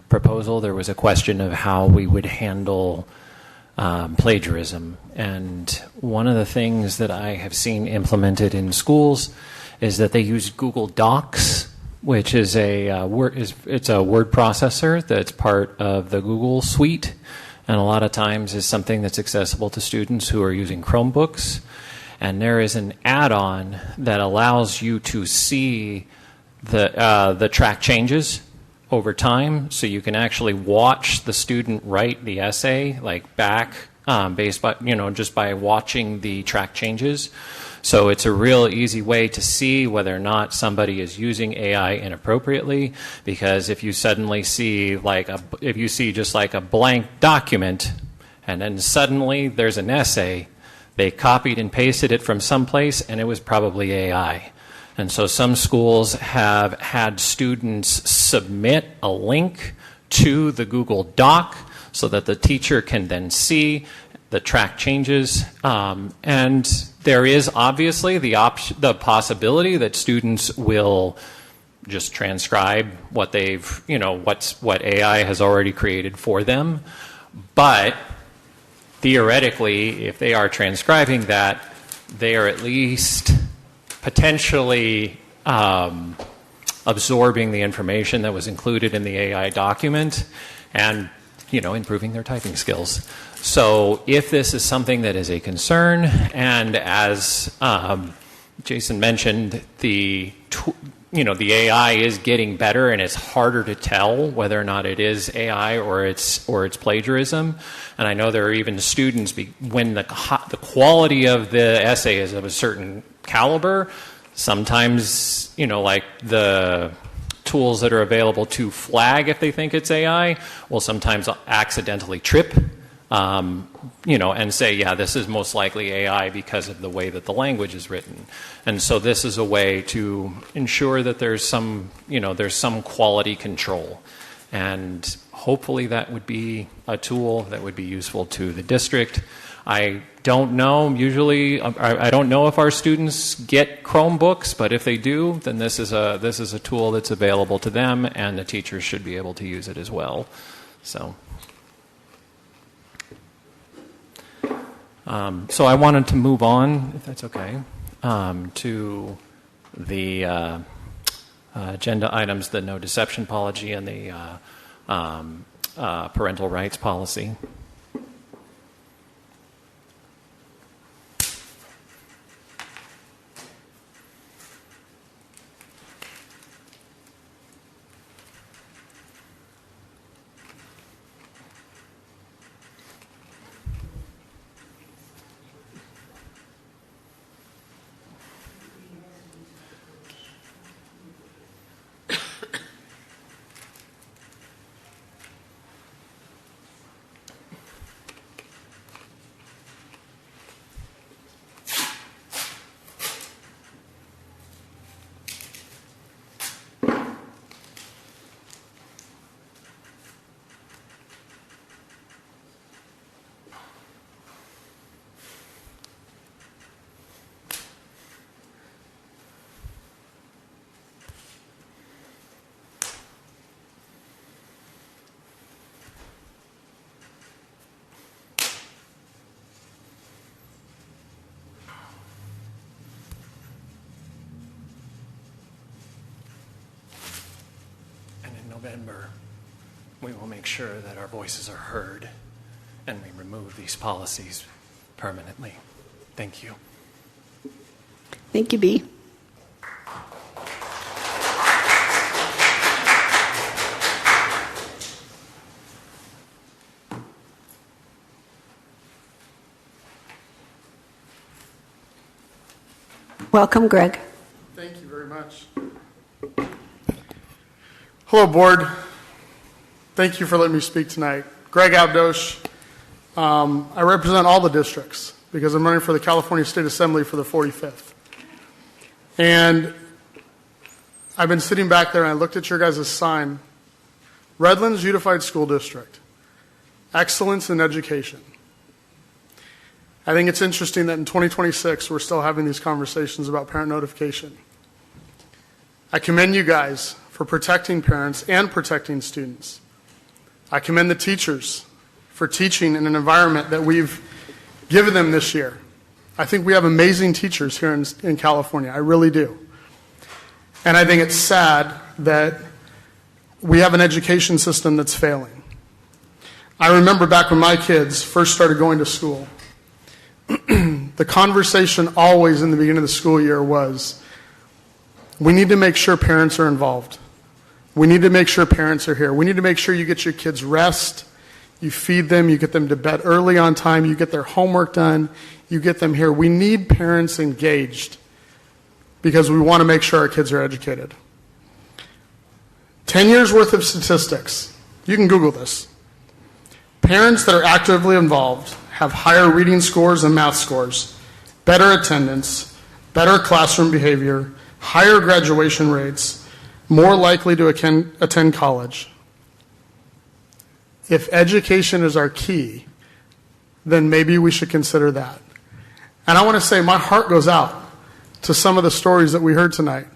proposal, there was a question of how we would handle plagiarism. And one of the things that I have seen implemented in schools is that they use Google Docs, which is it's a word processor that's part of the Google suite, and a lot of times is something that's accessible to students who are using Chromebooks. And there is an add-on that allows you to see the track changes over time, so you can actually watch the student write the essay like back based by just by watching the track changes. So it's a real easy way to see whether or not somebody is using AI inappropriately, because if you suddenly see if you see just like a blank document and then suddenly there's an essay, they copied and pasted it from someplace and it was probably AI. And so some schools have had students submit a link to the Google Doc so that the teacher can then see the track changes. And there is obviously the possibility that students will just transcribe what they've, what AI has already created for them. But theoretically, if they are transcribing that, they are at least potentially absorbing the information that was included in the AI document and, improving their typing skills. So if this is something that is a concern, and as Jason mentioned, the AI is getting better and it's harder to tell whether or not it is AI or it's plagiarism. And I know there are even students, when the quality of the essay is of a certain caliber, sometimes, like the tools that are available to flag if they think it's AI will sometimes accidentally trip, and say, yeah, this is most likely AI because of the way that the language is written. And so this is a way to ensure that there's some quality control. And hopefully that would be a tool that would be useful to the district. I don't know, usually, I don't know if our students get Chromebooks, but if they do, then this is a tool that's available to them, and the teachers should be able to use it as well. So I wanted to move on, if that's okay, to the agenda items, the no deception policy and the parental rights policy. November, we will make sure that our voices are heard and we remove these policies permanently. Thank you. Thank you, B. Welcome, Greg. Thank you very much. Hello, Board. Thank you for letting me speak tonight. Greg Abdosh. I represent all the districts because I'm running for the California State Assembly for the 45th. And I've been sitting back there and I looked at your guys' sign, Redlands Unified School District, Excellence in Education. I think it's interesting that in 2026 we're still having these conversations about parent notification. I commend you guys for protecting parents and protecting students. I commend the teachers for teaching in an environment that we've given them this year. I think we have amazing teachers here in California. I really do. And I think it's sad that we have an education system that's failing. I remember back when my kids first started going to school, the conversation always in the beginning of the school year was, we need to make sure parents are involved. We need to make sure parents are here. We need to make sure you get your kids rest, you feed them, you get them to bed early on time, you get their homework done, you get them here. We need parents engaged because we want to make sure our kids are educated. 10 years worth of statistics. You can Google this. Parents that are actively involved have higher reading scores and math scores, better attendance, better classroom behavior, higher graduation rates, more likely to attend college. If education is our key, then maybe we should consider that. And I want to say my heart goes out to some of the stories that we heard tonight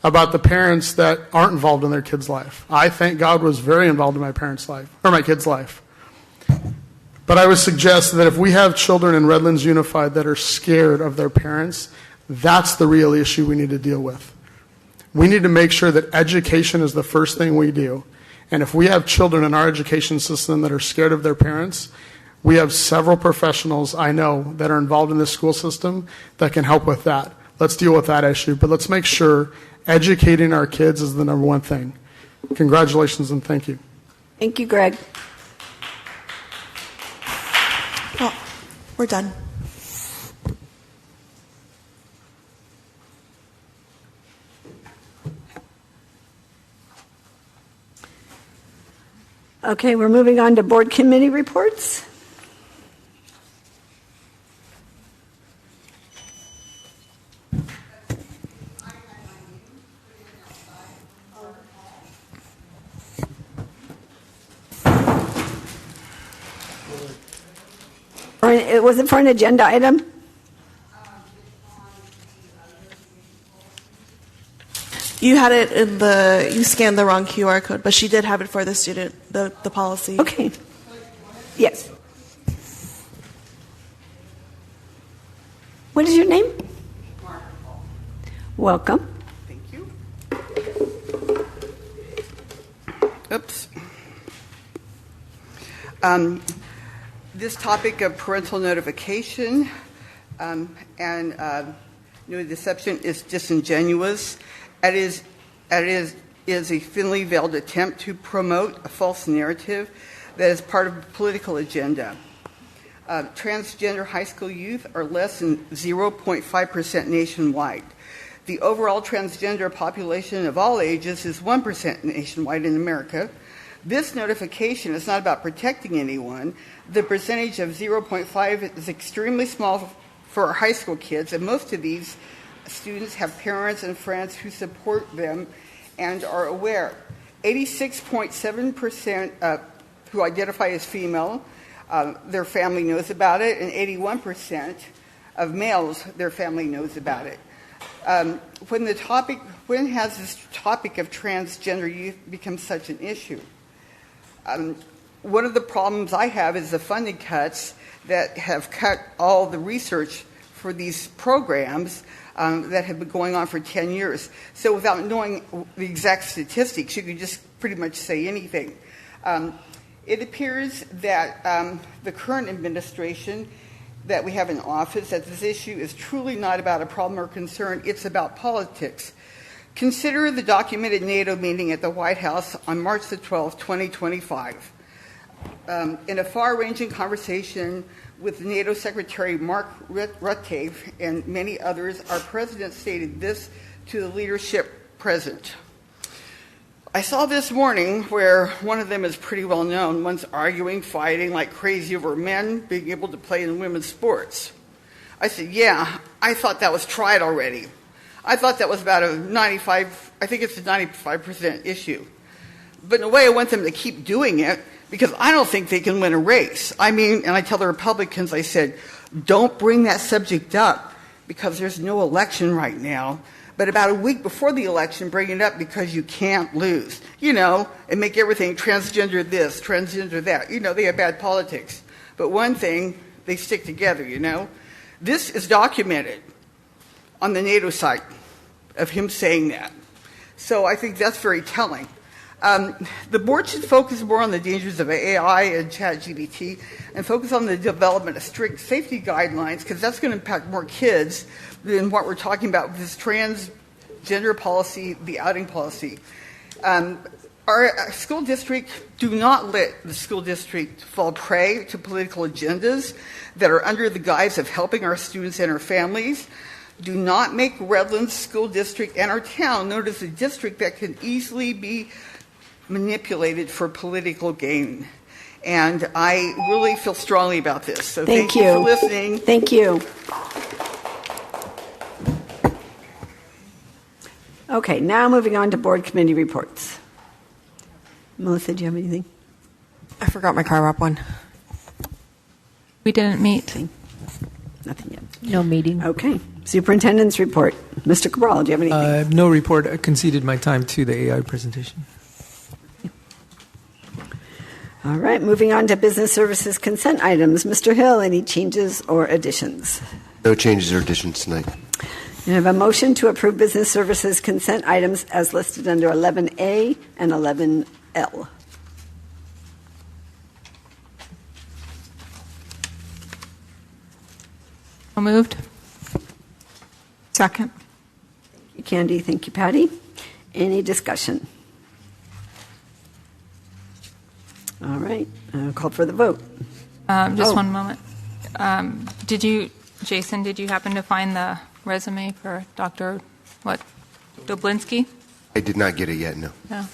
about the parents that aren't involved in their kid's life. I, thank God, was very involved in my parents' life, or my kid's life. But I would suggest that if we have children in Redlands Unified that are scared of their parents, that's the real issue we need to deal with. We need to make sure that education is the first thing we do. And if we have children in our education system that are scared of their parents, we have several professionals I know that are involved in this school system that can help with that. Let's deal with that issue. But let's make sure educating our kids is the number one thing. Congratulations and thank you. Thank you, Greg. Oh, we're done. Okay, we're moving on to board committee reports. Was it for an agenda item? You had it in the, you scanned the wrong QR code, but she did have it for the student, the policy. Okay. Yes. What is your name? Mark. Welcome. Thank you. Oops. This topic of parental notification and deception is disingenuous. It is a thinly veiled attempt to promote a false narrative that is part of a political agenda. Transgender high school youth are less than 0.5% nationwide. The overall transgender population of all ages is 1% nationwide in America. This notification is not about protecting anyone. The percentage of 0.5 is extremely small for our high school kids, and most of these students have parents and friends who support them and are aware. 86.7% who identify as female, their family knows about it, and 81% of males, their family knows about it. When has this topic of transgender youth become such an issue? One of the problems I have is the funding cuts that have cut all the research for these programs that have been going on for 10 years. So without knowing the exact statistics, you can just pretty much say anything. It appears that the current administration that we have in office, that this issue is truly not about a problem or concern, it's about politics. Consider the documented NATO meeting at the White House on March the 12th, 2025. In a far-ranging conversation with NATO Secretary Mark Rutte and many others, our president stated this to the leadership present. I saw this morning where one of them is pretty well known. One's arguing, fighting like crazy over men being able to play in women's sports. I said, yeah, I thought that was tried already. I thought that was about a 95% issue. But in a way, I want them to keep doing it because I don't think they can win a race. I mean, and I tell the Republicans, I said, don't bring that subject up because there's no election right now. But about a week before the election, bring it up because you can't lose. You know, and make everything transgender this, transgender that. You know, they have bad politics. But one thing, they stick together, you know. This is documented on the NATO site of him saying that. So I think that's very telling. The board should focus more on the dangers of AI and ChatGPT and focus on the development of strict safety guidelines, because that's going to impact more kids than what we're talking about with this transgender policy, the outing policy. Our school district, do not let the school district fall prey to political agendas that are under the guise of helping our students and our families. Do not make Redlands School District and our town known as a district that can easily be manipulated for political gain. And I really feel strongly about this. So thank you for listening. Thank you. Okay, now moving on to board committee reports. Melissa, do you have anything? I forgot my car wrap one. We didn't meet. Nothing yet. No meeting. Okay. Superintendent's report. Mr. Cabral, do you have anything? No report. I conceded my time to the AI presentation. All right, moving on to business services consent items. Mr. Hill, any changes or additions? No changes or additions tonight. I have a motion to approve business services consent items as listed under 11A and 11L. So moved. Second. Thank you, Candy. Thank you, Patty. Any discussion? All right, I'll call for the vote. Just one moment. Jason, did you happen to find the resume for Dr. Doblinski? I did not get it yet, no. No.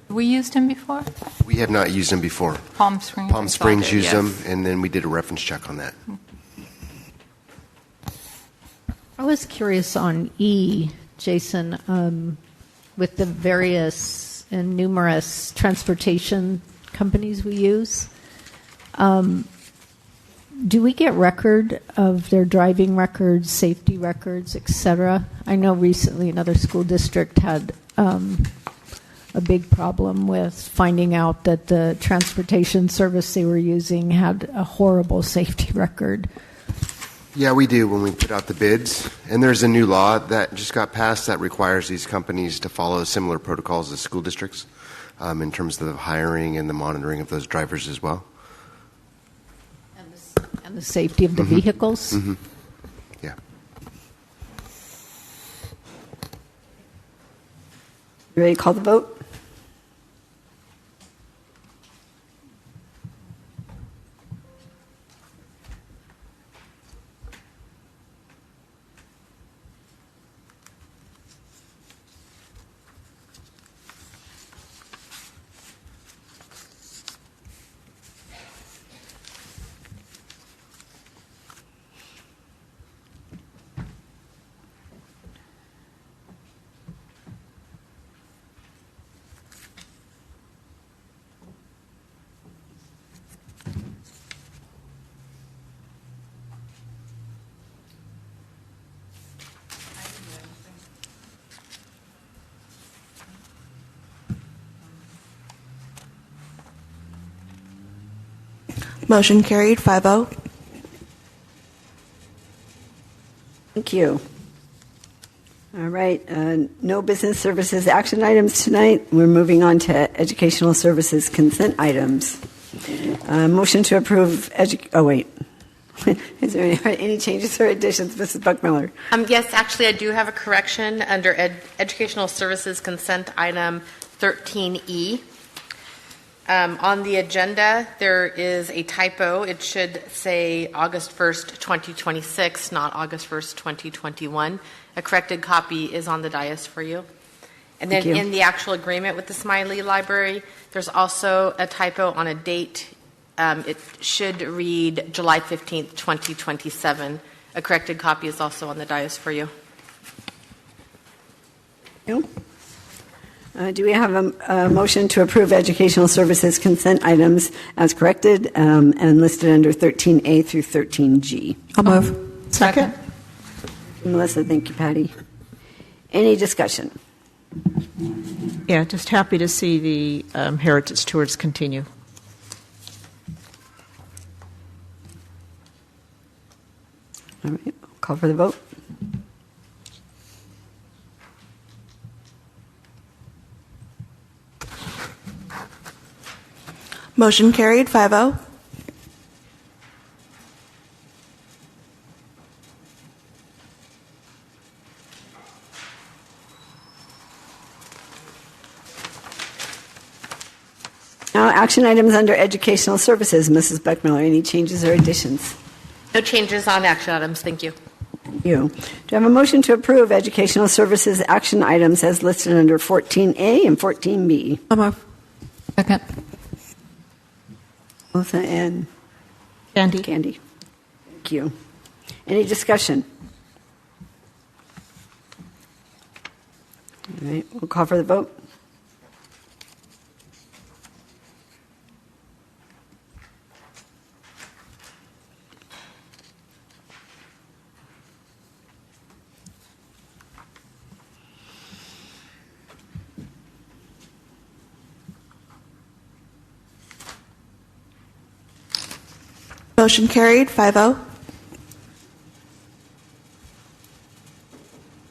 We used him before? We have not used them before. Palm Springs. Palm Springs used yes. them, and then we did a reference check on that. I was curious on E, Jason, with the various and numerous transportation companies we use. Do we get record of their driving records, safety records, etc.? I know recently another school district had a big problem with finding out that the transportation service they were using had a horrible safety record. Yeah, we do when we put out the bids. And there's a new law that just got passed that requires these companies to follow similar protocols as school districts in terms of the hiring and the monitoring of those drivers as well. And the safety of the vehicles? Mm-hmm. Yeah. You ready to call the vote? Motion carried, 5-0. Thank you. All right, no business services action items tonight. We're moving on to educational services consent items. Motion to approve. Is there any changes or additions, Mrs. Buckmiller? Yes, actually, I do have a correction under educational services consent item 13E. On the agenda, there is a typo. It should say August 1st, 2026, not August 1st, 2021. A corrected copy is on the dais for you. And then in the actual agreement with the Smiley Library, there's also a typo on a date. It should read July 15th, 2027. A corrected copy is also on the dais for you. Do we have a motion to approve educational services consent items as corrected and listed under 13A through 13G? I'll move. Second. Melissa, thank you, Patty. Any discussion? Yeah, just happy to see the heritage tours continue. All right, call for the vote. Motion carried 5-0. Now, action items under educational services. Mrs. Beckmiller, any changes or additions? No changes on action items. Thank you. Thank you. Do I have a motion to approve educational services action items as listed under 14A and 14B? I'll move. Second. Melissa and Candy. Candy. Thank you. Any discussion? All right, we'll call for the vote. Motion carried 5-0.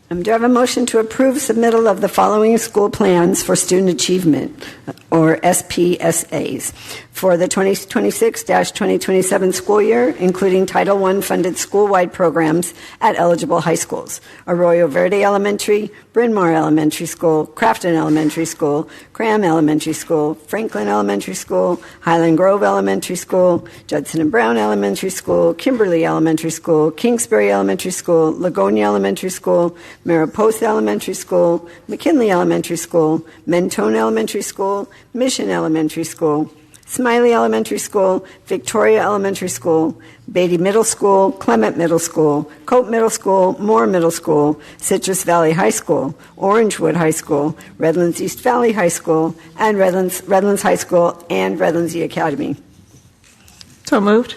Do I have a motion to approve submittal of the following school plans for student achievement, or SPSAs, for the 2026-2027 school year, including Title I funded school-wide programs at eligible high schools: Arroyo Verde Elementary, Bryn Mawr Elementary School, Crafton Elementary School, Graham Elementary School, Franklin Elementary School, Highland Grove Elementary School, Judson and Brown Elementary School, Kimberly Elementary School, Kingsbury Elementary School, Ligonia Elementary School, Mariposa Elementary School, McKinley Elementary School, Mentone Elementary School, Mission Elementary School, Smiley Elementary School, Victoria Elementary School, Beatty Middle School, Clement Middle School, Cope Middle School, Moore Middle School, Citrus Valley High School, Orangewood High School, Redlands East Valley High School, and Redlands High School, and Redlands E Academy. So moved.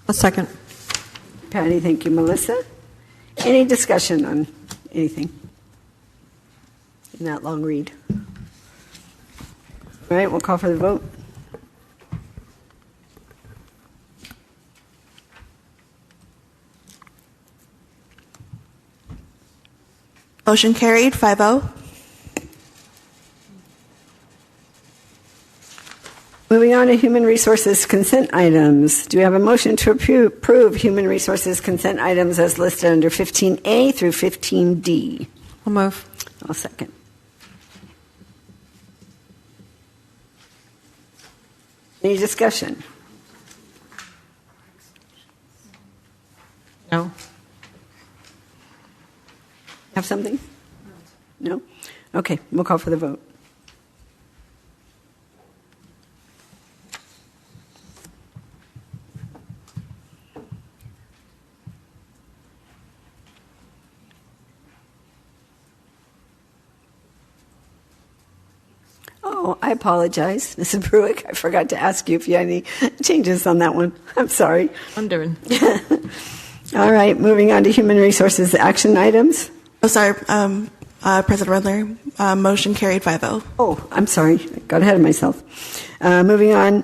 A second. Patty, thank you. Melissa? Any discussion on anything in that long read? All right, we'll call for the vote. Motion carried 5-0. Moving on to human resources consent items. Do we have a motion to approve human resources consent items as listed under 15A through 15D? I'll move. I'll second. Any discussion? No. Have something? No? Okay, we'll call for the vote. Oh, I apologize, Mrs. Bruick. I forgot to ask you if you had any changes on that one. I'm sorry. Wondering. All right, moving on to human resources action items. Oh, sorry, President Redler. Motion carried 5-0. Oh, I'm sorry. I got ahead of myself. Moving on,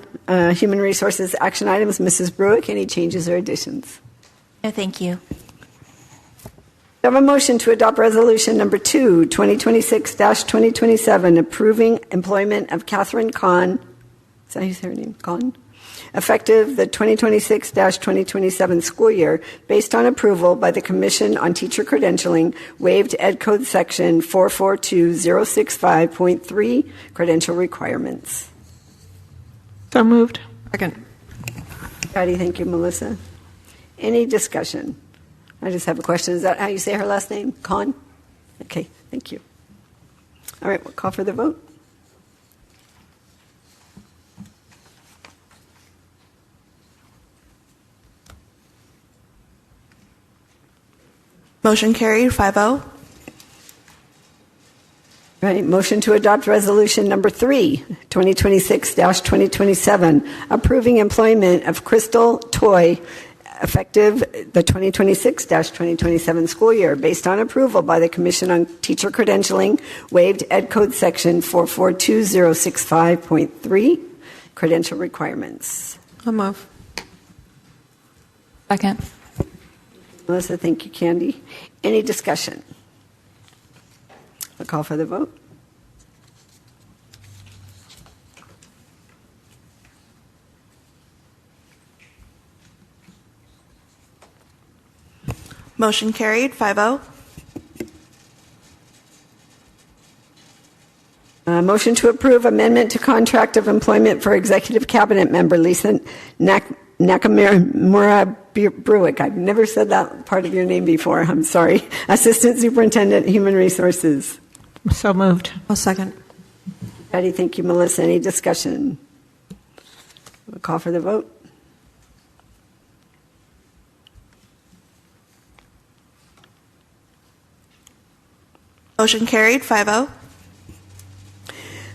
human resources action items. Mrs. Bruick, any changes or additions? No, thank you. I have a motion to adopt resolution number 2, 2026-2027, approving employment of Catherine Kahn. Is that how you say her name? Kahn? Effective the 2026-2027 school year, based on approval by the Commission on Teacher Credentialing, waived Ed Code Section 442065.3 credential requirements. So moved. Second. Patty, thank you. Melissa? Any discussion? I just have a question. Is that how you say her last name? Kahn? Okay, thank you. All right, we'll call for the vote. Motion carried 5-0. Right, motion to adopt resolution number 3, 2026-2027, approving employment of Crystal Toy, effective the 2026-2027 school year, based on approval by the Commission on Teacher Credentialing, waived Ed Code Section 442065.3 credential requirements. I'll move. Second. Melissa, thank you. Candy, any discussion? I'll call for the vote. Motion carried, 5-0. Motion to approve amendment to contract of employment for Executive Cabinet Member Lisa Nakamura Bruick. I've never said that part of your name before. I'm sorry. Assistant Superintendent, Human Resources. So moved. I'll second. Patty, thank you, Melissa. Any discussion? We'll call for the vote. Motion carried, 5-0.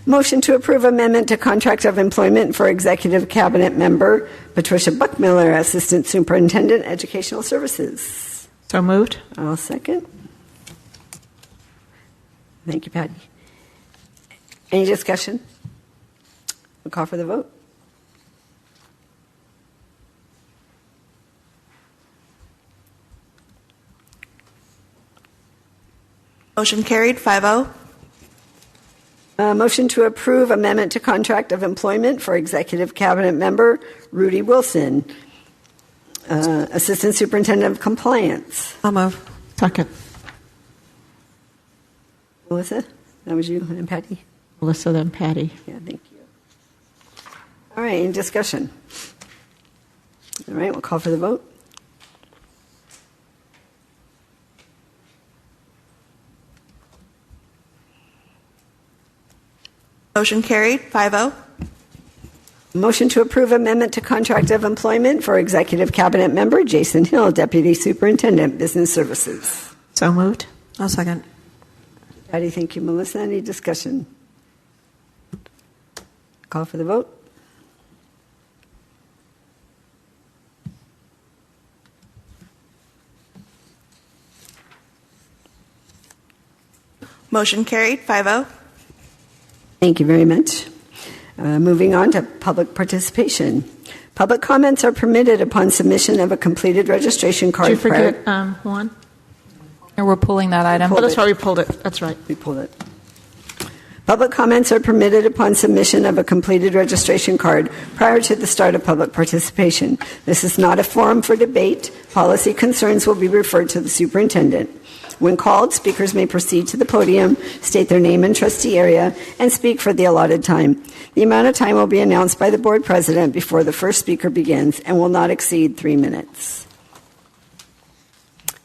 Motion to approve amendment to contract of employment for Executive Cabinet Member Patricia Buckmiller, Assistant Superintendent, Educational Services. So moved. I'll second. Thank you, Patty. Any discussion? We'll call for the vote. Motion carried, 5-0. Motion to approve amendment to contract of employment for Executive Cabinet Member Rudy Wilson, Assistant Superintendent of Compliance. I'll move. Second. Melissa, that was you and Patty? Melissa, then Patty. Yeah, thank you. All right, any discussion? All right, we'll call for the vote. Motion carried, 5-0. Motion to approve amendment to contract of employment for Executive Cabinet Member Jason Hill, Deputy Superintendent, Business Services. So moved. I'll second. Patty, thank you. Melissa, any discussion? Call for the vote. Motion carried, 5-0. Thank you very much. Moving on to public participation. Public comments are permitted upon submission of a completed registration card. Did you forget one? And we're pulling that item. Oh, that's why we pulled it. That's right. We pulled it. Public comments are permitted upon submission of a completed registration card prior to the start of public participation. This is not a forum for debate. Policy concerns will be referred to the superintendent. When called, speakers may proceed to the podium, state their name and trustee area, and speak for the allotted time. The amount of time will be announced by the board president before the first speaker begins and will not exceed 3 minutes.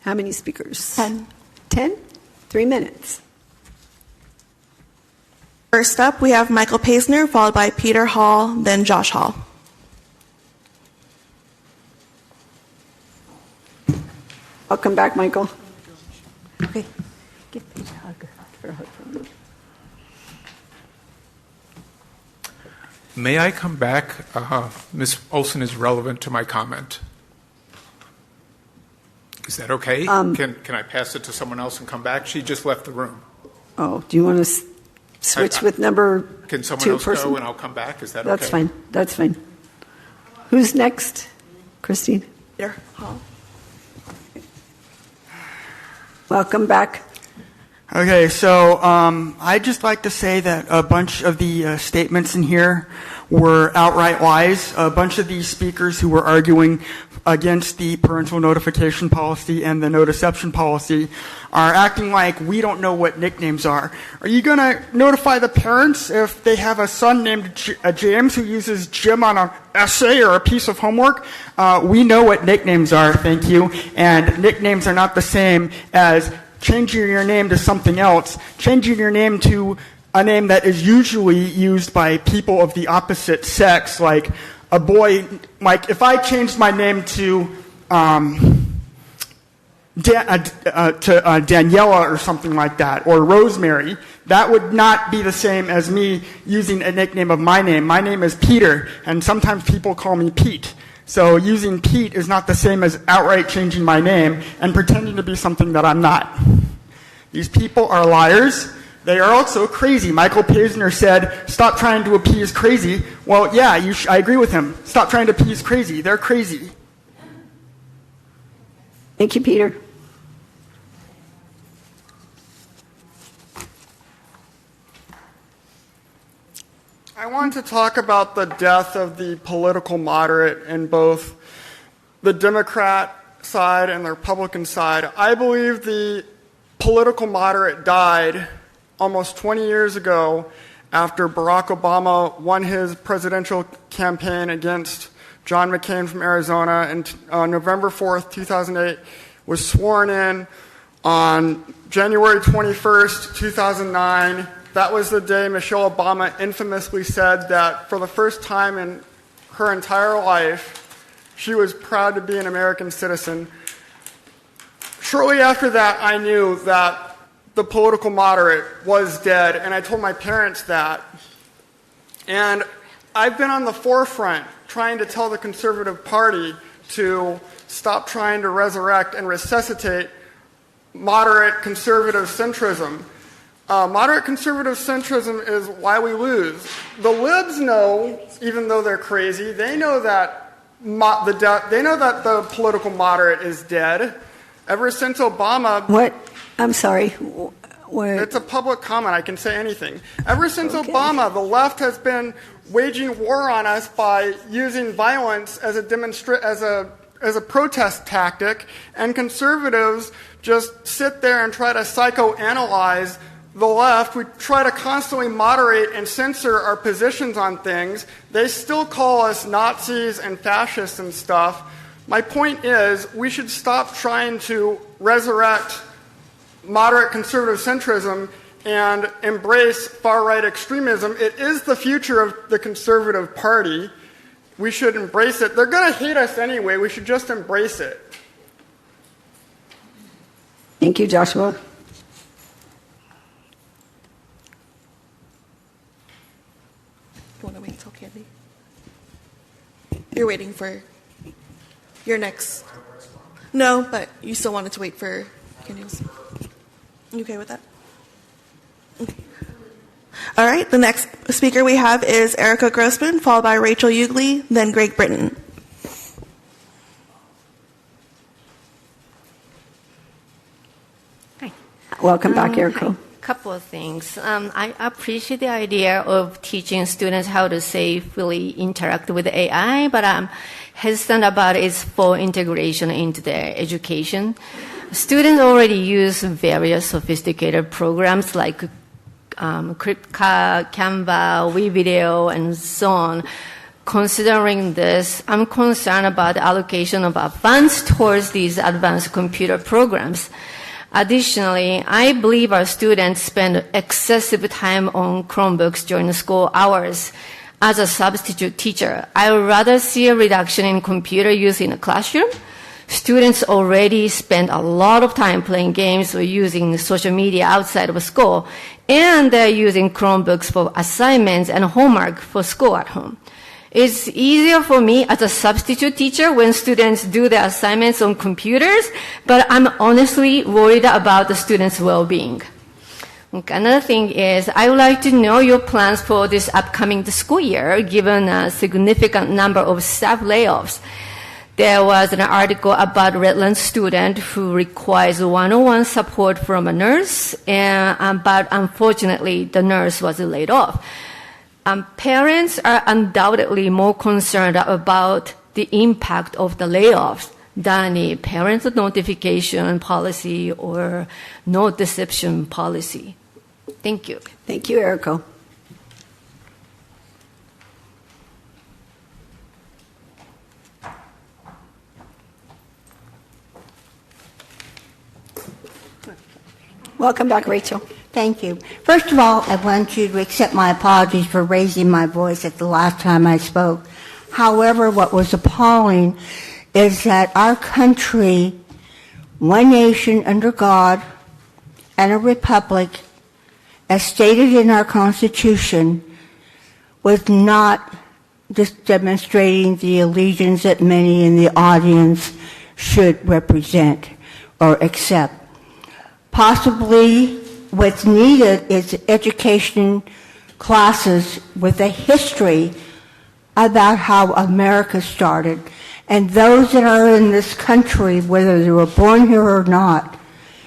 How many speakers? 10. 10? 3 minutes. First up, we have Michael Paisner, followed by Peter Hall, then Josh Hall. Welcome back, Michael. Okay. Give Paige a hug. Give her a hug from me. May I come back? Ms. Olson is relevant to my comment. Is that okay? Can I pass it to someone else and come back? She just left the room. Oh, do you want to switch with number Can someone two else person? go and I'll come back? Is that okay? That's fine. That's fine. Who's next? Christine? Peter Hall. Welcome back. Okay, so I'd just like to say that a bunch of the statements in here were outright lies. A bunch of these speakers who were arguing against the parental notification policy and the no deception policy are acting like we don't know what nicknames are. Are you going to notify the parents if they have a son named James who uses Jim on an essay or a piece of homework? We know what nicknames are, thank you, and nicknames are not the same as changing your name to something else, changing your name to a name that is usually used by people of the opposite sex, like a boy, like if I changed my name to Daniela or something like that, or Rosemary, that would not be the same as me using a nickname of my name. My name is Peter, and sometimes people call me Pete. So using Pete is not the same as outright changing my name and pretending to be something that I'm not. These people are liars. They are also crazy. Michael Paisner said, stop trying to appease crazy. Well, yeah, I agree with him. Stop trying to appease crazy. They're crazy. Thank you, Peter. I want to talk about the death of the political moderate in both the Democrat side and the Republican side. I believe the political moderate died almost 20 years ago after Barack Obama won his presidential campaign against John McCain from Arizona, and on November 4th, 2008, was sworn in on January 21st, 2009. That was the day Michelle Obama infamously said that for the first time in her entire life, she was proud to be an American citizen. Shortly after that, I knew that the political moderate was dead, and I told my parents that. And I've been on the forefront trying to tell the Conservative Party to stop trying to resurrect and resuscitate moderate conservative centrism. Moderate conservative centrism is why we lose. The libs know, even though they're crazy, they know that the political moderate is dead. Ever since Obama... What? I'm sorry. It's a public comment. I can say anything. Ever since Obama, the left has been waging war on us by using violence as a protest tactic, and conservatives just sit there and try to psychoanalyze the left. We try to constantly moderate and censor our positions on things. They still call us Nazis and fascists and stuff. My point is, we should stop trying to resurrect moderate conservative centrism and embrace far-right extremism. It is the future of the Conservative Party. We should embrace it. They're going to hate us anyway. We should just embrace it. Thank you, Joshua. You want to wait until Candy? You're waiting for your next... No, but you still wanted to wait for Candy's. You okay with that? Okay. All right, the next speaker we have is Erica Grossman, followed by Rachel Ugly, then Greg Britton. Hi. Welcome back, Erica. Couple of things. I appreciate the idea of teaching students how to safely interact with AI, but I'm hesitant about its full integration into their education. Students already use various sophisticated programs like Kripka, Canva, WeVideo, and so on. Considering this, I'm concerned about the allocation of funds towards these advanced computer programs. Additionally, I believe our students spend excessive time on Chromebooks during school hours. As a substitute teacher, I would rather see a reduction in computer use in the classroom. Students already spend a lot of time playing games or using social media outside of school, and they're using Chromebooks for assignments and homework for school at home. It's easier for me as a substitute teacher when students do their assignments on computers, but I'm honestly worried about the students' well-being. Okay, another thing is, I would like to know your plans for this upcoming school year, given a significant number of staff layoffs. There was an article about a Redlands student who requires one-on-one support from a nurse, but unfortunately, the nurse was laid off. Parents are undoubtedly more concerned about the impact of the layoffs than a parent notification policy or no deception policy. Thank you. Thank you, Erica. Welcome back, Rachel. Thank you. First of all, I want you to accept my apologies for raising my voice at the last time I spoke. However, what was appalling is that our country, one nation under God and a republic, as stated in our Constitution, was not just demonstrating the allegiance that many in the audience should represent or accept. Possibly what's needed is education classes with a history about how America started. And those that are in this country, whether they were born here or not,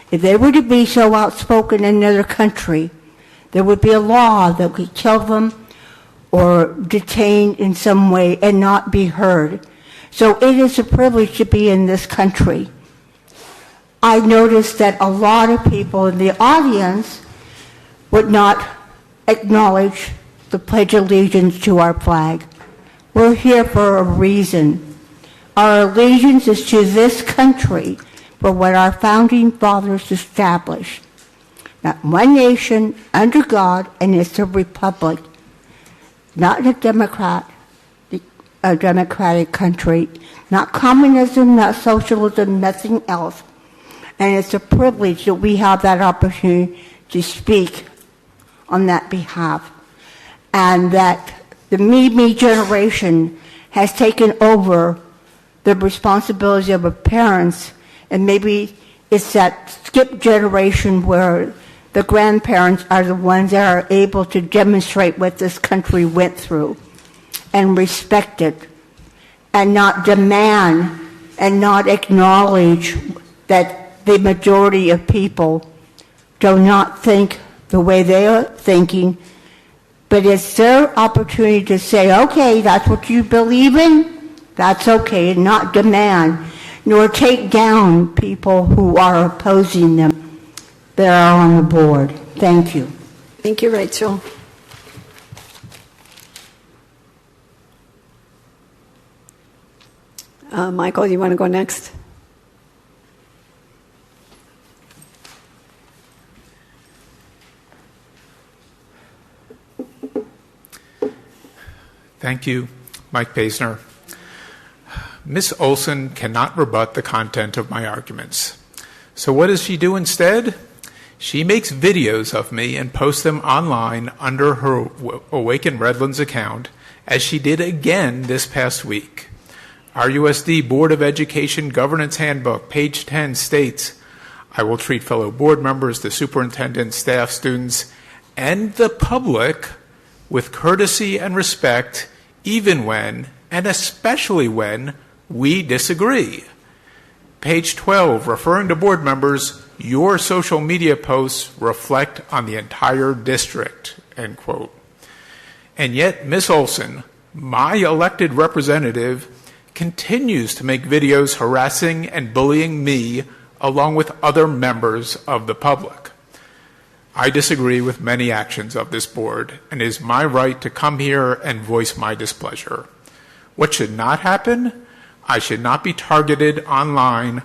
if they were to be so outspoken in another country, there would be a law that would kill them or detain in some way and not be heard. So it is a privilege to be in this country. I noticed that a lot of people in the audience would not acknowledge the Pledge of Allegiance to our flag. We're here for a reason. Our allegiance is to this country for what our founding fathers established. Not one nation under God, and it's a republic, not a democratic country, not communism, not socialism, nothing else. And it's a privilege that we have that opportunity to speak on that behalf. And that the me generation has taken over the responsibility of the parents, and maybe it's that skip generation where the grandparents are the ones that are able to demonstrate what this country went through and respect it and not demand and not acknowledge that the majority of people do not think the way they are thinking, but it's their opportunity to say, okay, that's what you believe in, that's okay, and not demand, nor take down people who are opposing them that are on the board. Thank you. Thank you, Rachel. Michael, you want to go next? Thank you, Mike Paisner. Ms. Olson cannot rebut the content of my arguments. So what does she do instead? She makes videos of me and posts them online under her Awaken Redlands account, as she did again this past week. Our USD Board of Education Governance Handbook, page 10, states, I will treat fellow board members, the superintendent, staff, students, and the public with courtesy and respect, even when, and especially when, we disagree. Page 12, referring to board members, your social media posts reflect on the entire district, end quote. And yet, Ms. Olson, my elected representative, continues to make videos harassing and bullying me along with other members of the public. I disagree with many actions of this board, and it is my right to come here and voice my displeasure. What should not happen? I should not be targeted online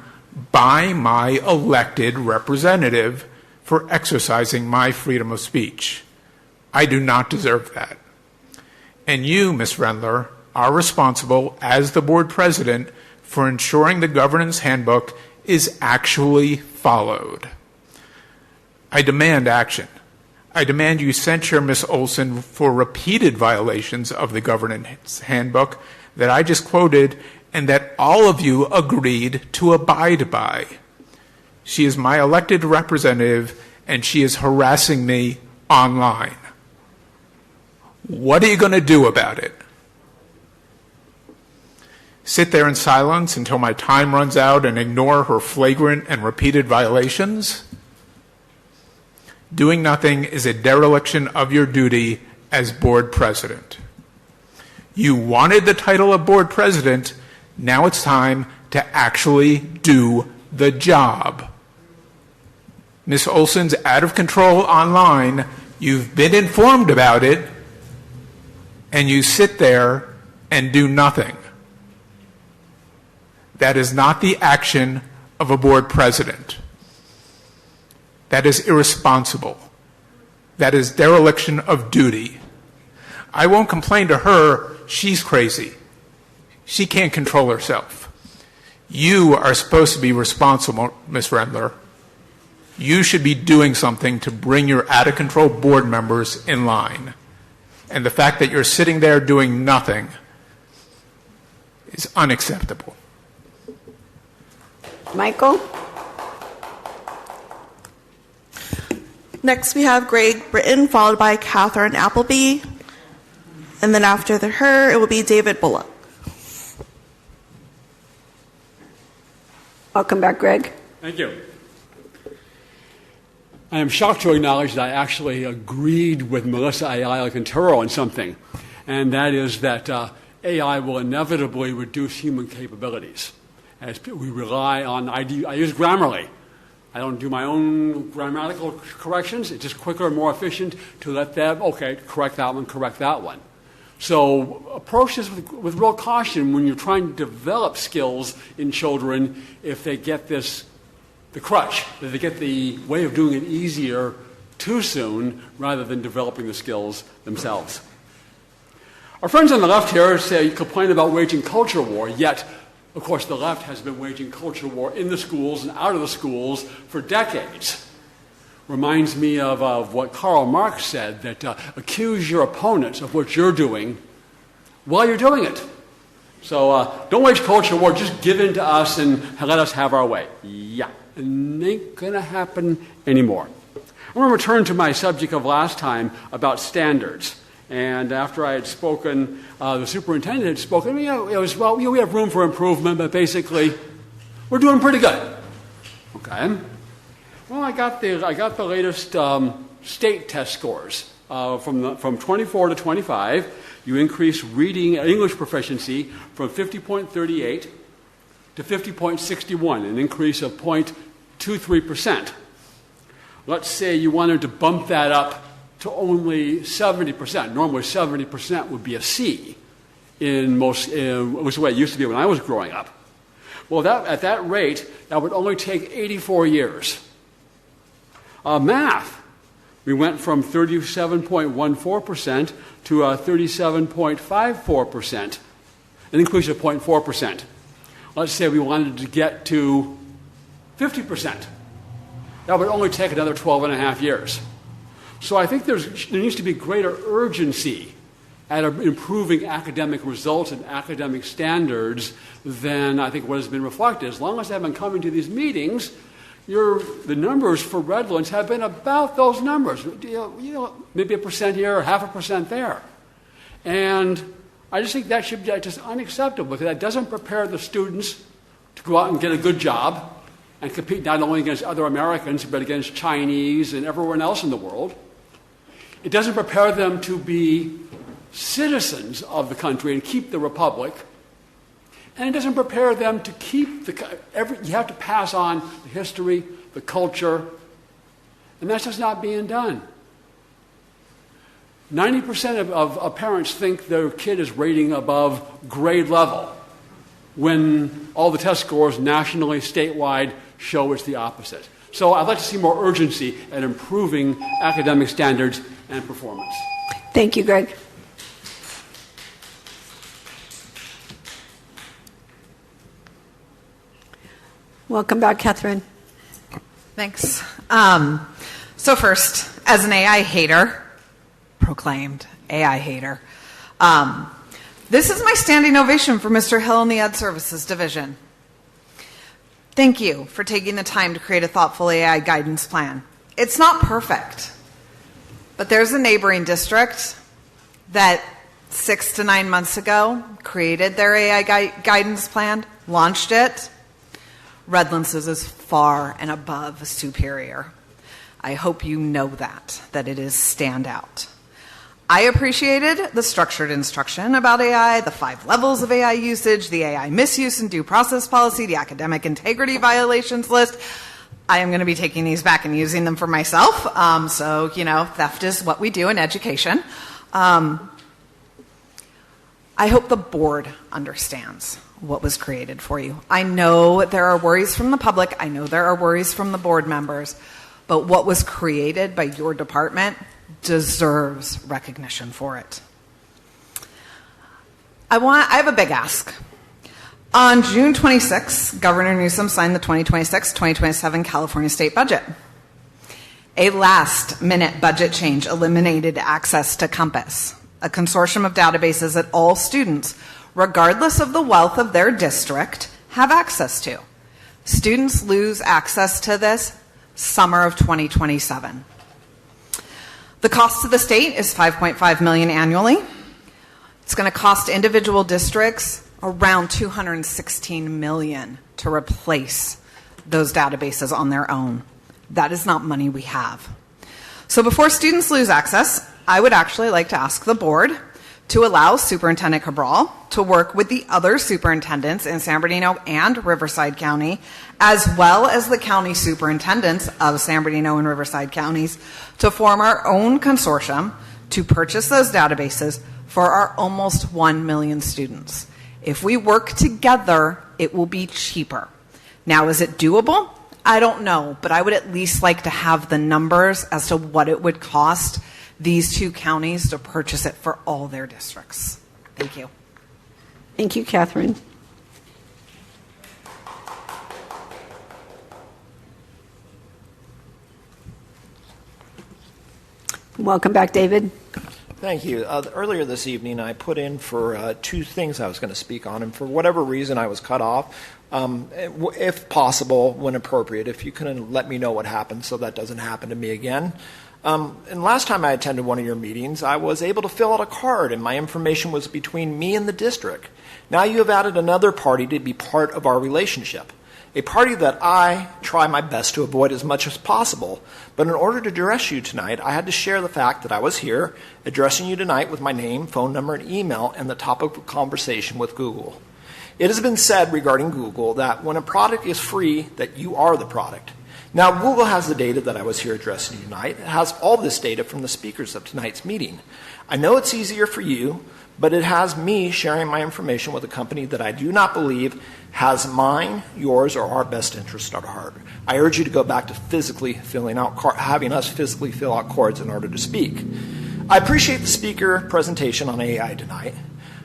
by my elected representative for exercising my freedom of speech. I do not deserve that. And you, Ms. Rendler, are responsible as the board president for ensuring the governance handbook is actually followed. I demand action. I demand you censure Ms. Olson for repeated violations of the governance handbook that I just quoted and that all of you agreed to abide by. She is my elected representative and she is harassing me online. What are you going to do about it? Sit there in silence until my time runs out and ignore her flagrant and repeated violations? Doing nothing is a dereliction of your duty as board president. You wanted the title of board president, now it's time to actually do the job. Ms. Olson's out of control online, you've been informed about it, and you sit there and do nothing. That is not the action of a board president. That is irresponsible. That is dereliction of duty. I won't complain to her, she's crazy. She can't control herself. You are supposed to be responsible, Ms. Rendler. You should be doing something to bring your out-of-control board members in line. And the fact that you're sitting there doing nothing is unacceptable. Michael? Next, we have Greg Britton, followed by Catherine Appleby. And then after her, it will be David Bullock. Welcome back, Greg. Thank you. I am shocked to acknowledge that I actually agreed with Melissa Ayala Quintero on something, and that is that AI will inevitably reduce human capabilities. As we rely on, I use Grammarly. I don't do my own grammatical corrections. It's just quicker and more efficient to let them, okay, correct that one. So approach this with real caution when you're trying to develop skills in children if they get the crutch, if they get the way of doing it easier too soon rather than developing the skills themselves. Our friends on the left here complain about waging culture war, yet of course, the left has been waging culture war in the schools and out of the schools for decades. Reminds me of what Karl Marx said, that accuse your opponents of what you're doing while you're doing it. So don't wage culture war, just give in to us and let us have our way. Yeah, it ain't going to happen anymore. I want to return to my subject of last time about standards. And after I had spoken, the superintendent had spoken. It was, well, we have room for improvement, but basically, we're doing pretty good. Okay. Well, I got the latest state test scores from 24 to 25. You increase reading English proficiency from 50.38 to 50.61, an increase of 0.23%. Let's say you wanted to bump that up to only 70%. Normally 70% would be a C which is the way it used to be when I was growing up. Well, at that rate, that would only take 84 years. Math, we went from 37.14% to 37.54%, an increase of 0.4%. Let's say we wanted to get to 50%. That would only take another 12 and a half years. So I think there needs to be greater urgency at improving academic results and academic standards than I think what has been reflected. As long as I've been coming to these meetings, the numbers for Redlands have been about those numbers. Maybe 1% here or 0.5% there. And I just think that should be just unacceptable, because that doesn't prepare the students to go out and get a good job and compete not only against other Americans, but against Chinese and everyone else in the world. It doesn't prepare them to be citizens of the country and keep the republic. And it doesn't prepare them to keep you have to pass on the history, the culture, and that's just not being done. 90% of parents think their kid is rating above grade level, when all the test scores nationally, statewide, show it's the opposite. So I'd like to see more urgency at improving academic standards and performance. Thank you, Greg. Welcome back, Catherine. Thanks. So first, as an AI hater, proclaimed AI hater, this is my standing ovation for Mr. Hill and the Ed Services Division. Thank you for taking the time to create a thoughtful AI guidance plan. It's not perfect, but there's a neighboring district that 6 to 9 months ago created their AI guidance plan, launched it. Redlands is far and above superior. I hope you know that it is standout. I appreciated the structured instruction about AI, the 5 levels of AI usage, the AI misuse and due process policy, the academic integrity violations list. I am going to be taking these back and using them for myself. So, theft is what we do in education. I hope the board understands what was created for you. I know there are worries from the public. I know there are worries from the board members. But what was created by your department deserves recognition for it. I have a big ask. On June 26, Governor Newsom signed the 2026-2027 California state budget. A last-minute budget change eliminated access to Compass, a consortium of databases that all students, regardless of the wealth of their district, have access to. Students lose access to this summer of 2027. The cost to the state is $5.5 million annually. It's going to cost individual districts around $216 million to replace those databases on their own. That is not money we have. So before students lose access, I would actually like to ask the board to allow Superintendent Cabral to work with the other superintendents in San Bernardino and Riverside County, as well as the county superintendents of San Bernardino and Riverside counties, to form our own consortium to purchase those databases for our almost 1 million students. If we work together, it will be cheaper. Now, is it doable? I don't know, but I would at least like to have the numbers as to what it would cost these two counties to purchase it for all their districts. Thank you. Thank you, Catherine. Welcome back, David. Thank you. Earlier this evening, I put in for two things I was going to speak on, and for whatever reason, I was cut off. If possible, when appropriate, if you can let me know what happened so that doesn't happen to me again. And last time I attended one of your meetings, I was able to fill out a card, and my information was between me and the district. Now you have added another party to be part of our relationship, a party that I try my best to avoid as much as possible. But in order to address you tonight, I had to share the fact that I was here addressing you tonight with my name, phone number, and email, and the topic of conversation with Google. It has been said regarding Google that when a product is free, that you are the product. Now, Google has the data that I was here addressing tonight. It has all this data from the speakers of tonight's meeting. I know it's easier for you, but it has me sharing my information with a company that I do not believe has mine, yours, or our best interest at heart. I urge you to go back to physically filling out having us physically fill out cards in order to speak. I appreciate the speaker presentation on AI tonight.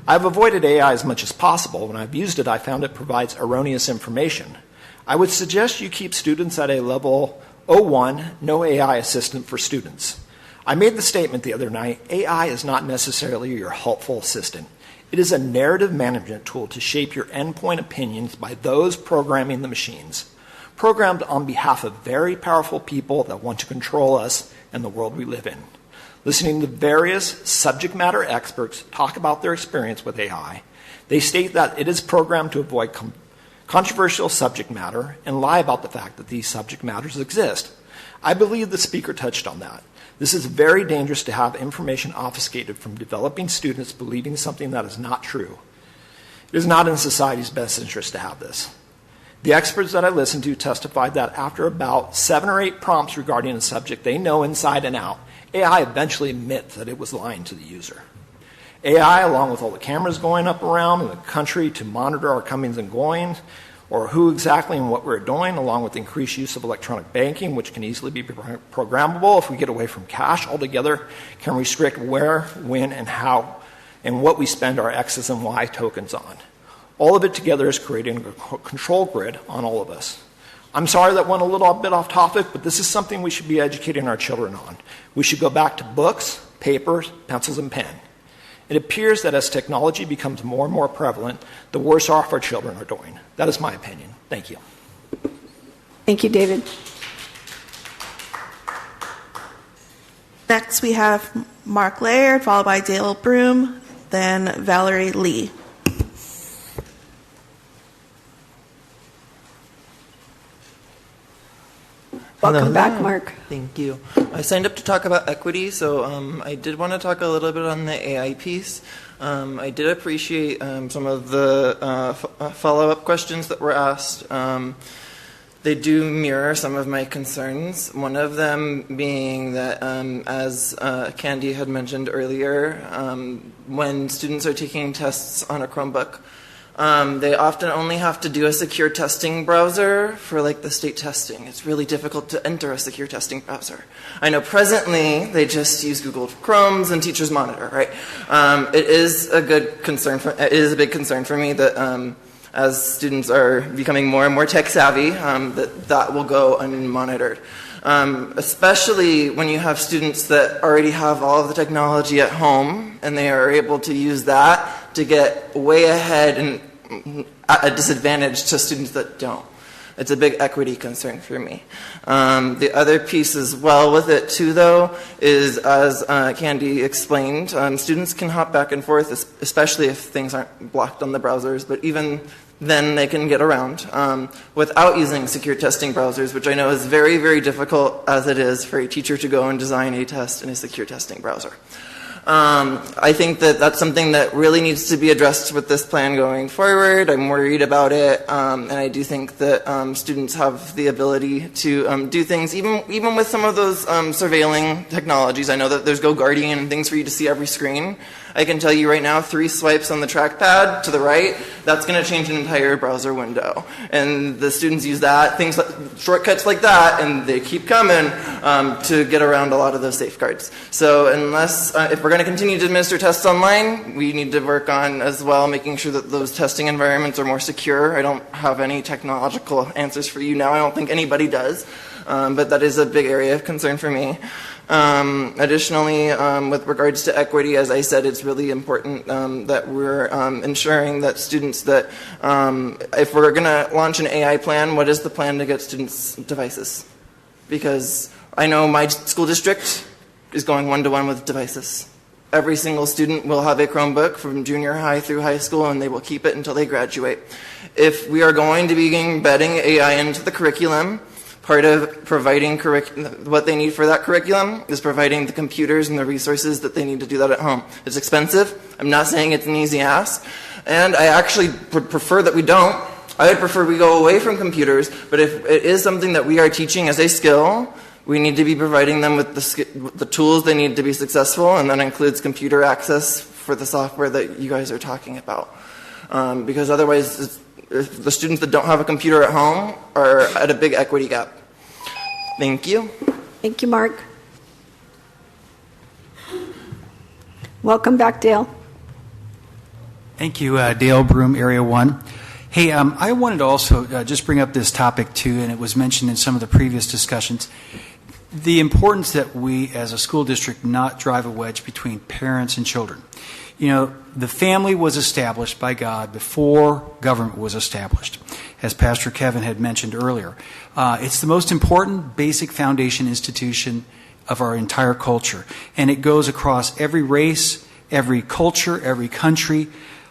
I've avoided AI as much as possible. When I've used it, I found it provides erroneous information. I would suggest you keep students at a level 01, no AI assistant for students. I made the statement the other night, AI is not necessarily your helpful assistant. It is a narrative management tool to shape your endpoint opinions by those programming the machines, programmed on behalf of very powerful people that want to control us and the world we live in. Listening to various subject matter experts talk about their experience with AI, they state that it is programmed to avoid controversial subject matter and lie about the fact that these subject matters exist. I believe the speaker touched on that. This is very dangerous to have information obfuscated from developing students believing something that is not true. It is not in society's best interest to have this. The experts that I listened to testified that after about 7 or 8 prompts regarding a subject they know inside and out, AI eventually admits that it was lying to the user. AI, along with all the cameras going up around in the country to monitor our comings and goings, or who exactly and what we're doing, along with increased use of electronic banking, which can easily be programmable if we get away from cash altogether, can restrict where, when, and how, and what we spend our X's and Y tokens on. All of it together is creating a control grid on all of us. I'm sorry that went a little bit off topic, but this is something we should be educating our children on. We should go back to books, papers, pencils, and pen. It appears that as technology becomes more and more prevalent, the worse off our children are doing. That is my opinion. Thank you. Thank you, David. Next, we have Mark Laird, followed by Dale Broom, then Valerie Lee. Welcome back, Mark. Thank you. I signed up to talk about equity, so I did want to talk a little bit on the AI piece. I did appreciate some of the follow-up questions that were asked. They do mirror some of my concerns, one of them being that, as Candy had mentioned earlier, when students are taking tests on a Chromebook, they often only have to do a secure testing browser for like the state testing. It's really difficult to enter a secure testing browser. I know presently they just use Google Chromes and Teachers Monitor, right? It is a good concern. It is a big concern for me that as students are becoming more and more tech savvy, that will go unmonitored. Especially when you have students that already have all of the technology at home and they are able to use that to get way ahead and at a disadvantage to students that don't. It's a big equity concern for me. The other piece as well with it too, though, is as Candy explained, students can hop back and forth, especially if things aren't blocked on the browsers, but even then they can get around without using secure testing browsers, which I know is very, very difficult as it is for a teacher to go and design a test in a secure testing browser. I think that that's something that really needs to be addressed with this plan going forward. I'm worried about it, and I do think that students have the ability to do things, even with some of those surveilling technologies. I know that there's Go Guardian and things for you to see every screen. I can tell you right now, 3 swipes on the trackpad to the right, that's going to change an entire browser window. And the students use that, things like shortcuts like that, and they keep coming to get around a lot of those safeguards. So unless, if we're going to continue to administer tests online, we need to work on as well making sure that those testing environments are more secure. I don't have any technological answers for you now. I don't think anybody does. But that is a big area of concern for me. Additionally, with regards to equity, as I said, it's really important that we're ensuring that students that, if we're going to launch an AI plan, what is the plan to get students devices? Because I know my school district is going one-to-one with devices. Every single student will have a Chromebook from junior high through high school, and they will keep it until they graduate. If we are going to be embedding AI into the curriculum, part of providing what they need for that curriculum is providing the computers and the resources that they need to do that at home. It's expensive. I'm not saying it's an easy ask. And I actually would prefer that we don't. I would prefer we go away from computers, but if it is something that we are teaching as a skill, we need to be providing them with the tools they need to be successful, and that includes computer access for the software that you guys are talking about. Because otherwise, the students that don't have a computer at home are at a big equity gap. Thank you. Thank you, Mark. Welcome back, Dale. Thank you, Dale Broom, Area 1. Hey, I wanted to also just bring up this topic too, and it was mentioned in some of the previous discussions. The importance that we as a school district not drive a wedge between parents and children. You know, the family was established by God before government was established, as Pastor Kevin had mentioned earlier. It's the most important basic foundation institution of our entire culture, and it goes across every race, every culture, every country,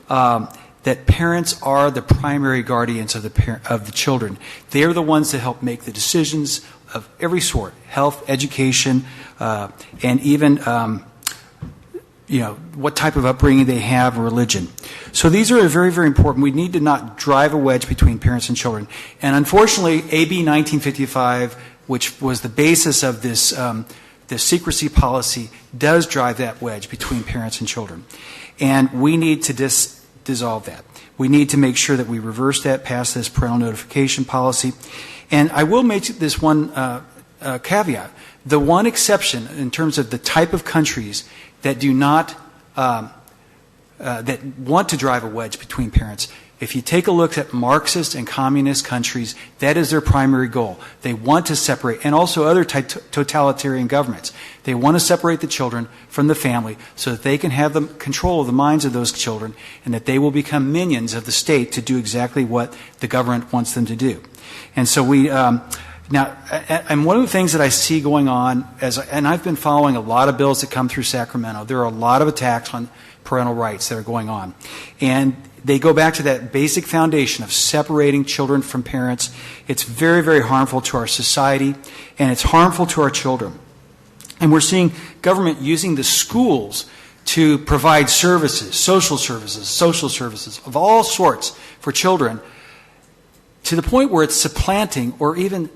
that parents are the primary guardians of the children. They are the ones that help make the decisions of every sort, health, education, and even what type of upbringing they have, religion. So these are very, very important. We need to not drive a wedge between parents and children. And unfortunately, AB 1955, which was the basis of this secrecy policy, does drive that wedge between parents and children. And we need to dissolve that. We need to make sure that we reverse that, pass this parental notification policy. And I will make this one caveat. The one exception in terms of the type of countries that do not, that want to drive a wedge between parents. If you take a look at Marxist and communist countries, that is their primary goal. They want to separate, and also other totalitarian governments. They want to separate the children from the family so that they can have the control of the minds of those children, and that they will become minions of the state to do exactly what the government wants them to do. And so now, and one of the things that I see going on, and I've been following a lot of bills that come through Sacramento, there are a lot of attacks on parental rights that are going on. And they go back to that basic foundation of separating children from parents. It's very, very harmful to our society, and it's harmful to our children. And we're seeing government using the schools to provide services, social services of all sorts for children, to the point where it's supplanting or even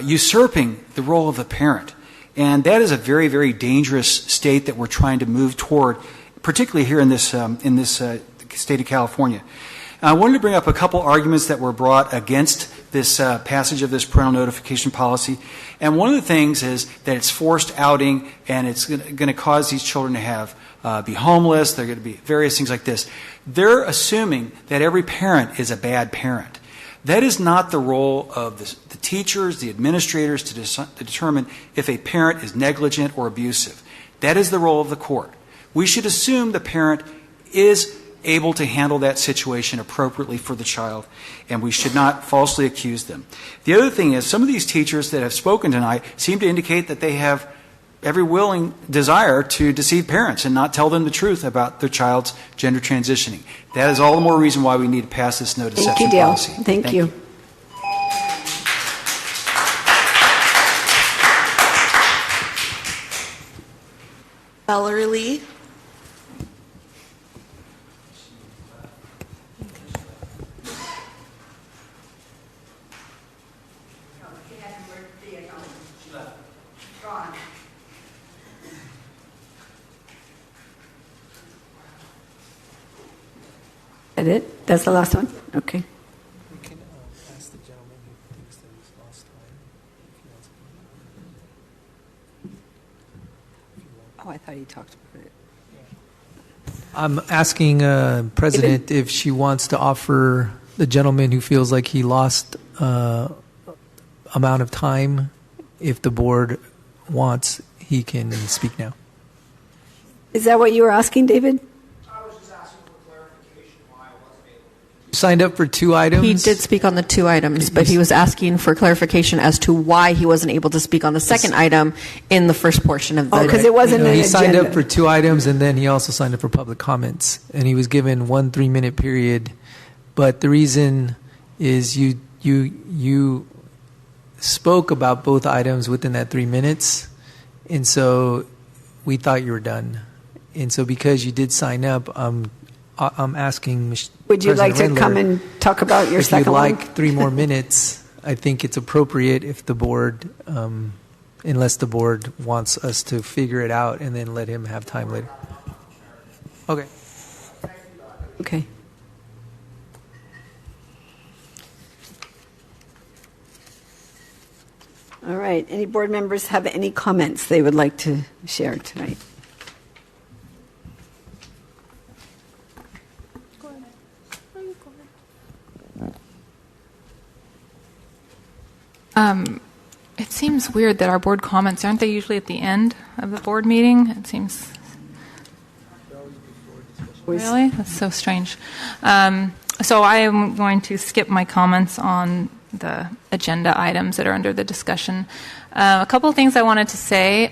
usurping the role of the parent. And that is a very, very dangerous state that we're trying to move toward, particularly here in this state of California. I wanted to bring up a couple arguments that were brought against this passage of this parental notification policy. And one of the things is that it's forced outing, and it's going to cause these children to have be homeless. They're going to be various things like this. They're assuming that every parent is a bad parent. That is not the role of the teachers, the administrators, to determine if a parent is negligent or abusive. That is the role of the court. We should assume the parent is able to handle that situation appropriately for the child, and we should not falsely accuse them. The other thing is, some of these teachers that have spoken tonight seem to indicate that they have every willing desire to deceive parents and not tell them the truth about their child's gender transitioning. That is all the more reason why we need to pass this no deception policy. Thank you. Valerie Lee. Is that it? That's the last one? Okay. Oh, I thought he talked about it. I'm asking President if she wants to offer the gentleman who feels like he lost amount of time. If the board wants, he can speak now. Is that what you were asking, David? Signed up for 2 items. He did speak on the 2 items, but he was asking for clarification as to why he wasn't able to speak on the second item in the first portion of the. Oh, because it wasn't an He signed agenda. up for 2 items, and then he also signed up for public comments, and he was given 1 3-minute period. But the reason is you spoke about both items within that 3 minutes, and so we thought you were done. And so because you did sign up, I'm asking. Would you like to President come Rindler, and talk about your if second you'd one? like 3 more minutes, I think it's appropriate if the board, unless the board wants us to figure it out and then let him have time later. Okay. Okay. All right. Any board members have any comments they would like to share tonight? It seems weird that our board comments, aren't they usually at the end of the board meeting? It seems... Really? That's so strange. So I am going to skip my comments on the agenda items that are under the discussion. A couple of things I wanted to say.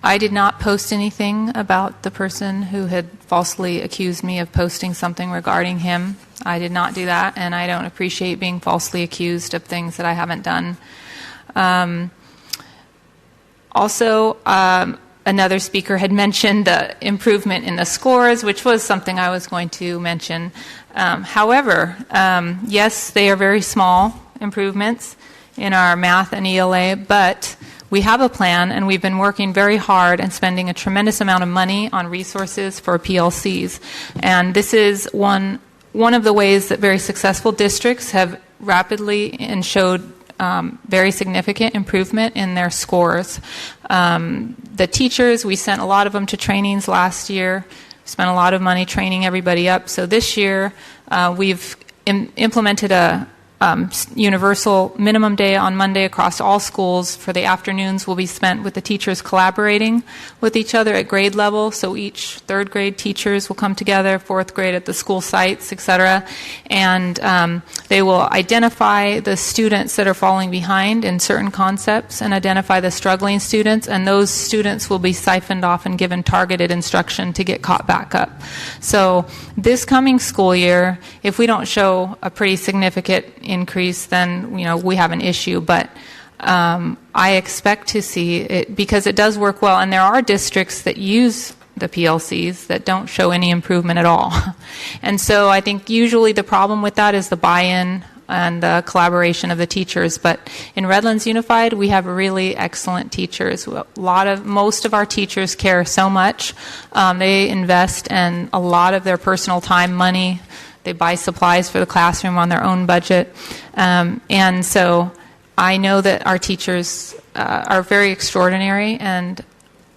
I did not post anything about the person who had falsely accused me of posting something regarding him. I did not do that, and I don't appreciate being falsely accused of things that I haven't done. Also, another speaker had mentioned the improvement in the scores, which was something I was going to mention. However, yes, they are very small improvements in our math and ELA, but we have a plan, and we've been working very hard and spending a tremendous amount of money on resources for PLCs. And this is one of the ways that very successful districts have rapidly and showed very significant improvement in their scores. The teachers, we sent a lot of them to trainings last year, spent a lot of money training everybody up. So this year, we've implemented a universal minimum day on Monday across all schools. For the afternoons will be spent with the teachers collaborating with each other at grade level. So each 3rd grade teachers will come together, 4th grade at the school sites, etc. And they will identify the students that are falling behind in certain concepts and identify the struggling students, and those students will be siphoned off and given targeted instruction to get caught back up. So this coming school year, if we don't show a pretty significant increase, then we have an issue. But I expect to see it, because it does work well, and there are districts that use the PLCs that don't show any improvement at all. And so I think usually the problem with that is the buy-in and the collaboration of the teachers. But in Redlands Unified, we have really excellent teachers. Most of our teachers care so much. They invest in a lot of their personal time, money. They buy supplies for the classroom on their own budget. And so I know that our teachers are very extraordinary, and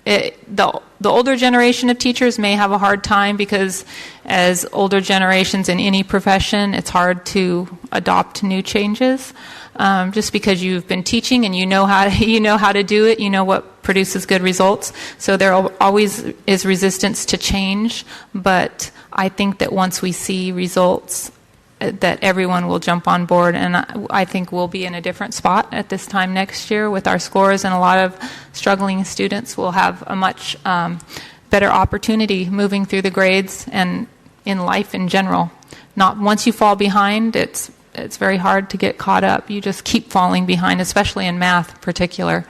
the older generation of teachers may have a hard time, because as older generations in any profession, it's hard to adopt new changes. Just because you've been teaching and you know how to do it, you know what produces good results. So there always is resistance to change, but I think that once we see results, that everyone will jump on board, and I think we'll be in a different spot at this time next year with our scores, and a lot of struggling students will have a much better opportunity moving through the grades and in life in general. Not once you fall behind, it's very hard to get caught up. You just keep falling behind, especially in math in particular.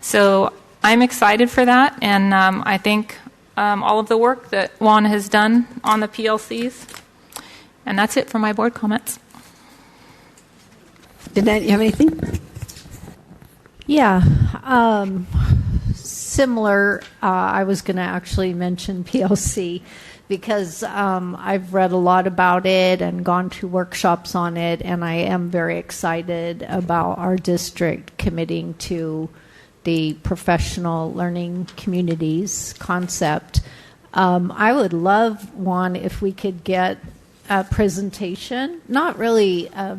So I'm excited for that, and I think all of the work that Juan has done on the PLCs. And that's it for my board comments. Danette, you have anything? Yeah. Similar, I was going to actually mention PLC because I've read a lot about it and gone to workshops on it, and I am very excited about our district committing to the professional learning communities concept. I would love, Juan, if we could get a presentation, not really a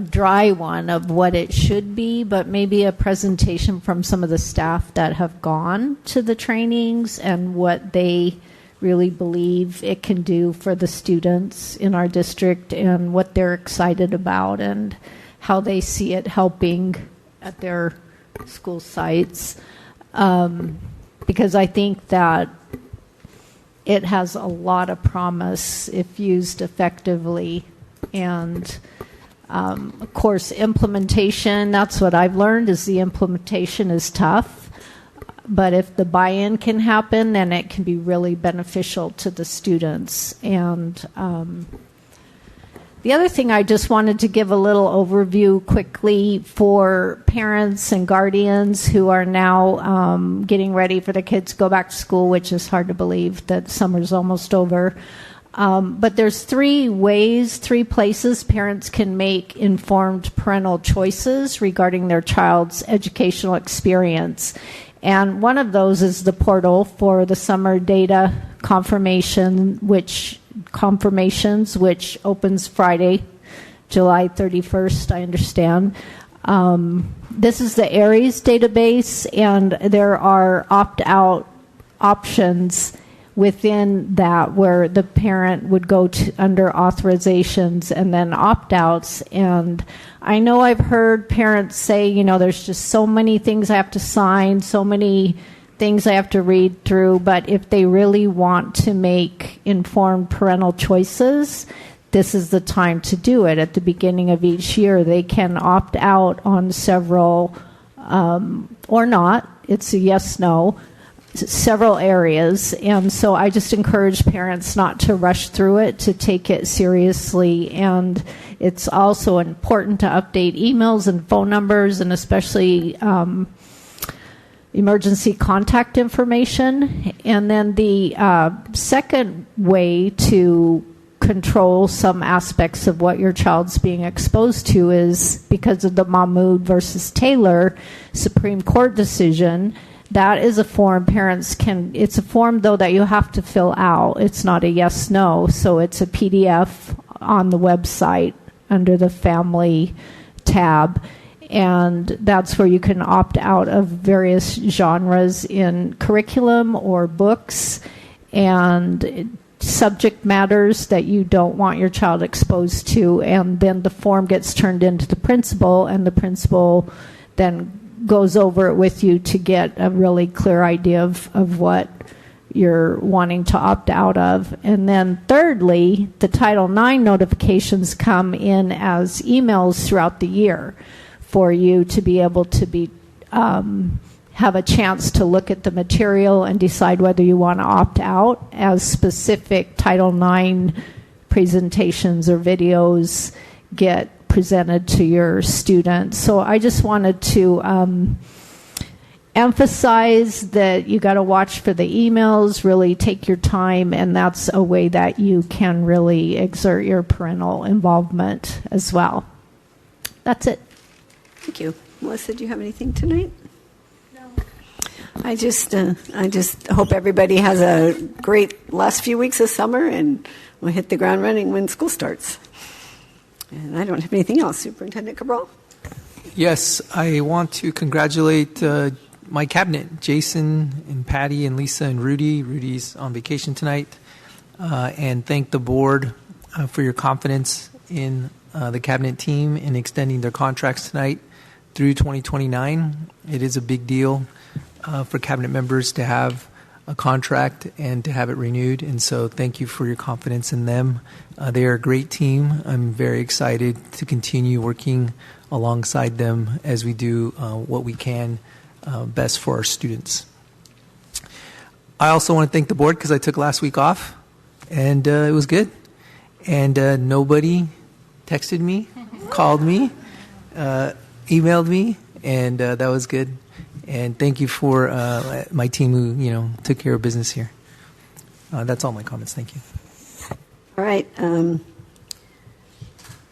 dry one of what it should be, but maybe a presentation from some of the staff that have gone to the trainings and what they really believe it can do for the students in our district and what they're excited about and how they see it helping at their school sites. Because I think that it has a lot of promise if used effectively. And of course, implementation, that's what I've learned, is the implementation is tough. But if the buy-in can happen, then it can be really beneficial to the students. And the other thing I just wanted to give a little overview quickly for parents and guardians who are now getting ready for the kids to go back to school, which is hard to believe that summer's almost over. But there's three places parents can make informed parental choices regarding their child's educational experience. And one of those is the portal for the summer data confirmations, which opens Friday, July 31st, I understand. This is the ARIES database, and there are opt-out options within that where the parent would go to under authorizations and then opt-outs. And I know I've heard parents say, there's just so many things I have to sign, so many things I have to read through, but if they really want to make informed parental choices, this is the time to do it. At the beginning of each year, they can opt out on several, or not, it's a yes-no, several areas. And so I just encourage parents not to rush through it, to take it seriously. And it's also important to update emails and phone numbers, and especially emergency contact information. And then the second way to control some aspects of what your child's being exposed to is because of the Mahmood versus Taylor Supreme Court decision. That is a form it's a form though that you have to fill out. It's not a yes, no. So it's a PDF on the website under the family tab. And that's where you can opt out of various genres in curriculum or books and subject matters that you don't want your child exposed to. And then the form gets turned into the principal, and the principal then goes over it with you to get a really clear idea of what you're wanting to opt out of. And then thirdly, the Title IX notifications come in as emails throughout the year for you to be able to have a chance to look at the material and decide whether you want to opt out, as specific Title IX presentations or videos get presented to your students. So I just wanted to emphasize that you got to watch for the emails, really take your time, and that's a way that you can really exert your parental involvement as well. That's it. Thank you. Melissa, do you have anything tonight? No. I just hope everybody has a great last few weeks of summer, and we'll hit the ground running when school starts. And I don't have anything else. Superintendent Cabral? Yes, I want to congratulate my cabinet, Jason and Patty and Lisa and Rudy. Rudy's on vacation tonight. And thank the board for your confidence in the cabinet team in extending their contracts tonight through 2029. It is a big deal for cabinet members to have a contract and to have it renewed, and so thank you for your confidence in them. They are a great team. I'm very excited to continue working alongside them as we do what we can best for our students. I also want to thank the board because I took last week off, and it was good. And nobody texted me, called me, emailed me, and that was good. And thank you for my team who took care of business here. That's all my comments. Thank you. All right.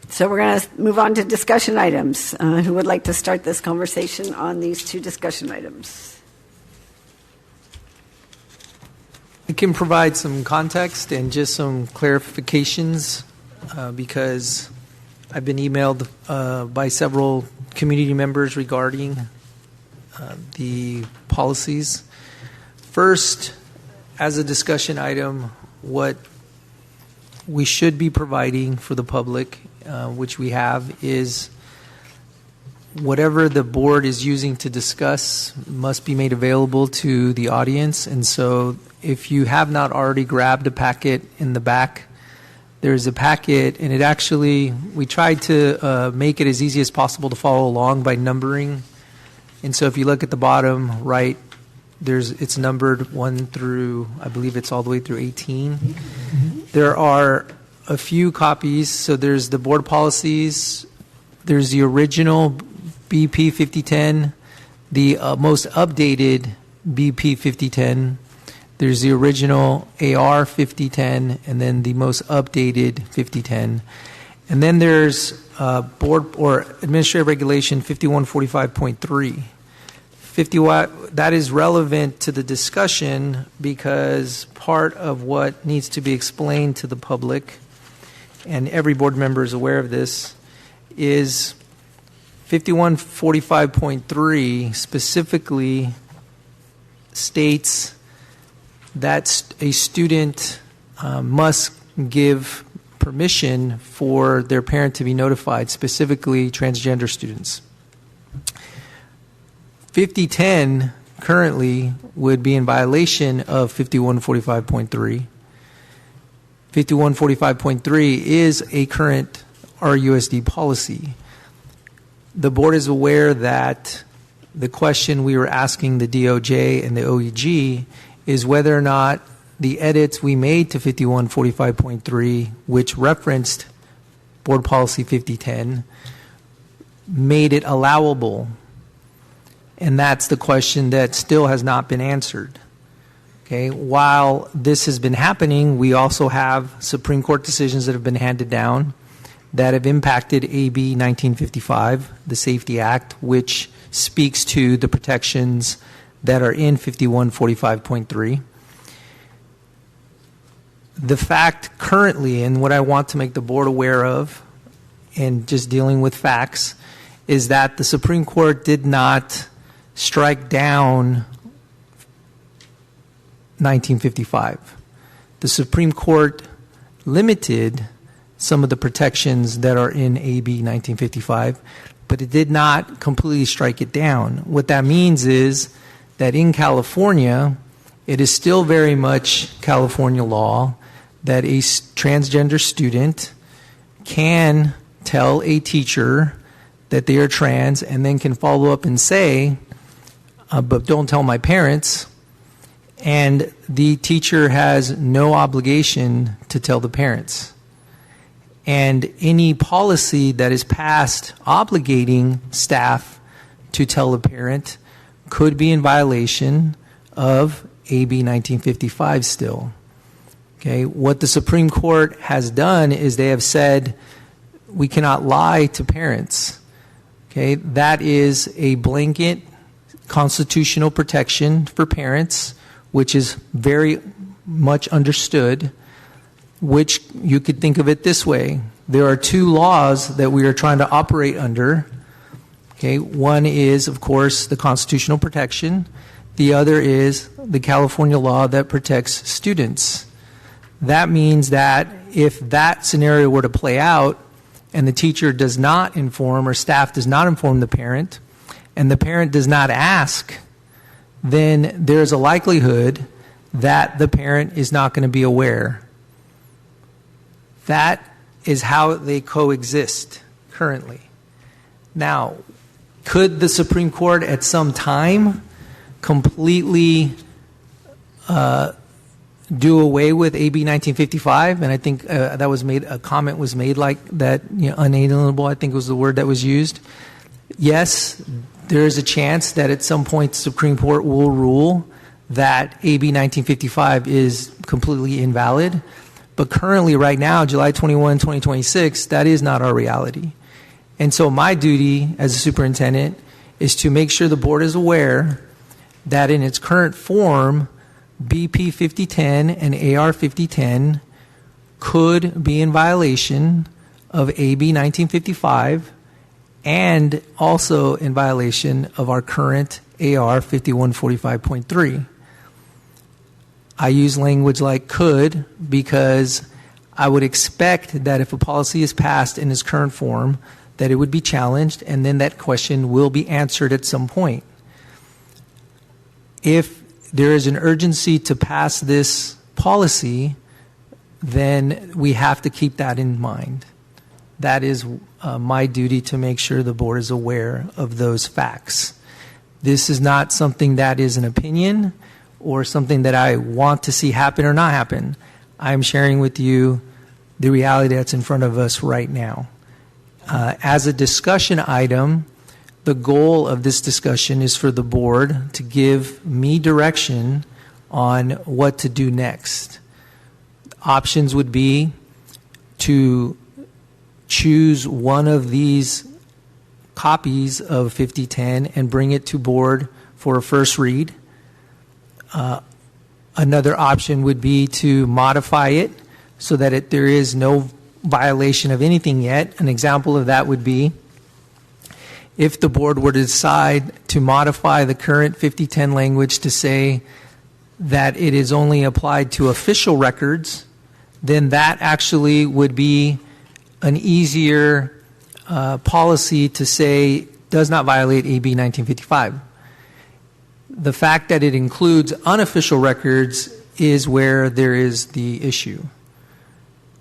So we're going to move on to discussion items. Who would like to start this conversation on these two discussion items? I can provide some context and just some clarifications because I've been emailed by several community members regarding the policies. First, as a discussion item, what we should be providing for the public, which we have, is whatever the board is using to discuss must be made available to the audience. And so if you have not already grabbed a packet in the back, there's a packet, and we tried to make it as easy as possible to follow along by numbering. And so if you look at the bottom right, it's numbered 1 through, I believe it's all the way through 18. There are a few copies. So there's the board policies, there's the original BP 5010, the most updated BP 5010, there's the original AR 5010, and then the most updated 5010. And then there's board or administrative regulation 5145.3. That is relevant to the discussion because part of what needs to be explained to the public, and every board member is aware of this, is 5145.3 specifically states that a student must give permission for their parent to be notified, specifically transgender students. 5010 currently would be in violation of 5145.3. 5145.3 is a current RUSD policy. The board is aware that the question we were asking the DOJ and the OEG is whether or not the edits we made to 5145.3, which referenced Board Policy 5010, made it allowable. And that's the question that still has not been answered. Okay, while this has been happening, we also have Supreme Court decisions that have been handed down that have impacted AB 1955, the Safety Act, which speaks to the protections that are in 5145.3. The fact currently, and what I want to make the board aware of, and just dealing with facts, is that the Supreme Court did not strike down 1955. The Supreme Court limited some of the protections that are in AB 1955, but it did not completely strike it down. What that means is that in California, it is still very much California law that a transgender student can tell a teacher that they are trans and then can follow up and say, but don't tell my parents. And the teacher has no obligation to tell the parents. And any policy that is passed obligating staff to tell a parent could be in violation of AB 1955 still. Okay, what the Supreme Court has done is they have said we cannot lie to parents. Okay, that is a blanket constitutional protection for parents, which is very much understood, which you could think of it this way. There are two laws that we are trying to operate under. Okay, one is, of course, the constitutional protection. The other is the California law that protects students. That means that if that scenario were to play out and the teacher does not inform or staff does not inform the parent and the parent does not ask, then there's a likelihood that the parent is not going to be aware. That is how they coexist currently. Now, Could the Supreme Court at some time completely do away with AB 1955? And I think that was made, a comment was made like that, unalienable, I think was the word that was used. Yes, there is a chance that at some point the Supreme Court will rule that AB 1955 is completely invalid. But currently, right now, July 21, 2026, that is not our reality. And so my duty as a superintendent is to make sure the board is aware that in its current form, BP 5010 and AR 5010 could be in violation of AB 1955 and also in violation of our current AR 5145.3. I use language like could because I would expect that if a policy is passed in its current form, that it would be challenged, and then that question will be answered at some point. If there is an urgency to pass this policy, then we have to keep that in mind. That is my duty, to make sure the board is aware of those facts. This is not something that is an opinion or something that I want to see happen or not happen. I'm sharing with you the reality that's in front of us right now. As a discussion item, the goal of this discussion is for the board to give me direction on what to do next. Options would be to choose one of these copies of 5010 and bring it to board for a first read. Another option would be to modify it so that there is no violation of anything yet. An example of that would be if the board were to decide to modify the current 5010 language to say that it is only applied to official records, then that actually would be an easier policy to say does not violate AB 1955. The fact that it includes unofficial records is where there is the issue.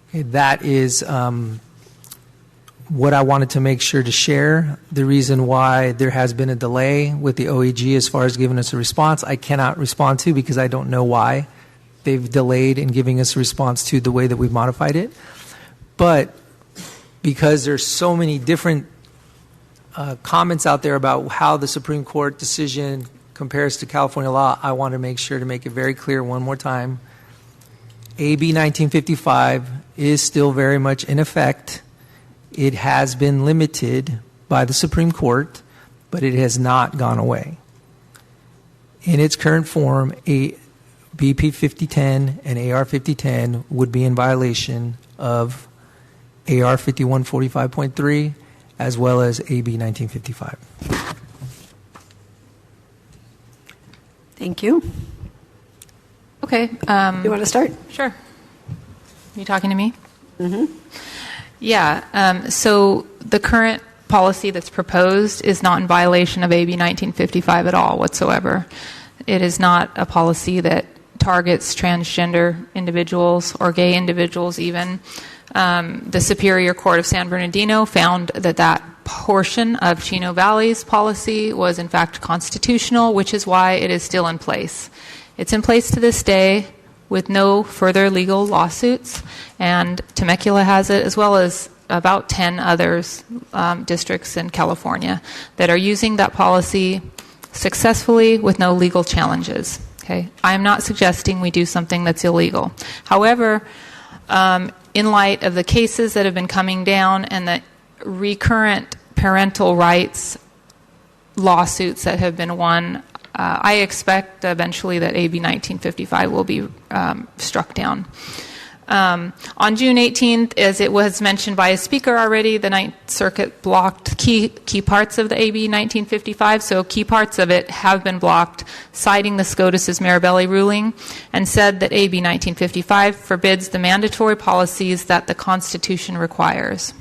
Okay, that is what I wanted to make sure to share. The reason why there has been a delay with the OEG as far as giving us a response, I cannot respond to because I don't know why they've delayed in giving us a response to the way that we've modified it. But because there's so many different comments out there about how the Supreme Court decision compares to California law, I want to make sure to make it very clear one more time. AB 1955 is still very much in effect. It has been limited by the Supreme Court, but it has not gone away. In its current form, BP 5010 and AR 5010 would be in violation of AR 5145.3 as well as AB 1955. Thank you. Okay. You want to start? Sure. You talking to me? Mm-hmm. Yeah. So the current policy that's proposed is not in violation of AB 1955 at all whatsoever. It is not a policy that targets transgender individuals or gay individuals even. The Superior Court of San Bernardino found that portion of Chino Valley's policy was in fact constitutional, which is why it is still in place. It's in place to this day with no further legal lawsuits, and Temecula has it, as well as about 10 other districts in California that are using that policy successfully with no legal challenges. Okay, I am not suggesting we do something that's illegal. However, in light of the cases that have been coming down and the recurrent parental rights lawsuits that have been won, I expect eventually that AB 1955 will be struck down. On June 18th, as it was mentioned by a speaker already, the Ninth Circuit blocked key parts of the AB 1955, so key parts of it have been blocked, citing the SCOTUS's Mirabelli ruling, and said that AB 1955 forbids the mandatory policies that the Constitution requires.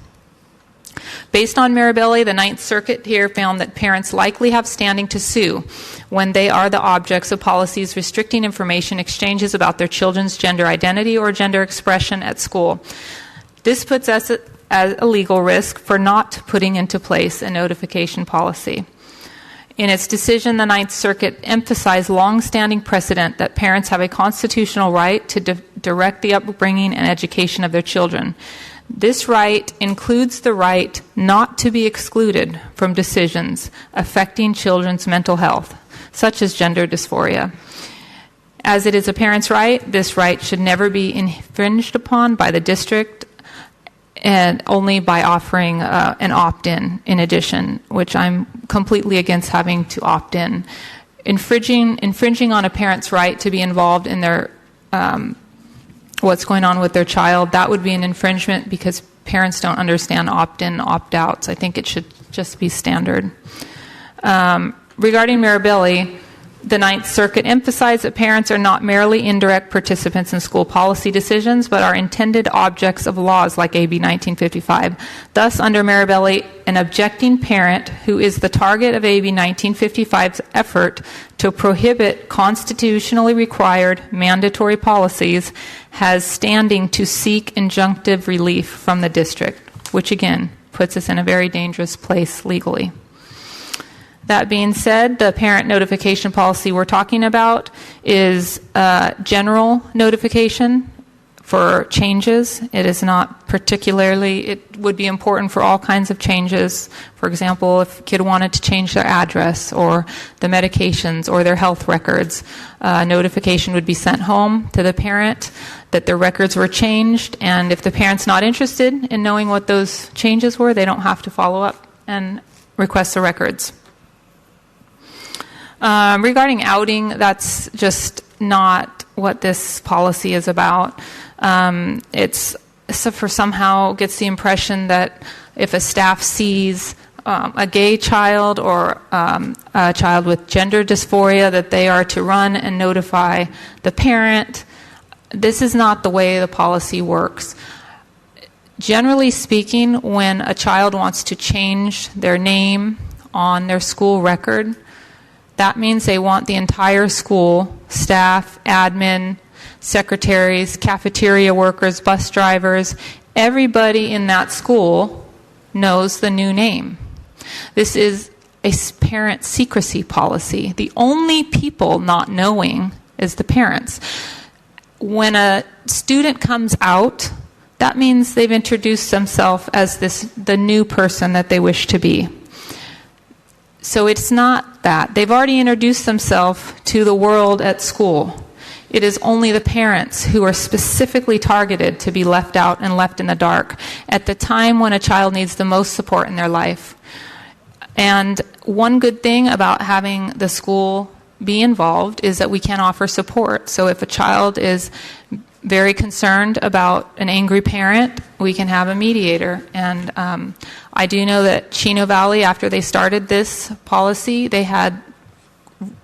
Based on Mirabelli, the Ninth Circuit here found that parents likely have standing to sue when they are the objects of policies restricting information exchanges about their children's gender identity or gender expression at school. This puts us at a legal risk for not putting into place a notification policy. In its decision, the Ninth Circuit emphasized long-standing precedent that parents have a constitutional right to direct the upbringing and education of their children. This right includes the right not to be excluded from decisions affecting children's mental health, such as gender dysphoria. As it is a parent's right, this right should never be infringed upon by the district, and only by offering an opt-in in addition, which I'm completely against having to opt in. Infringing on a parent's right to be involved in their what's going on with their child, that would be an infringement because parents don't understand opt-in, opt-outs. I think it should just be standard. Regarding Mirabelli, the Ninth Circuit emphasized that parents are not merely indirect participants in school policy decisions, but are intended objects of laws like AB 1955. Thus, under Mirabelli, an objecting parent who is the target of AB 1955's effort to prohibit constitutionally required mandatory policies has standing to seek injunctive relief from the district, which again puts us in a very dangerous place legally. That being said, the parent notification policy we're talking about is general notification for changes. It is not particularly, it would be important for all kinds of changes. For example, if a kid wanted to change their address or the medications or their health records, notification would be sent home to the parent that their records were changed, and if the parent's not interested in knowing what those changes were, they don't have to follow up and request the records. Regarding outing, that's just not what this policy is about. It's somehow gets the impression that if a staff sees a gay child or a child with gender dysphoria, that they are to run and notify the parent. This is not the way the policy works. Generally speaking, when a child wants to change their name on their school record, that means they want the entire school, staff, admin, secretaries, cafeteria workers, bus drivers, everybody in that school knows the new name. This is a parent secrecy policy. The only people not knowing is the parents. When a student comes out, that means they've introduced themselves as the new person that they wish to be. So it's not that. They've already introduced themselves to the world at school. It is only the parents who are specifically targeted to be left out and left in the dark at the time when a child needs the most support in their life. And one good thing about having the school be involved is that we can offer support. So if a child is very concerned about an angry parent, we can have a mediator. And I do know that Chino Valley, after they started this policy, they had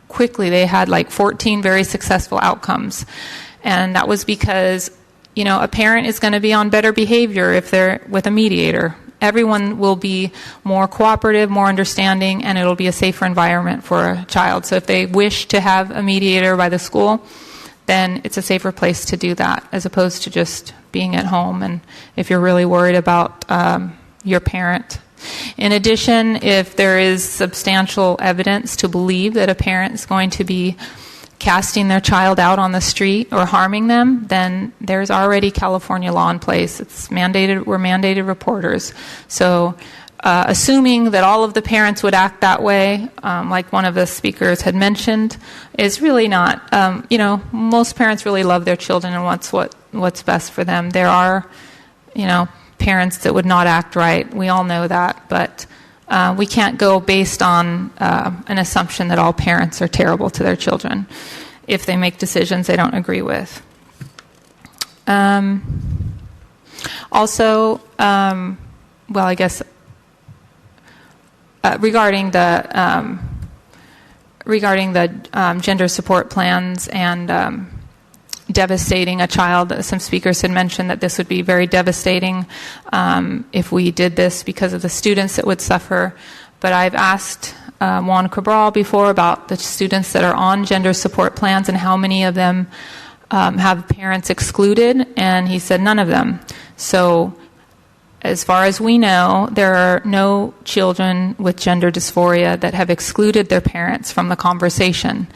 like 14 very successful outcomes. And that was because, a parent is going to be on better behavior if they're with a mediator. Everyone will be more cooperative, more understanding, and it'll be a safer environment for a child. So if they wish to have a mediator by the school, then it's a safer place to do that as opposed to just being at home and if you're really worried about your parent. In addition, if there is substantial evidence to believe that a parent is going to be casting their child out on the street or harming them, then there's already California law in place. It's mandated, we're mandated reporters. So assuming that all of the parents would act that way, like one of the speakers had mentioned, is really not. Most parents really love their children and what's best for them. There are, parents that would not act right. We all know that, but we can't go based on an assumption that all parents are terrible to their children if they make decisions they don't agree with. I guess. Regarding the gender support plans and devastating a child, some speakers had mentioned that this would be very devastating if we did this because of the students that would suffer. But I've asked Juan Cabral before about the students that are on gender support plans and how many of them have parents excluded, and he said none of them. So As far as we know, there are no children with gender dysphoria that have excluded their parents from the conversation.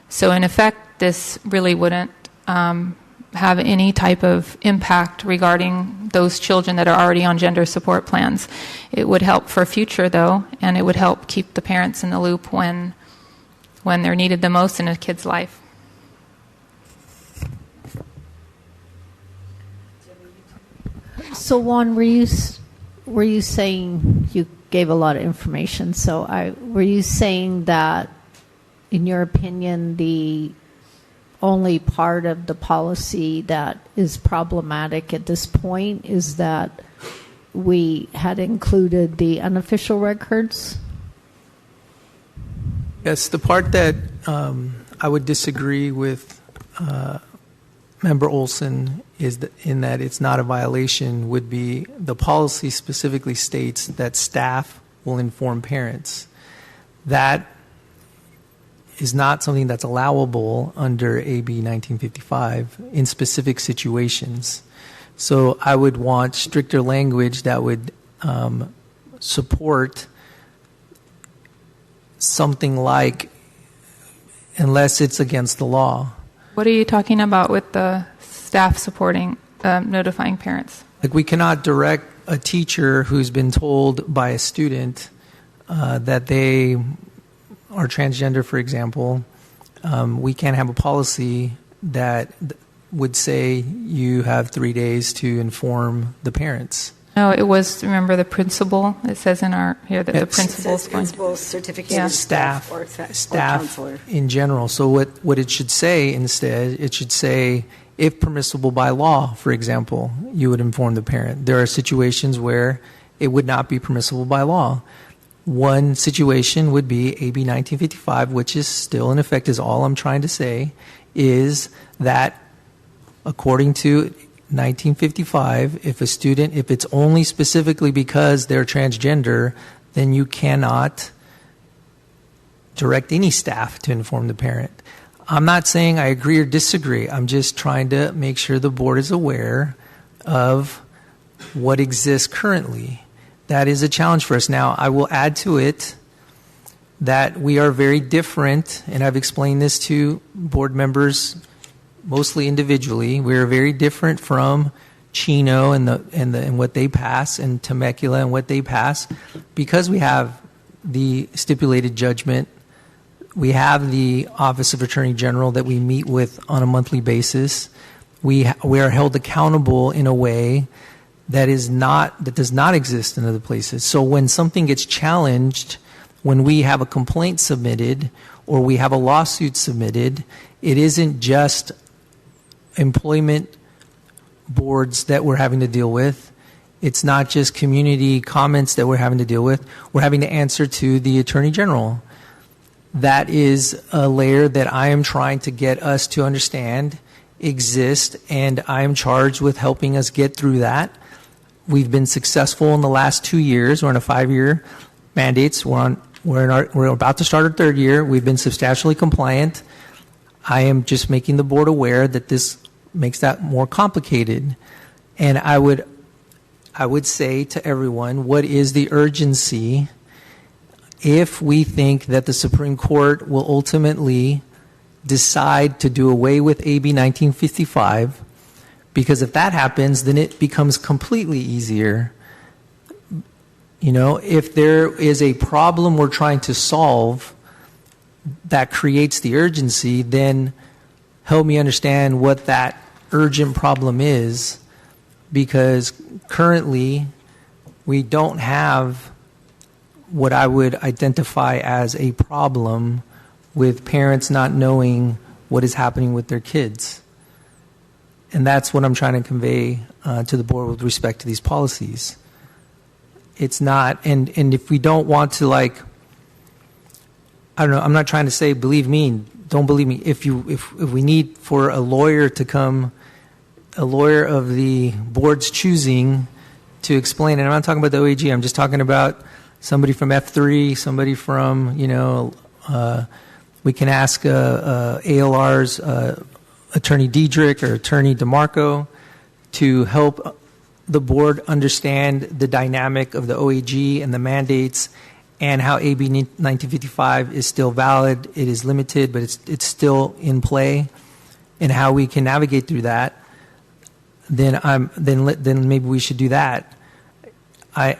So in effect, this really wouldn't have any type of impact regarding those children that are already on gender support plans. It would help for future, though, and it would help keep the parents in the loop when they're needed the most in a kid's life. So, Juan, were you saying, you gave a lot of information, so were you saying that, in your opinion, the only part of the policy that is problematic at this point is that we had included the unofficial records? Yes, the part that I would disagree with Member Olson is in that it's not a violation would be the policy specifically states that staff will inform parents. That is not something that's allowable under AB 1955 in specific situations. So I would want stricter language that would support something like, unless it's against the law. What are you talking about with the staff supporting, notifying parents? Like, we cannot direct a teacher who's been told by a student that they are transgender, for example. We can't have a policy that would say you have 3 days to inform the parents. No, it was, remember the principal? It says in our here that the principal's going to... Principal, certificated staff, or counselor. In general. So what it should say instead, it should say, if permissible by law, for example, you would inform the parent. There are situations where it would not be permissible by law. One situation would be AB 1955, which is still in effect, is all I'm trying to say, is that according to 1955, if it's only specifically because they're transgender, then you cannot direct any staff to inform the parent. I'm not saying I agree or disagree. I'm just trying to make sure the board is aware of what exists currently. That is a challenge for us. Now, I will add to it that we are very different, and I've explained this to board members mostly individually. We are very different from Chino and what they pass, and Temecula and what they pass, because we have the stipulated judgment. We have the Office of Attorney General that we meet with on a monthly basis. We are held accountable in a way that does not exist in other places. So when something gets challenged, when we have a complaint submitted or we have a lawsuit submitted, it isn't just employment boards that we're having to deal with. It's not just community comments that we're having to deal with. We're having to answer to the Attorney General. That is a layer that I am trying to get us to understand exist, and I am charged with helping us get through that. We've been successful in the last 2 years. We're in a 5-year mandates. We're about to start our 3rd year. We've been substantially compliant. I am just making the board aware that this makes that more complicated. And I would say to everyone, what is the urgency if we think that the Supreme Court will ultimately decide to do away with AB 1955? Because if that happens, then it becomes completely easier. You know, if there is a problem we're trying to solve that creates the urgency, then help me understand what that urgent problem is, because currently we don't have what I would identify as a problem with parents not knowing what is happening with their kids. And that's what I'm trying to convey to the board with respect to these policies. It's not, and if we don't want to, like, I don't know, I'm not trying to say believe me, don't believe me. If we need for a lawyer to come, a lawyer of the board's choosing to explain, and I'm not talking about the OAG, I'm just talking about somebody from F3, somebody from, we can ask ALR's Attorney Diedrich or Attorney DeMarco to help the board understand the dynamic of the OAG and the mandates and how AB 1955 is still valid. It is limited, but it's still in play, and how we can navigate through that, then maybe we should do that. I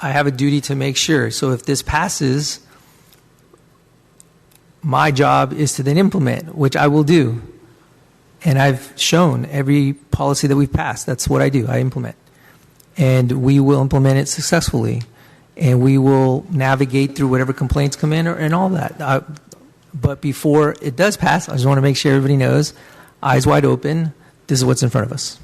have a duty to make sure. So if this passes, my job is to then implement, which I will do. And I've shown every policy that we've passed. That's what I do. I implement. And we will implement it successfully. And we will navigate through whatever complaints come in and all that. But before it does pass, I just want to make sure everybody knows, eyes wide open, this is what's in front of us.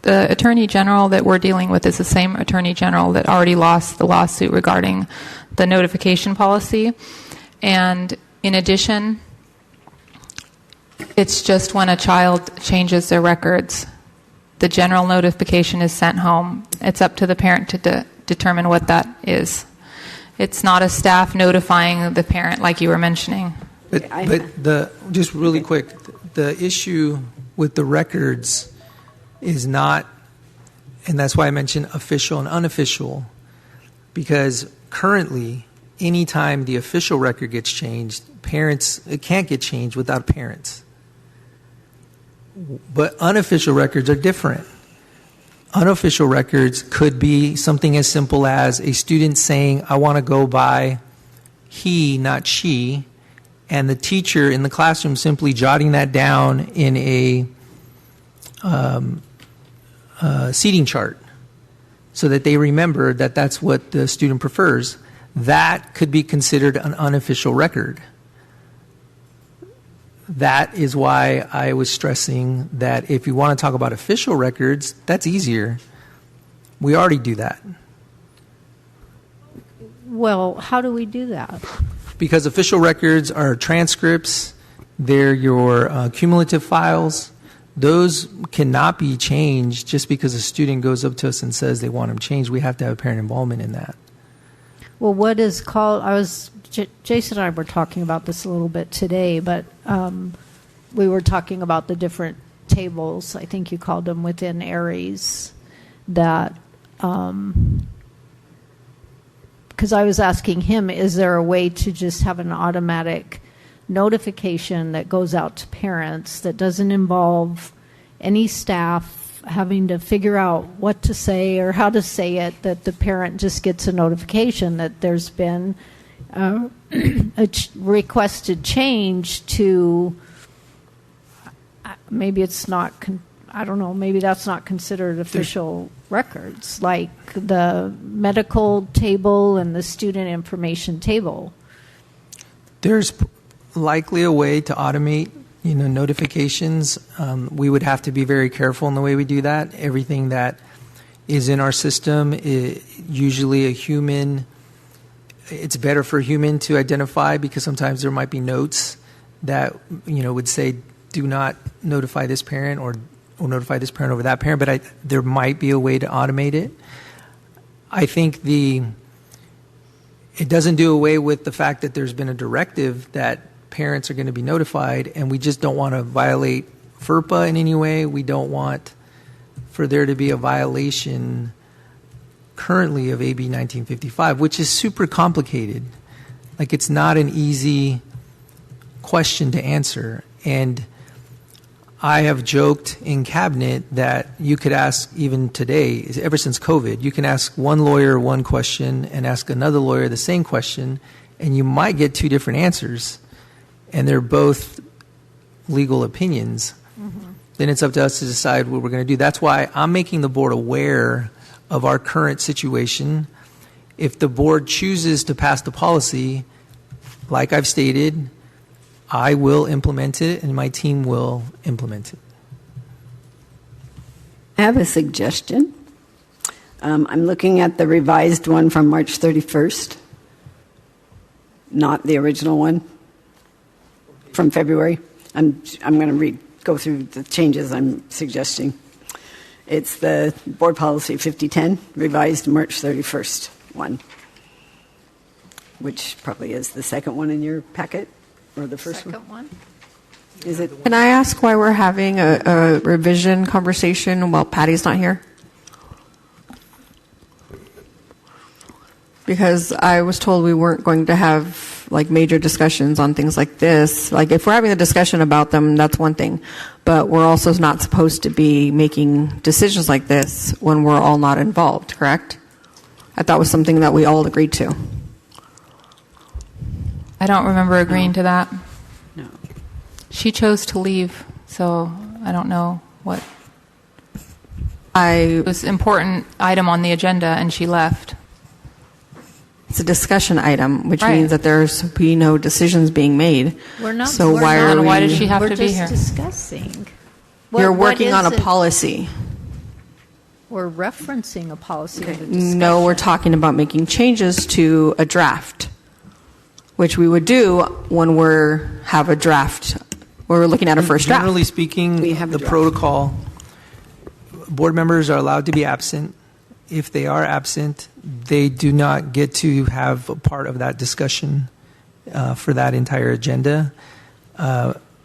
The Attorney General that we're dealing with is the same Attorney General that already lost the lawsuit regarding the notification policy. And in addition, it's just when a child changes their records, the general notification is sent home. It's up to the parent to determine what that is. It's not a staff notifying the parent like you were mentioning. But just really quick, the issue with the records is not, and that's why I mentioned official and unofficial, because currently, anytime the official record gets changed, it can't get changed without parents. But unofficial records are different. Unofficial records could be something as simple as a student saying, I want to go by he, not she, and the teacher in the classroom simply jotting that down in a seating chart so that they remember that that's what the student prefers. That could be considered an unofficial record. That is why I was stressing that if you want to talk about official records, that's easier. We already do that. Well, how do we do that? Because official records are transcripts, they're your cumulative files. Those cannot be changed just because a student goes up to us and says they want them changed. We have to have parent involvement in that. Well, what is called, Jason and I were talking about this a little bit today, but we were talking about the different tables, I think you called them, within Aries, that, because I was asking him, is there a way to just have an automatic notification that goes out to parents that doesn't involve any staff having to figure out what to say or how to say it, that the parent just gets a notification that there's been a requested change to, maybe it's not, I don't know, maybe that's not considered official records, like the medical table and the student information table. There's likely a way to automate, notifications. We would have to be very careful in the way we do that. Everything that is in our system, usually a human, it's better for a human to identify, because sometimes there might be notes that would say do not notify this parent or notify this parent over that parent, but there might be a way to automate it. I think it doesn't do away with the fact that there's been a directive that parents are going to be notified, and we just don't want to violate FERPA in any way. We don't want for there to be a violation currently of AB 1955, which is super complicated. Like, it's not an easy question to answer. And I have joked in cabinet that you could ask, even today, ever since COVID, you can ask one lawyer one question and ask another lawyer the same question, and you might get two different answers, and they're both legal opinions. Mm-hmm. Then it's up to us to decide what we're going to do. That's why I'm making the board aware of our current situation. If the board chooses to pass the policy, like I've stated, I will implement it, and my team will implement it. I have a suggestion. I'm looking at the revised one from March 31st, not the original one from February. I'm going to go through the changes I'm suggesting. It's the Board Policy 5010, revised March 31st one, which probably is the second one in your packet. Or the first Second one? Is it? Can I ask why we're having a revision conversation while Patty's not here? Because I was told we weren't going to have like major discussions on things like this. Like if we're having a discussion about them, that's one thing. But we're also not supposed to be making decisions like this when we're all not involved, correct? I thought was something that we all agreed to. I don't remember agreeing to that. No. She chose to leave, so I don't know what. It was an important item on the agenda, and she left. It's a discussion item, which Right. means that there's be no decisions being made. We're not. So we're why not, are Then we? why does she have we're to be just here? discussing. You're What working on a is it? policy. We're referencing a policy. under No, we're talking about making changes to a draft, which we would do when have a draft. We're looking at a first draft. Generally speaking, the protocol, board members are allowed to be absent. If they are absent, they do not get to have a part of that discussion for that entire agenda.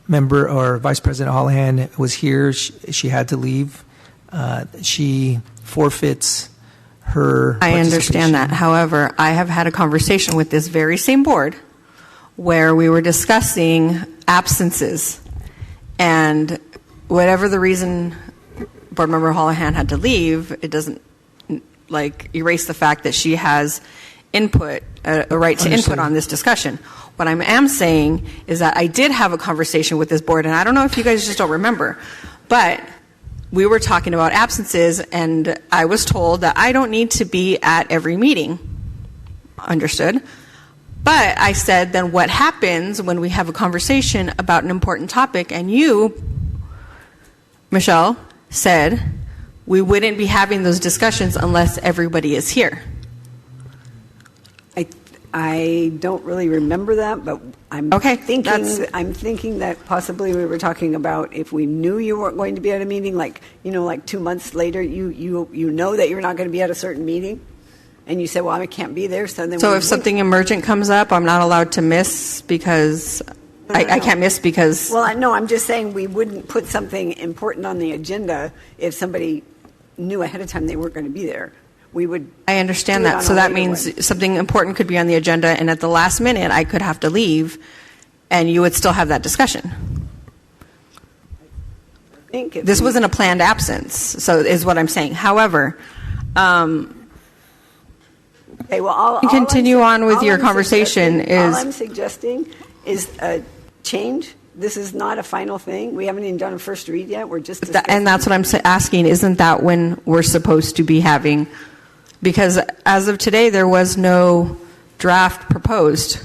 Member or Vice President Holohan was here. She had to leave. She forfeits her I understand that. participation. However, I have had a conversation with this very same board where we were discussing absences. And whatever the reason Board Member Holohan had to leave, it doesn't erase the fact that she has input, a right to input on this discussion. What I am saying is that I did have a conversation with this board, and I don't know if you guys just don't remember, but we were talking about absences, and I was told that I don't need to be at every meeting. Understood? But I said, then what happens when we have a conversation about an important topic, and you, Michelle, said we wouldn't be having those discussions unless everybody is here. I don't really remember that, but I'm thinking that possibly we were talking about if we knew you weren't going to be at a meeting, like 2 months later, you know that you're not going to be at a certain meeting, and you say, well, I can't be there. So if something emergent comes up, I'm not allowed to miss because I can't miss because. Well, no, I'm just saying we wouldn't put something important on the agenda if somebody knew ahead of time they weren't going to be there. We would. I understand do it that. on So a that later means one. something important could be on the agenda, and at the last minute, I could have to leave, and you would still have that discussion. This wasn't a planned absence, so is what I'm saying. However, Okay, well, you continue on with your conversation. All I'm suggesting is a change. This is not a final thing. We haven't even done a first read yet. We're just discussing. And that's what I'm asking. Isn't that when we're supposed to be having? Because as of today, there was no draft proposed.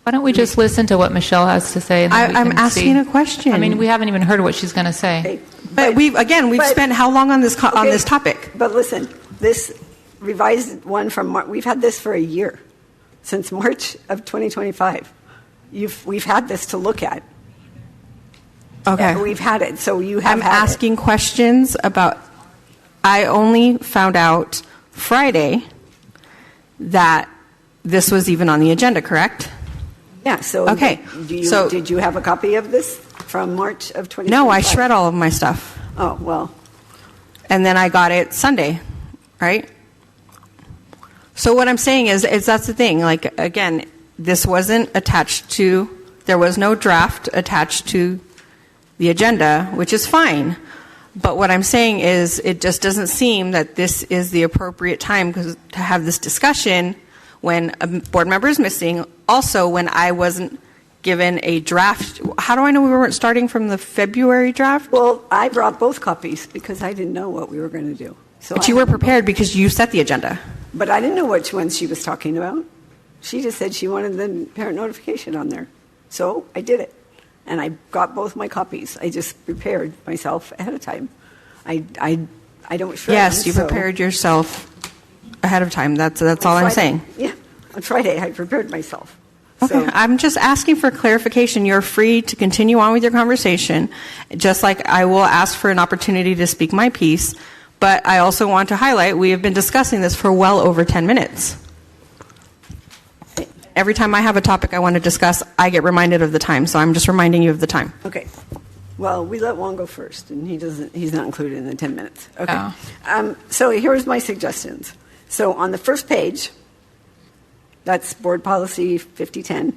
Why don't we just listen to what Michelle has to say? And then we I'm can asking see. a question. I mean, we haven't even heard what she's going to say. But we've spent how long on this topic? But listen, this revised one from we've had this for a year, since March of 2025. We've had this to look at. Okay, we've had it. So you have. I'm asking questions about. I only found out Friday that this was even on the agenda. Correct? Yeah. So okay. Did you have a copy of this from March of 2025? No, I shred all of my stuff. Oh well. And then I got it Sunday, right? So what I'm saying is that's the thing. Like again, this wasn't attached to. There was no draft attached to the agenda, which is fine. But what I'm saying is it just doesn't seem that this is the appropriate time to have this discussion when a board member is missing. Also, when I wasn't given a draft. How do I know we weren't starting from the February draft? Well, I brought both copies because I didn't know what we were going to do. So but you were prepared because you set the agenda. But I didn't know which ones she was talking about. She just said she wanted the parent notification on there. So I did it. And I got both my copies. I just prepared myself ahead of time. I don't shred Yes, them, you prepared yourself ahead of time. That's all I'm saying. Yeah, on Friday I prepared myself. Okay, so, I'm just asking for clarification. You're free to continue on with your conversation, just like I will ask for an opportunity to speak my piece. But I also want to highlight we have been discussing this for well over 10 minutes. every time I have a topic I want to discuss, I get reminded of the time. So I'm just reminding you of the time. Okay. Well, we let Juan go first, and he's not included in the 10 minutes. Okay. Oh. So here's my suggestions. So on the first page, that's Board Policy 5010.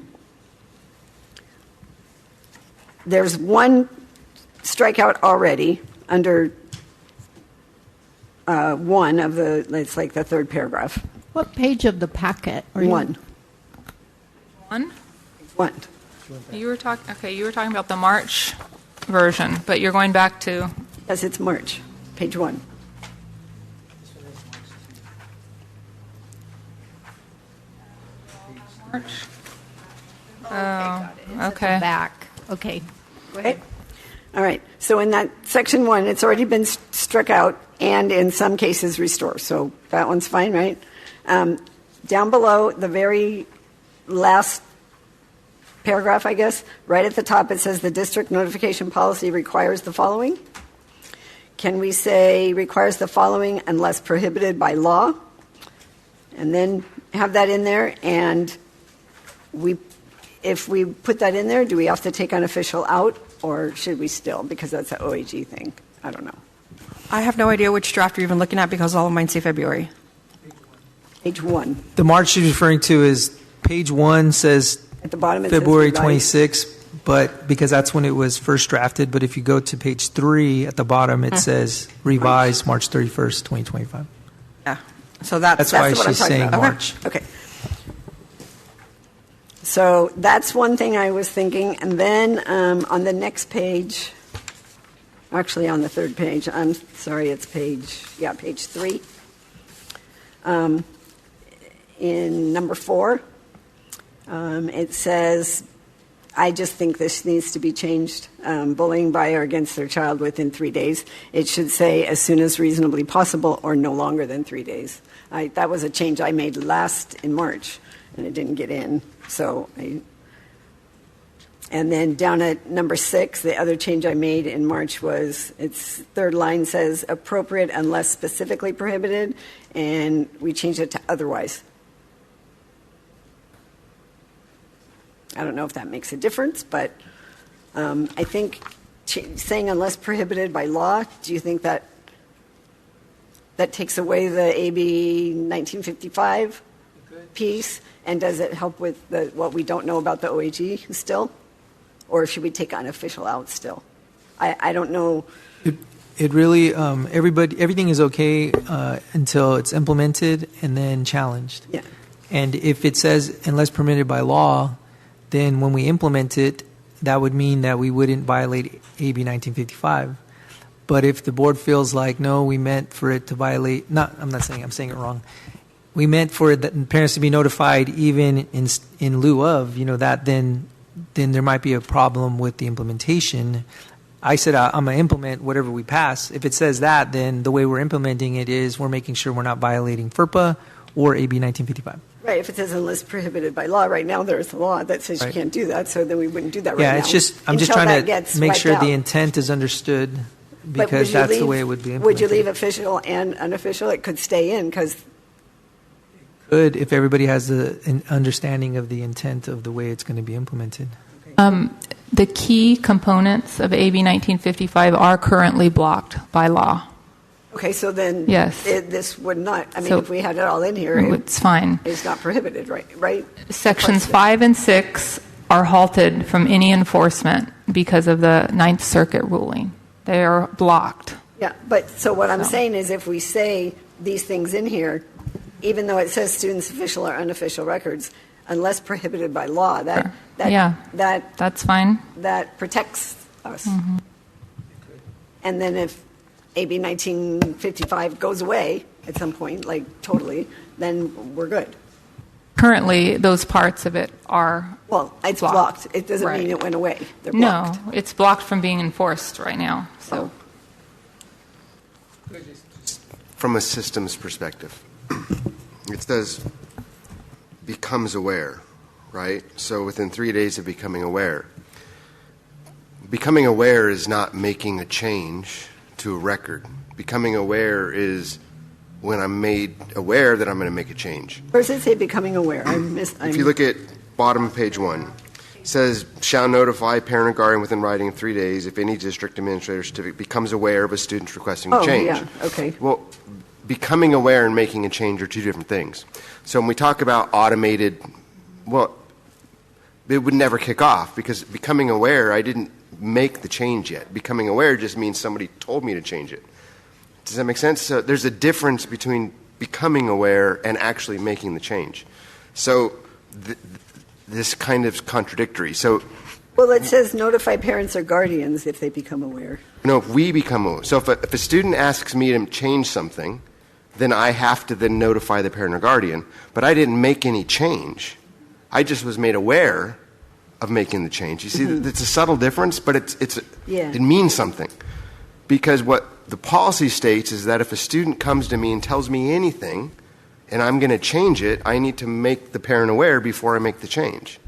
There's one strikeout already under one of the, it's like the third paragraph. What page of the packet? Are you- One. One. You were talking. Okay, you were talking about the March version, but you're going back to. Yes, it's March, page 1. March. Oh, okay. Back. Okay. Go ahead. All right. So in that section 1, it's already been struck out and in some cases restore. So that one's fine, right? Down below, the very last paragraph, I guess, right at the top, it says the district notification policy requires the following. Can we say requires the following unless prohibited by law? And then have that in there. And if we put that in there, do we have to take unofficial out, or should we still? Because that's an OAG thing. I don't know. I have no idea which draft you're even looking at because all of mine say February. Page 1. The March she's referring to is page 1 says at the bottom it February says 26, but because that's when it was first drafted. But if you go to page 3 at the bottom, it says revised March 31st, 2025. Yeah. So that's why what I'm she's talking saying about. March. Okay. So that's one thing I was thinking. And then on the next page, actually on the third page, I'm sorry, it's page 3. In number 4, it says, I just think this needs to be changed. Bullying by or against their child within 3 days. It should say as soon as reasonably possible or no longer than 3 days. That was a change I made last in March, and it didn't get in. And then down at number 6, the other change I made in March was its third line says appropriate unless specifically prohibited, and we changed it to otherwise. I don't know if that makes a difference, but I think saying unless prohibited by law, do you think that takes away the AB 1955 piece? And does it help with what we don't know about the OAG still? Or should we take unofficial out still? I don't know. It really, everything is okay until it's implemented and then challenged. Yeah. And if it says unless permitted by law, then when we implement it, that would mean that we wouldn't violate AB 1955. But if the board feels like, no, we meant for it to violate, I'm saying it wrong. We meant for the parents to be notified even in lieu of, that, then there might be a problem with the implementation. I said I'm going to implement whatever we pass. If it says that, then the way we're implementing it is we're making sure we're not violating FERPA or AB 1955. Right, if it says unless prohibited by law, right now there's a law that says you can't do that, so then we wouldn't do that right now. Yeah, I'm just trying to make sure the intent is understood because that's the way it would be implemented. Would you leave official and unofficial? It could stay in because... Good if everybody has an understanding of the intent of the way it's going to be implemented. The key components of AB 1955 are currently blocked by law. Okay, so then yes. This would not, if we had it all in here, it's fine. It's not prohibited, right? Sections 5 and 6 are halted from any enforcement because of the Ninth Circuit ruling. They are blocked. Yeah, but so what I'm saying is if we say these things in here, even though it says students' official or unofficial records, unless prohibited by law, that's fine. That protects us. Mm-hmm. And then if AB 1955 goes away at some point, like totally, then we're good. Currently, those parts of it are it's blocked. It doesn't mean it went away. They're blocked. No, it's blocked from being enforced right now. So, from a systems perspective, it says becomes aware, right? So within 3 days of becoming aware. Becoming aware is not making a change to a record. Becoming aware is when I'm made aware that I'm going to make a change. Or does it say becoming aware? If you look at bottom of page 1, it says, shall notify parent or guardian within writing in 3 days if any district administrator certificate becomes aware of a student requesting a change. Yeah, okay. Well, becoming aware and making a change are two different things. So when we talk about automated, well, it would never kick off because becoming aware, I didn't make the change yet. Becoming aware just means somebody told me to change it. Does that make sense? So there's a difference between becoming aware and actually making the change. So this kind of contradictory. So, well, it says notify parents or guardians if they become aware. No, if we become aware. So if a student asks me to change something, then I have to then notify the parent or guardian. But I didn't make any change. I just was made aware of making the change. You see, it's a subtle difference, but it means something. Because what the policy states is that if a student comes to me and tells me anything, and I'm going to change it, I need to make the parent aware before I make the change.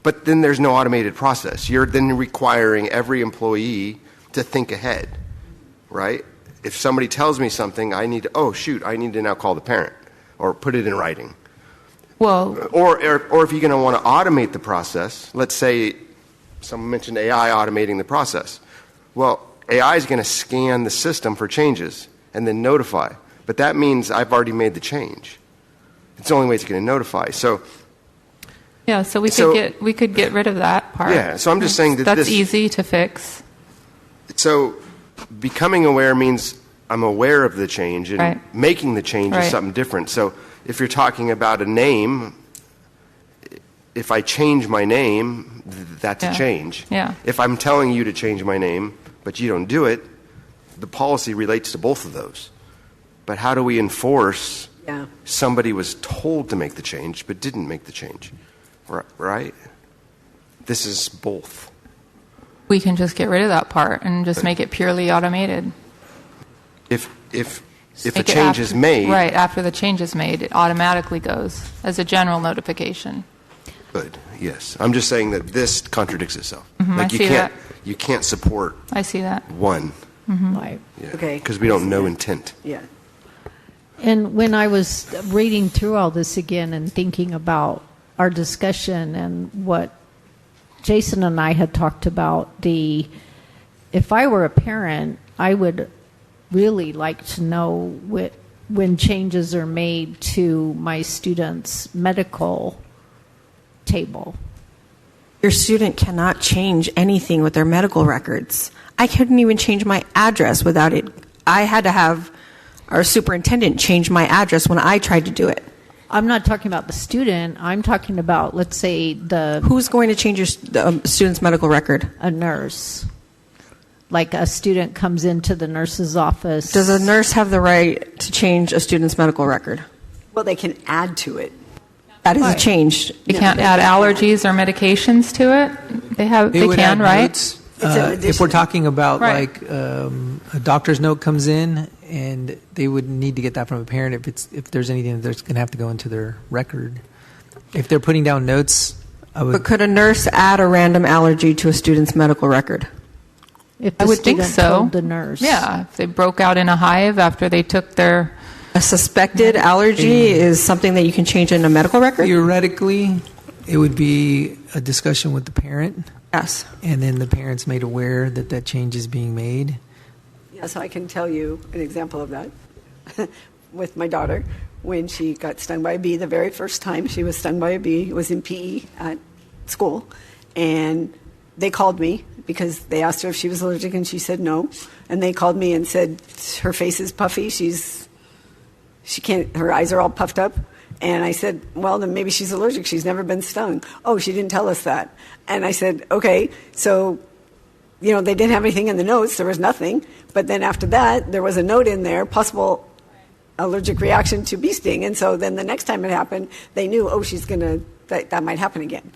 But then there's no automated process. You're then requiring every employee to think ahead, right? If somebody tells me something, I need to now call the parent or put it in writing. Well, or if you're going to want to automate the process, let's say someone mentioned AI automating the process. Well, AI is going to scan the system for changes and then notify. But that means I've already made the change. It's the only way it's going to notify. So yeah, so we could get rid of that part. Yeah, so I'm just saying that that's easy to fix. So becoming aware means I'm aware of the change, and making the change is something different. So if you're talking about a name, if I change my name, that's a change. Yeah. If I'm telling you to change my name, but you don't do it, the policy relates to both of those. But how do we enforce somebody was told to make the change but didn't make the change? Right? This is both. We can just get rid of that part and just make it purely automated. If a change is made... Right, after the change is made, it automatically goes as a general notification. Good, yes. I'm just saying that this contradicts itself. I see that. You can't support I see that. one. Right. Okay. Because we don't know intent. Yeah. And when I was reading through all this again and thinking about our discussion and what Jason and I had talked about, if I were a parent, I would really like to know when changes are made to my student's medical table. Your student cannot change anything with their medical records. I couldn't even change my address without it. I had to have our superintendent change my address when I tried to do it. I'm not talking about the student. I'm talking about, let's say, Who's going to change your student's medical record? A nurse. Like a student comes into the nurse's office. Does a nurse have the right to change a student's medical record? Well, they can add to it. That is a change. You can't add allergies or medications to it? They can, right? Notes, if we're talking about a doctor's note comes in, and they would need to get that from a parent if there's anything that's going to have to go into their record. If they're putting down notes, But could a nurse add a random allergy to a student's medical record? If I would think so. Told the nurse. Yeah, if they broke out in a hive after they took their... A suspected allergy is something that you can change in a medical record? Theoretically, it would be a discussion with the parent. Yes. And then the parent's made aware that that change is being made. Yeah, so I can tell you an example of that with my daughter. When she got stung by a bee, the very first time she was stung by a bee, it was in PE at school. And they called me because they asked her if she was allergic, and she said no. And they called me and said her face is puffy. Her eyes are all puffed up. And I said, well, then maybe she's allergic. She's never been stung. Oh, she didn't tell us that. And I said, okay, so, they didn't have anything in the notes. There was nothing. But then after that, there was a note in there, possible allergic reaction to bee sting. And so then the next time it happened, they knew, that might happen again.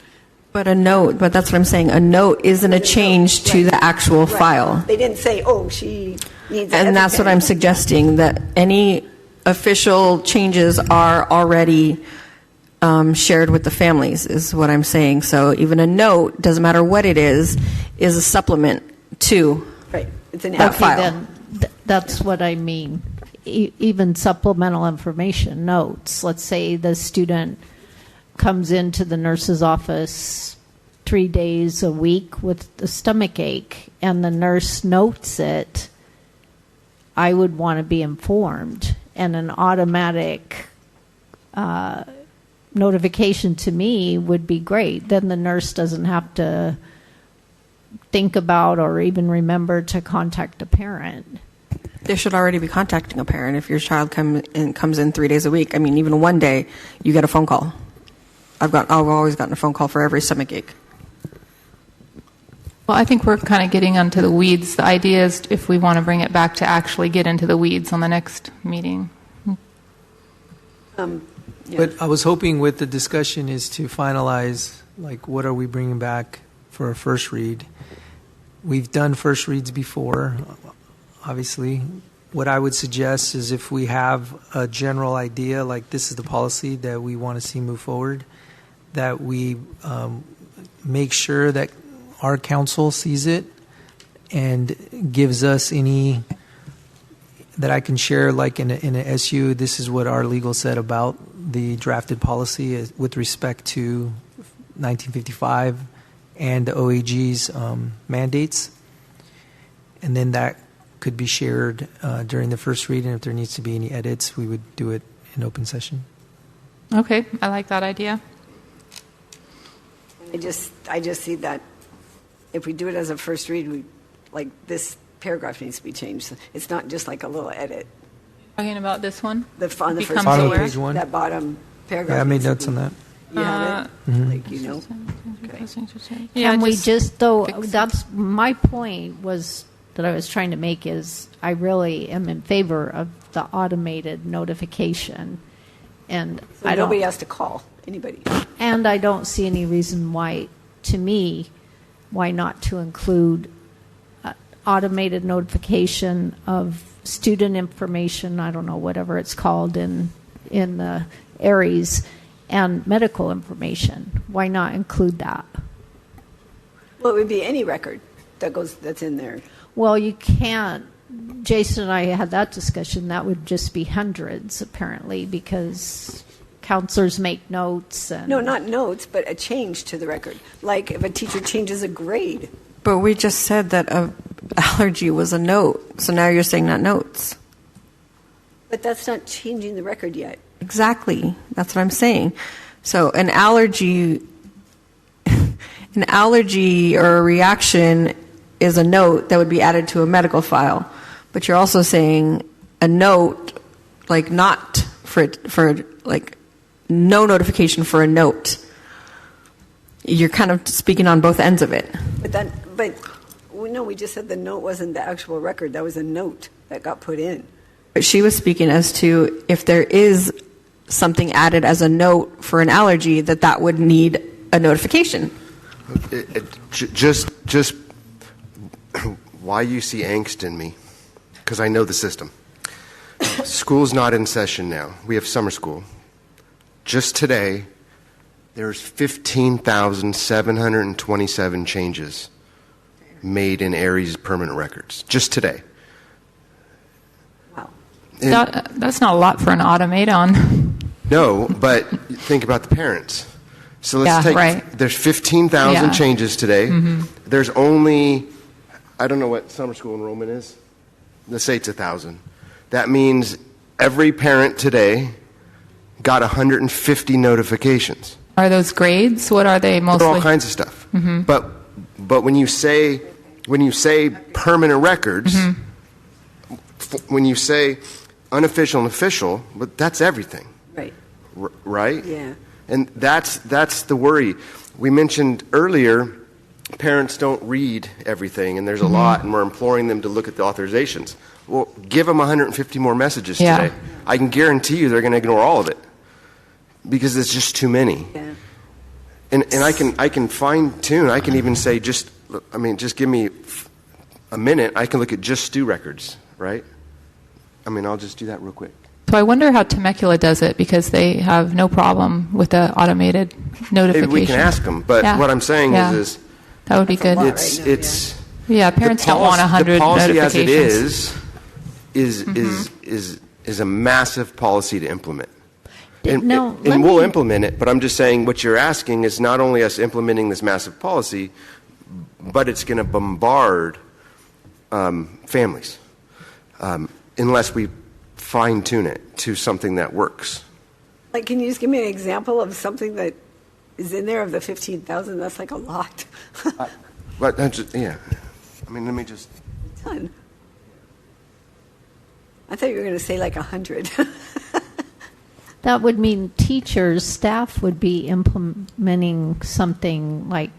But that's what I'm saying. A note isn't a change to the actual file. They didn't say, she needs that. And that's what I'm suggesting, that any official changes are already shared with the families, is what I'm saying. So even a note, doesn't matter what it is a supplement to it's an that file. Then that's what I mean. even supplemental information, notes. Let's say the student comes into the nurse's office 3 days a week with a stomach ache, and the nurse notes it. I would want to be informed, and an automatic notification to me would be great. Then the nurse doesn't have to think about or even remember to contact a parent. They should already be contacting a parent if your child comes in 3 days a week. I mean, even one day, you get a phone call. I've always gotten a phone call for every stomach ache. Well, I think we're kind of getting onto the weeds. The idea is if we want to bring it back to actually get into the weeds on the next meeting. But I was hoping with the discussion is to finalize, like, what are we bringing back for a first read? We've done first reads before, obviously. What I would suggest is if we have a general idea, like this is the policy that we want to see move forward, that we make sure that our council sees it and gives us any that I can share, like in a SU, this is what our legal said about the drafted policy with respect to 1955 and the OAG's mandates. And then that could be shared during the first read, and if there needs to be any edits, we would do it in open session. Okay, I like that idea. I just see that if we do it as a first read, like this paragraph needs to be changed. It's not just like a little edit. Talking about this one? On the first bottom page one. That bottom paragraph. Yeah, I made notes on that. You have it? Like, you know. Okay. Can we just, though, that's my point was that I was trying to make is I really am in favor of the automated notification. And So nobody has to call anybody. And I don't see any reason why, to me, why not to include automated notification of student information, I don't know, whatever it's called in the ARIES, and medical information. Why not include that? Well, it would be any record that's in there. Well, you can't. Jason and I had that discussion. That would just be hundreds, apparently, because counselors make notes. And No, not notes, but a change to the record. Like if a teacher changes a grade. But we just said that allergy was a note, so now you're saying not notes. But that's not changing the record yet. Exactly. That's what I'm saying. So an allergy or a reaction is a note that would be added to a medical file. But you're also saying a note, like not for like no notification for a note. You're kind of speaking on both ends of it. But no, we just said the note wasn't the actual record. That was a note that got put in. But she was speaking as to if there is something added as a note for an allergy, that would need a notification. Just why you see angst in me, because I know the system. School's not in session now. We have summer school. Just today, there's 15,727 changes made in ARIES permanent records. Just today. Wow. That's not a lot for an automaton. No, but think about the parents. So let's there's 15,000 changes today. Mm-hmm. There's only, I don't know what summer school enrollment is. Let's say it's 1,000. That means every parent today got 150 notifications. Are those grades? What are they mostly? All kinds of stuff. Mm-hmm. But when you say permanent records, mm-hmm. When you say unofficial and official, but that's everything. Right. Right? Yeah. And that's the worry. We mentioned earlier, parents don't read everything, and there's a lot, and we're imploring them to look at the authorizations. Well, give them 150 more messages today. I can guarantee you they're going to ignore all of it because it's just too many. Yeah. And I can fine tune. I can even say just give me a minute. I can look at just STU records, right? I'll just do that real quick. So I wonder how Temecula does it, because they have no problem with the automated notification. Maybe we can ask them, but what I'm saying is that would be good. It's parents don't want 100 the policy notifications. as it is is a massive policy to implement. And let we'll me- implement it, but I'm just saying what you're asking is not only us implementing this massive policy, but it's going to bombard families unless we fine-tune it to something that works. Like, can you just give me an example of something that is in there of the 15,000? That's like a lot. But that's just, yeah. I mean, let me just... Ton. I thought you were going to say like 100. That would mean teachers, staff would be implementing something like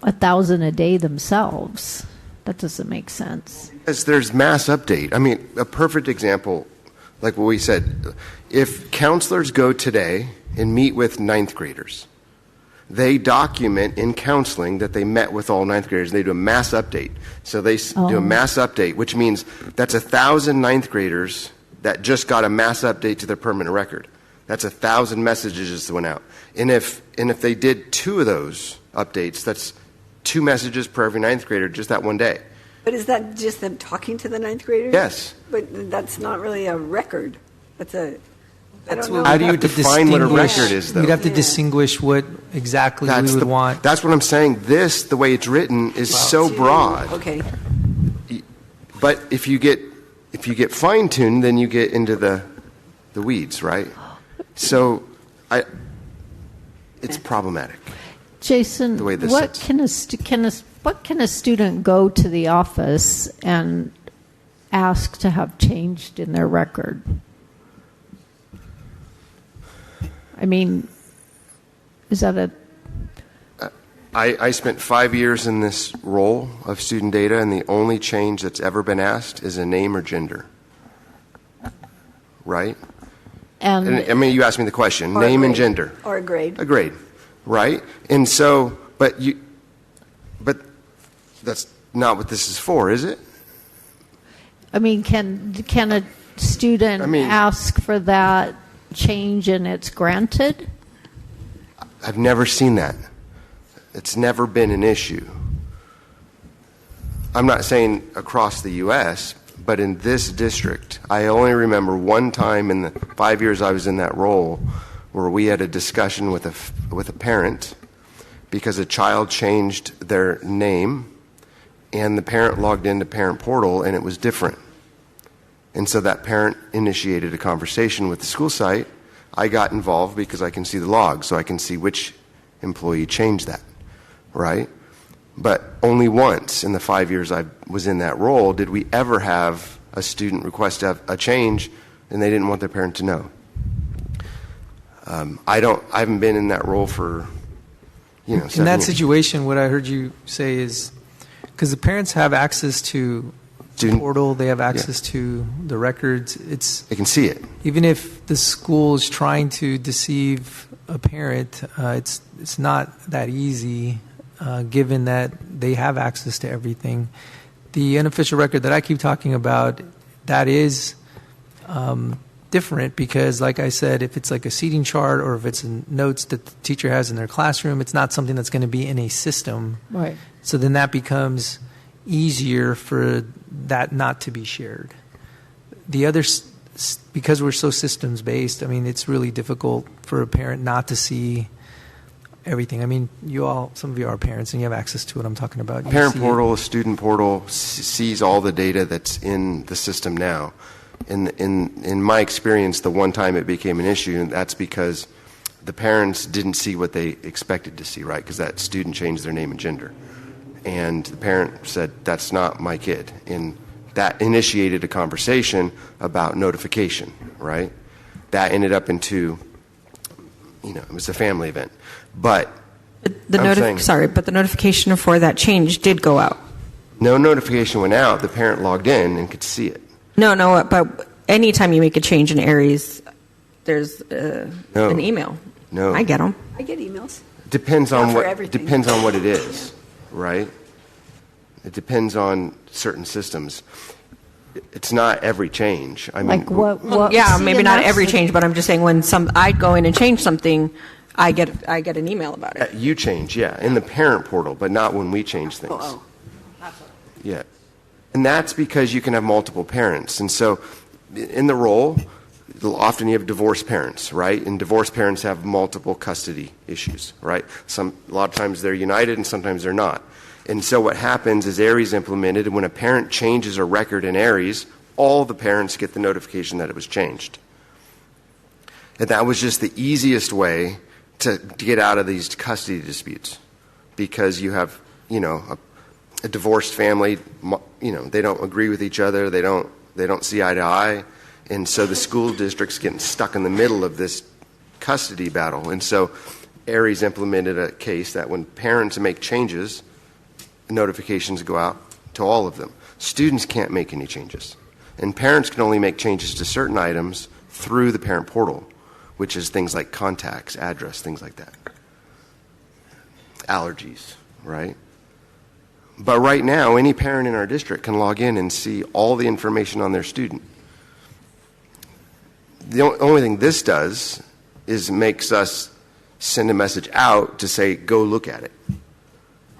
1,000 a day themselves. That doesn't make sense. Because there's mass update. I mean, a perfect example, like what we said, if counselors go today and meet with ninth graders, they document in counseling that they met with all ninth graders. They do a mass update. So they do a mass update, which means that's 1,000 ninth graders that just got a mass update to their permanent record. That's 1,000 messages just went out. And if they did 2 of those updates, that's 2 messages per every ninth grader just that one day. But is that just them talking to the ninth graders? Yes. But that's not really a record. That's a... I don't know. How do you define what a record is, though? You'd have to distinguish what exactly we would want. That's what I'm saying. This, the way it's written, is so broad. Okay. But if you get fine-tuned, then you get into the weeds, right? So it's problematic. Jason, the way this what sits. what can a student go to the office and ask to have changed in their record? I mean, is that a... I spent 5 years in this role of student data, and the only change that's ever been asked is a name or gender. Right? And I mean, you asked me the question, name and gender. Or a grade. A grade, right? And so, but that's not what this is for, is it? I mean, can a student ask for that change and it's granted? I've never seen that. It's never been an issue. I'm not saying across the U.S., but in this district, I only remember one time in the 5 years I was in that role where we had a discussion with a parent because a child changed their name and the parent logged into Parent Portal and it was different. And so that parent initiated a conversation with the school site. I got involved because I can see the log, so I can see which employee changed that, right? But only once in the 5 years I was in that role did we ever have a student request a change and they didn't want their parent to know. I haven't been in that role for, 7 In that years. situation, what I heard you say is, because the parents have access to the portal, they have access to the records. They can see it. Even if the school is trying to deceive a parent, it's not that easy, given that they have access to everything. The unofficial record that I keep talking about, that is different because, like I said, if it's like a seating chart or if it's notes that the teacher has in their classroom, it's not something that's going to be in a system. Right. So then that becomes easier for that not to be shared. The other, because we're so systems based, I mean, it's really difficult for a parent not to see everything. I mean, some of you are parents and you have access to what I'm talking about. You Parent see portal, student portal sees all the data that's in the system now. In my experience, the one time it became an issue, that's because the parents didn't see what they expected to see, right? Because that student changed their name and gender. And the parent said, that's not my kid. And that initiated a conversation about notification, right? That ended up into, it was a family event. But but the notification for that change did go out. No notification went out. The parent logged in and could see it. No, but anytime you make a change in Aries, there's an email. No. I get them. I get emails. Depends on Not for everything. Depends on what it is, right? It depends on certain systems. It's not every change. I mean, Like what? Yeah, see, maybe and not that's every the- change, but I'm just saying when I go in and change something, I get an email about it. you change, yeah, in the parent portal, but not when we change things. Oh. Yeah. And that's because you can have multiple parents. And so in the role, often you have divorced parents, right? And divorced parents have multiple custody issues, right? A lot of times they're united and sometimes they're not. And so what happens is ARIES implemented, and when a parent changes a record in ARIES, all the parents get the notification that it was changed. And that was just the easiest way to get out of these custody disputes, because you have, a divorced family, they don't agree with each other, they don't see eye to eye, and so the school district's getting stuck in the middle of this custody battle. And so ARIES implemented a case that when parents make changes, notifications go out to all of them. Students can't make any changes, and parents can only make changes to certain items through the parent portal, which is things like contacts, address, things like that. Allergies, right? But right now, any parent in our district can log in and see all the information on their student. The only thing this does is makes us send a message out to say, go look at it,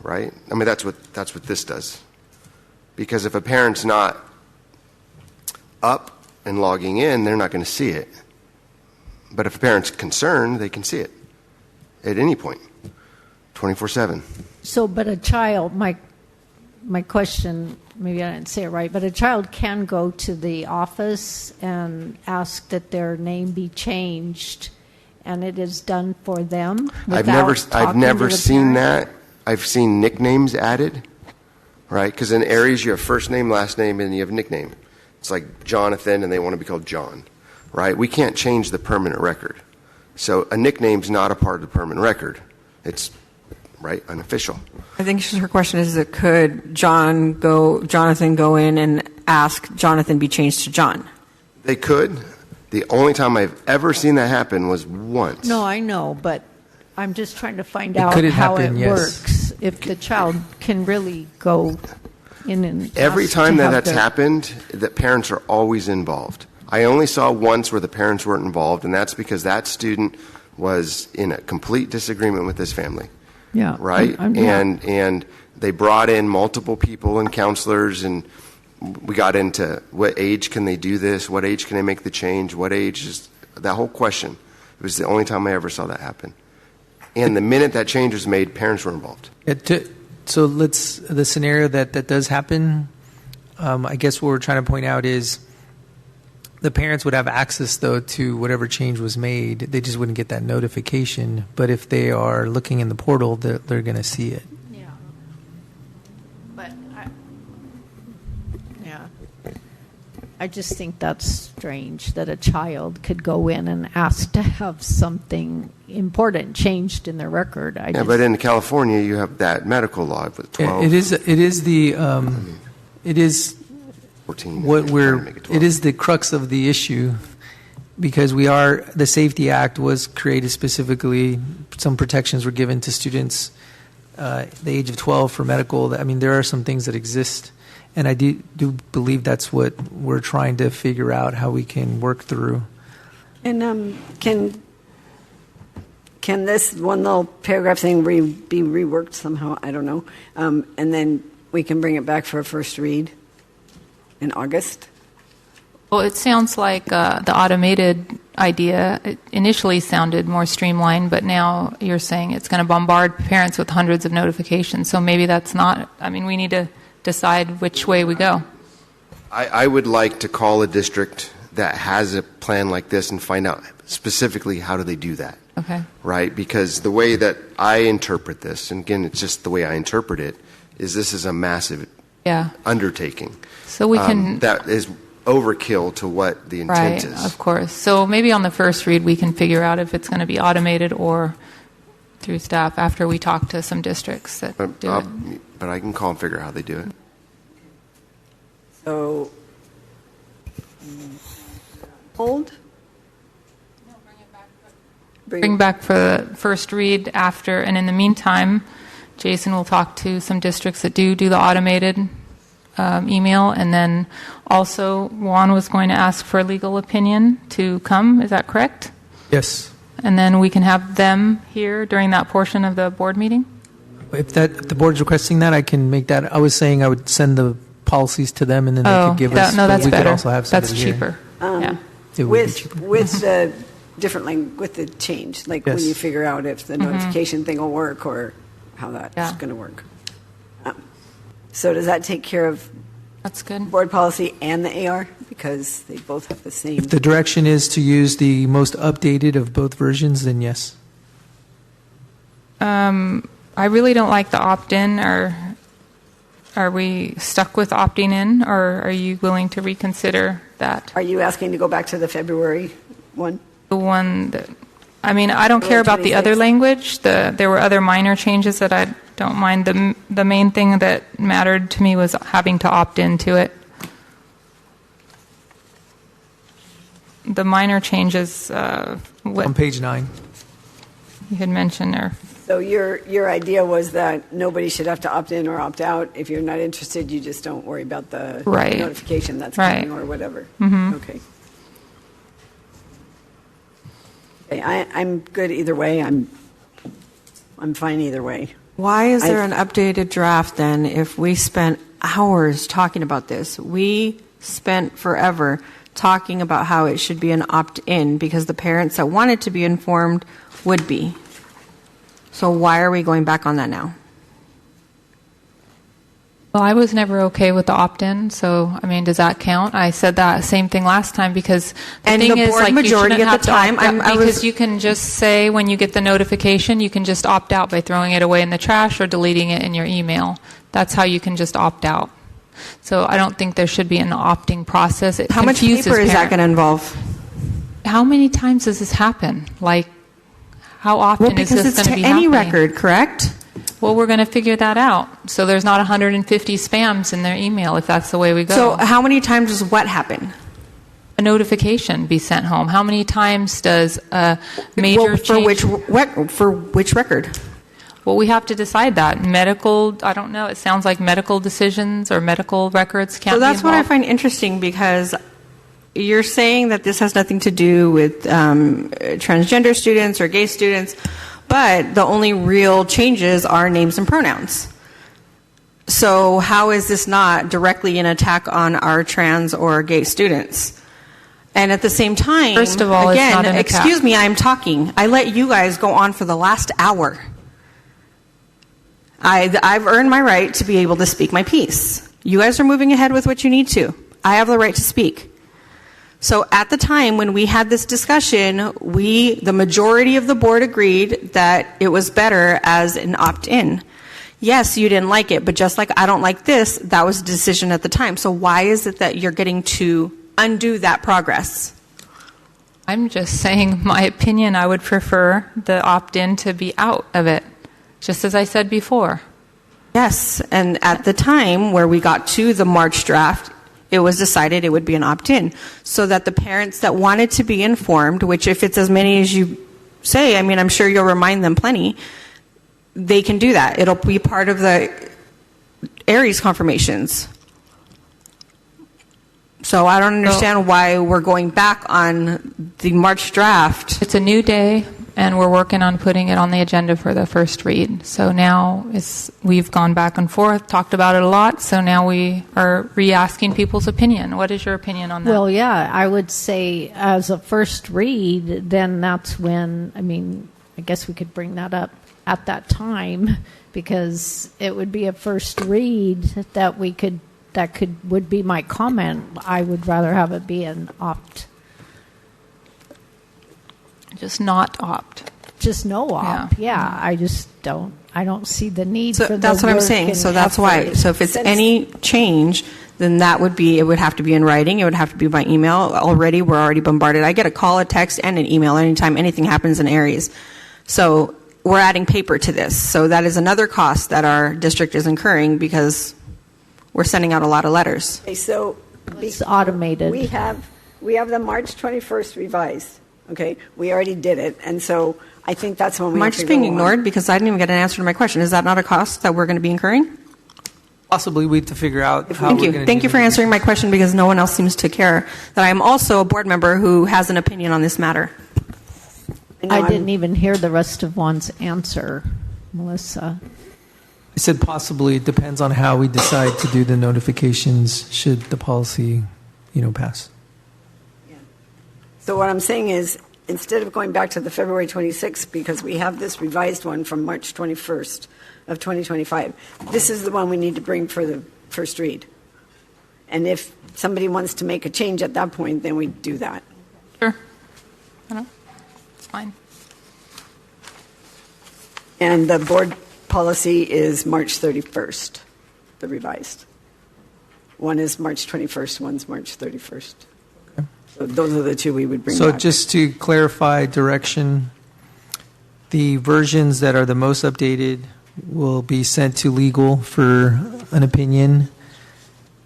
right? I mean, that's what this does. Because if a parent's not up and logging in, they're not going to see it. But if a parent's concerned, they can see it at any point, 24/7. So, but a child, my question, maybe I didn't say it right, but a child can go to the office and ask that their name be changed, and it is done for them. I've never seen that. I've seen nicknames added, right? Because in ARIES you have first name, last name, and you have nickname. It's like Jonathan, and they want to be called John, right? We can't change the permanent record, so a nickname's not a part of the permanent record. It's right, unofficial. I think her question is that could Jonathan go in and ask Jonathan be changed to John? They could. The only time I've ever seen that happen was once. No, I know, but I'm just trying to find out how it works. If the child can really go in and every ask time to have that's their- happened, the parents are always involved. I only saw once where the parents weren't involved, and that's because that student was in a complete disagreement with his family. Yeah. Right? Yeah. And they brought in multiple people and counselors, and we got into what age can they do this? What age can they make the change? What age is that whole question? It was the only time I ever saw that happen. And the minute that change was made, parents were involved. So the scenario that does happen, I guess what we're trying to point out is the parents would have access, though, to whatever change was made. They just wouldn't get that notification. But if they are looking in the portal, they're going to see it. Yeah. But I just think that's strange that a child could go in and ask to have something important changed in their record. But in California, you have that medical law with 12. It is 14. It is the crux of the issue, because the Safety Act was created specifically. Some protections were given to students the age of 12 for medical. I mean, there are some things that exist, and I do believe that's what we're trying to figure out how we can work through. And can this one little paragraph thing be reworked somehow? I don't know. And then we can bring it back for a first read in August? Well, it sounds like the automated idea initially sounded more streamlined, but now you're saying it's going to bombard parents with hundreds of notifications. So maybe that's not, we need to decide which way we go. I would like to call a district that has a plan like this and find out specifically how do they do that. Okay. Right? Because the way that I interpret this, and again, it's just the way I interpret it, is this is a massive undertaking. So we can... that is overkill to what the intent is. Right, of course. So maybe on the first read we can figure out if it's going to be automated or through staff after we talk to some districts that do it. But I can call and figure out how they do it. So, hold? Bring back for the first read after, and in the meantime, Jason will talk to some districts that do the automated email, and then also Juan was going to ask for a legal opinion to come. Is that correct? Yes. And then we can have them here during that portion of the board meeting? If the board's requesting that, I can make that. I was saying I would send the policies to them, and then they could give us. No, that's we better. Could also have that's somebody here. cheaper. It would be cheaper. With the with the change, like when you figure out if the notification thing will work or how that's going to work. So does that take care of that's good board policy and the AR, because they both have the same? If the direction is to use the most updated of both versions, then yes. I really don't like the opt-in. Or are we stuck with opting in, or are you willing to reconsider that? Are you asking to go back to the February one? The one that, I mean, I don't care about the other language. There were other minor changes that I don't mind. The main thing that mattered to me was having to opt into it. The minor changes. On page 9. You had mentioned there. So your idea was that nobody should have to opt in or opt out. If you're not interested, you just don't worry about the notification that's coming or whatever. Mm-hmm. Okay. I'm good either way. I'm fine either way. Why is there an updated draft then if we spent hours talking about this? We spent forever talking about how it should be an opt-in because the parents that wanted to be informed would be. So why are we going back on that now? Well, I was never okay with the opt-in, so I mean, does that count? I said that same thing last time because the thing is, like, majority you shouldn't at the have time, to opt out because you can just say when you get the notification, you can just opt out by throwing it away in the trash or deleting it in your email. That's how you can just opt out. So I don't think there should be an opting process. How much paper is that going to involve? How many times does this happen? Like, how often is this going to be happening? Because it's to any record, correct? Well, we're going to figure that out. So there's not 150 spams in their email if that's the way we go. So how many times does what happen? A notification be sent home. How many times does a major change? For which record? Well, we have to decide that. Medical, I don't know. It sounds like medical decisions or medical records can't be involved. So that's what I find interesting because you're saying that this has nothing to do with transgender students or gay students, but the only real changes are names and pronouns. So how is this not directly an attack on our trans or gay students? And at the same time, first of all, again, it's not an attack. Excuse me, I'm talking. I let you guys go on for the last hour. I've earned my right to be able to speak my piece. You guys are moving ahead with what you need to. I have the right to speak. So at the time when we had this discussion, the majority of the board agreed that it was better as an opt-in. Yes, you didn't like it, but just like I don't like this, that was a decision at the time. So why is it that you're getting to undo that progress? I'm just saying my opinion. I would prefer the opt-in to be out of it, just as I said before. Yes, and at the time where we got to the March draft, it was decided it would be an opt-in so that the parents that wanted to be informed, which if it's as many as you say, I mean, I'm sure you'll remind them plenty, they can do that. It'll be part of the Aries confirmations. So I don't understand why we're going back on the March draft. It's a new day, and we're working on putting it on the agenda for the first read. So now we've gone back and forth, talked about it a lot, so now we are re-asking people's opinion. What is your opinion on that? Well, yeah, I would say as a first read, then that's when, I mean, I guess we could bring that up at that time because it would be a first read that would be my comment. I would rather have it be an opt. Just not opt. Just no opt. Yeah, I don't see the need for the that's what I'm saying. So that's why. So if it's any change, then it would have to be in writing. It would have to be by email. We're already bombarded. I get a call, a text, and an email anytime anything happens in Aries. So we're adding paper to this. So that is another cost that our district is incurring because we're sending out a lot of letters. Okay, so it's automated. We have the March 21st revised. Okay, we already did it, and so I think that's when we. March is being ignored because I didn't even get an answer to my question. Is that not a cost that we're going to be incurring? Possibly we have to figure out how Thank you. Thank you for answering my question because no one else seems to care that I am also a board member who has an opinion on this matter. I didn't even hear the rest of Juan's answer, Melissa. said possibly. It depends on how we decide to do the notifications should the policy, pass. So what I'm saying is, instead of going back to the February 26th, because we have this revised one from March 21st of 2025, this is the one we need to bring for the first read. And if somebody wants to make a change at that point, then we do that. Sure. I know. It's fine. And the board policy is March 31st, the revised. One is March 21st, one's March 31st. Okay. So those are the two we would bring So back. just to clarify direction, the versions that are the most updated will be sent to legal for an opinion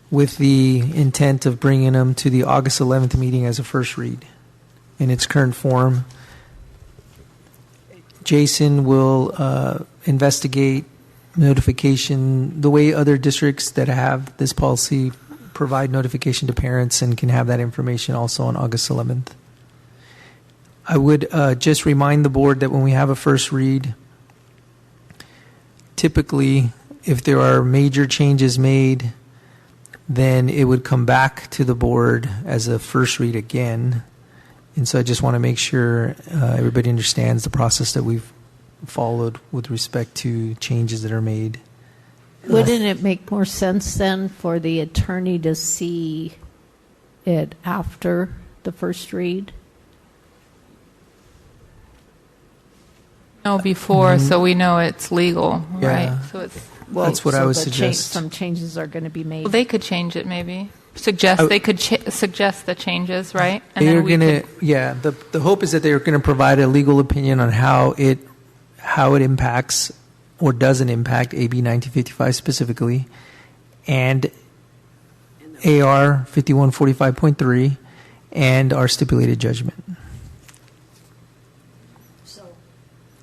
with the intent of bringing them to the August 11th meeting as a first read in its current form. Jason will investigate notification the way other districts that have this policy provide notification to parents and can have that information also on August 11th. I would just remind the board that when we have a first read, typically if there are major changes made, then it would come back to the board as a first read again. And so I just want to make sure everybody understands the process that we've followed with respect to changes that are made. Wouldn't it make more sense then for the attorney to see it after the first read? No, before, so we know it's legal, Yeah. right? So it's That's what I would suggest. Some changes are going to be made. well, they could change it maybe. They could suggest the changes, right? And They're then we going to, could, yeah. The hope is that they're going to provide a legal opinion on how it impacts or doesn't impact AB 1955 specifically, and AR 5145.3, and our stipulated judgment.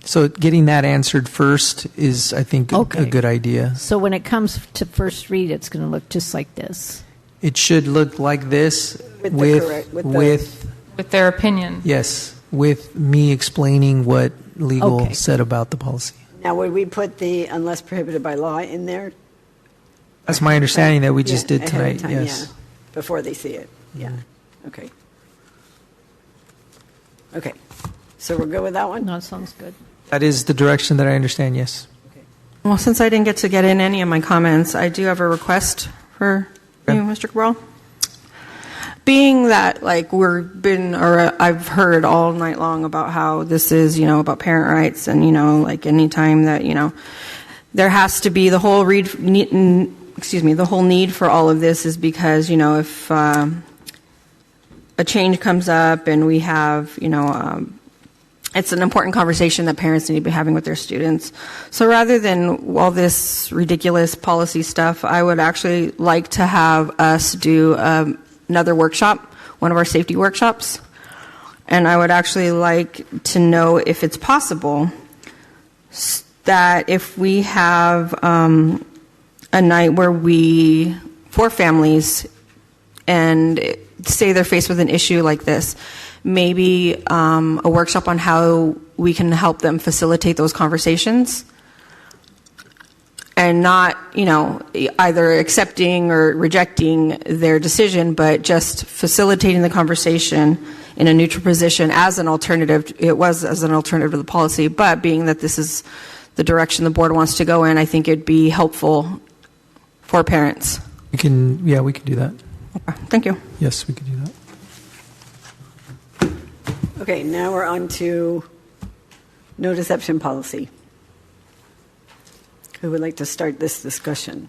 So getting that answered first is, I think, a good idea. So when it comes to first read, it's going to look just like this. It should look like this with their opinion. Yes, with me explaining what legal said about the policy. Now, would we put the unless prohibited by law in there? That's my understanding that we just did ahead of tonight. time, Yes. yeah, before they see it. Yeah. Okay. Okay. So we're good with that one? That sounds good. That is the direction that I understand, yes. Well, since I didn't get in any of my comments, I do have a request for you, Mr. Cabral. Being that, I've heard all night long about how this is, about parent rights, and, anytime that, there has to be the whole need for all of this is because, if a change comes up and we have, it's an important conversation that parents need to be having with their students. So rather than all this ridiculous policy stuff, I would actually like to have us do another workshop, one of our safety workshops. And I would actually like to know if it's possible that if we have a night where for families, and say they're faced with an issue like this, maybe a workshop on how we can help them facilitate those conversations and not, either accepting or rejecting their decision, but just facilitating the conversation in a neutral position as an alternative. It was as an alternative to the policy, but being that this is the direction the board wants to go in, I think it'd be helpful for parents. We can do that. Okay, thank you. Yes, we can do that. Okay, now we're on to no deception policy. Who would like to start this discussion?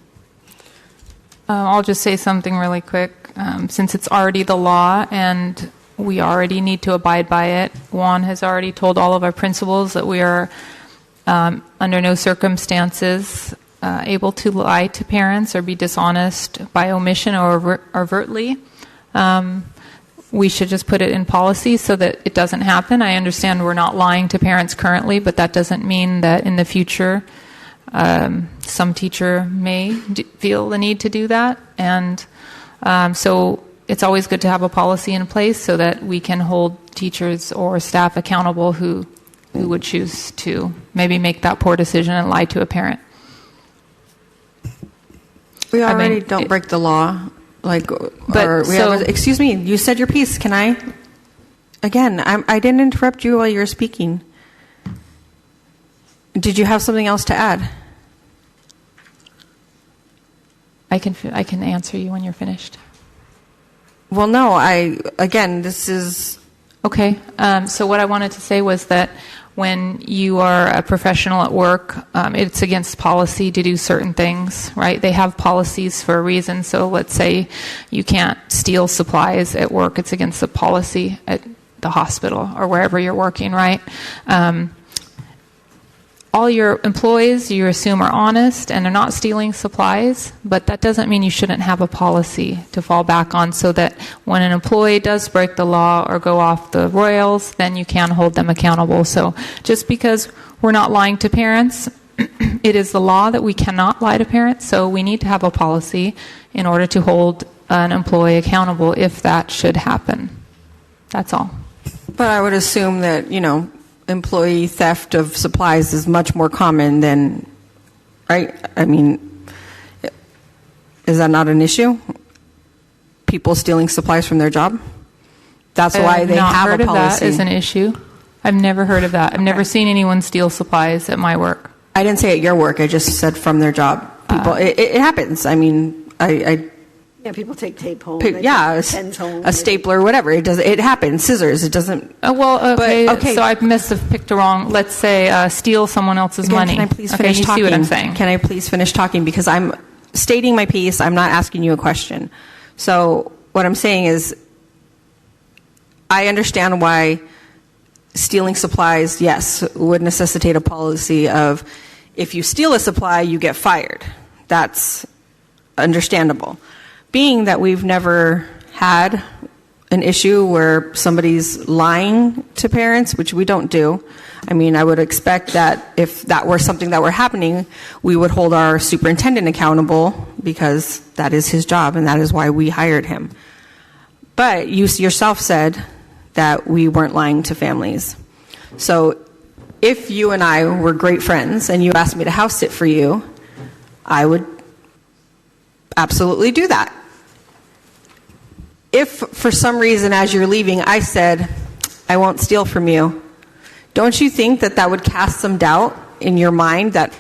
I'll just say something really quick. Since it's already the law and we already need to abide by it, Juan has already told all of our principals that we are under no circumstances able to lie to parents or be dishonest by omission or overtly. We should just put it in policy so that it doesn't happen. I understand we're not lying to parents currently, but that doesn't mean that in the future some teacher may feel the need to do that. And so it's always good to have a policy in place so that we can hold teachers or staff accountable who would choose to maybe make that poor decision and lie to a parent. We already don't break the law. Excuse me, you said your piece. Can I? Again, I didn't interrupt you while you were speaking. Did you have something else to add? I can answer you when you're finished. Well, no, this is... Okay, so what I wanted to say was that when you are a professional at work, it's against policy to do certain things, right? They have policies for a reason. So let's say you can't steal supplies at work. It's against the policy at the hospital or wherever you're working, right? All your employees, you assume, are honest and are not stealing supplies, but that doesn't mean you shouldn't have a policy to fall back on so that when an employee does break the law or go off the rails, then you can hold them accountable. So just because we're not lying to parents, it is the law that we cannot lie to parents, so we need to have a policy in order to hold an employee accountable if that should happen. That's all. But I would assume that, employee theft of supplies is much more common than, right? I mean, is that not an issue? People stealing supplies from their job? That's why they have a policy. I've not heard of that as an issue. I've never heard of that. I've never seen anyone steal supplies at my work. I didn't say at your work. I just said from their job. People, it happens. I mean, Yeah, people take tape home. Pens home. A stapler, whatever. It happens. Scissors. It doesn't. Okay. So I must have picked a wrong. Let's say steal someone else's money. Can I please finish talking? You see what I'm saying? Can I please finish talking? Because I'm stating my piece. I'm not asking you a question. So what I'm saying is, I understand why stealing supplies, yes, would necessitate a policy of if you steal a supply, you get fired. That's understandable. Being that we've never had an issue where somebody's lying to parents, which we don't do, I mean, I would expect that if that were something that were happening, we would hold our superintendent accountable because that is his job and that is why we hired him. But you yourself said that we weren't lying to families. So if you and I were great friends and you asked me to house sit for you, I would absolutely do that. If for some reason as you're leaving I said, I won't steal from you, don't you think that would cast some doubt in your mind that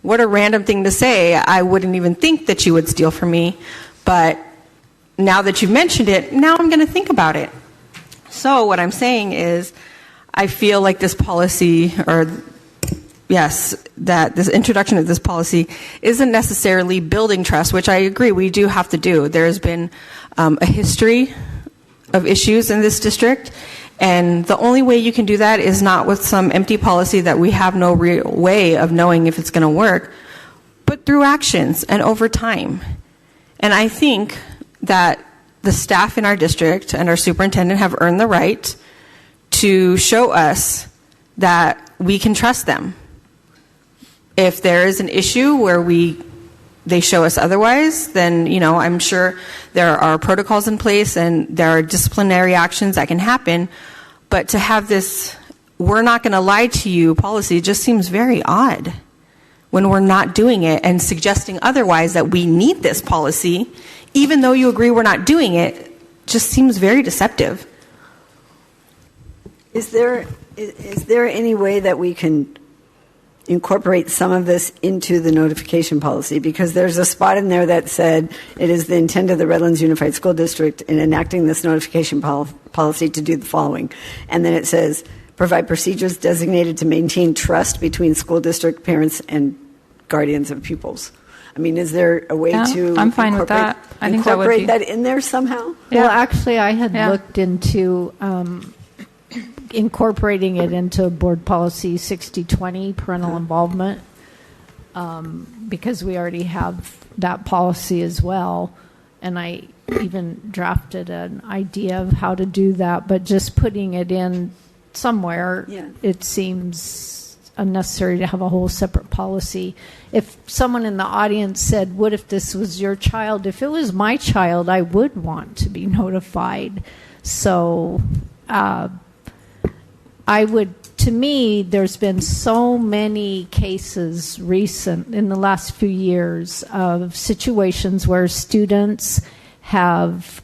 what a random thing to say, I wouldn't even think that you would steal from me, but now that you've mentioned it, now I'm going to think about it. So what I'm saying is I feel like this policy, that this introduction of this policy isn't necessarily building trust, which I agree we do have to do. There's been a history of issues in this district, and the only way you can do that is not with some empty policy that we have no real way of knowing if it's going to work, but through actions and over time. And I think that the staff in our district and our superintendent have earned the right to show us that we can trust them. If there is an issue where they show us otherwise, then, I'm sure there are protocols in place and there are disciplinary actions that can happen. But to have this, we're not going to lie to you policy just seems very odd when we're not doing it and suggesting otherwise that we need this policy, even though you agree we're not doing it, just seems very deceptive. Is there any way that we can incorporate some of this into the notification policy? Because there's a spot in there that said it is the intent of the Redlands Unified School District in enacting this notification policy to do the following. And then it says, provide procedures designated to maintain trust between school district parents and guardians of pupils. I mean, is there a way to I'm fine with that. I think incorporate that in there somehow? Yeah. Well, actually, I had looked into incorporating it into board policy 6020, parental involvement, because we already have that policy as well. And I even drafted an idea of how to do that, but just putting it in somewhere, it seems unnecessary to have a whole separate policy. If someone in the audience said, what if this was your child? If it was my child, I would want to be notified. So to me, there's been so many cases recent in the last few years of situations where students have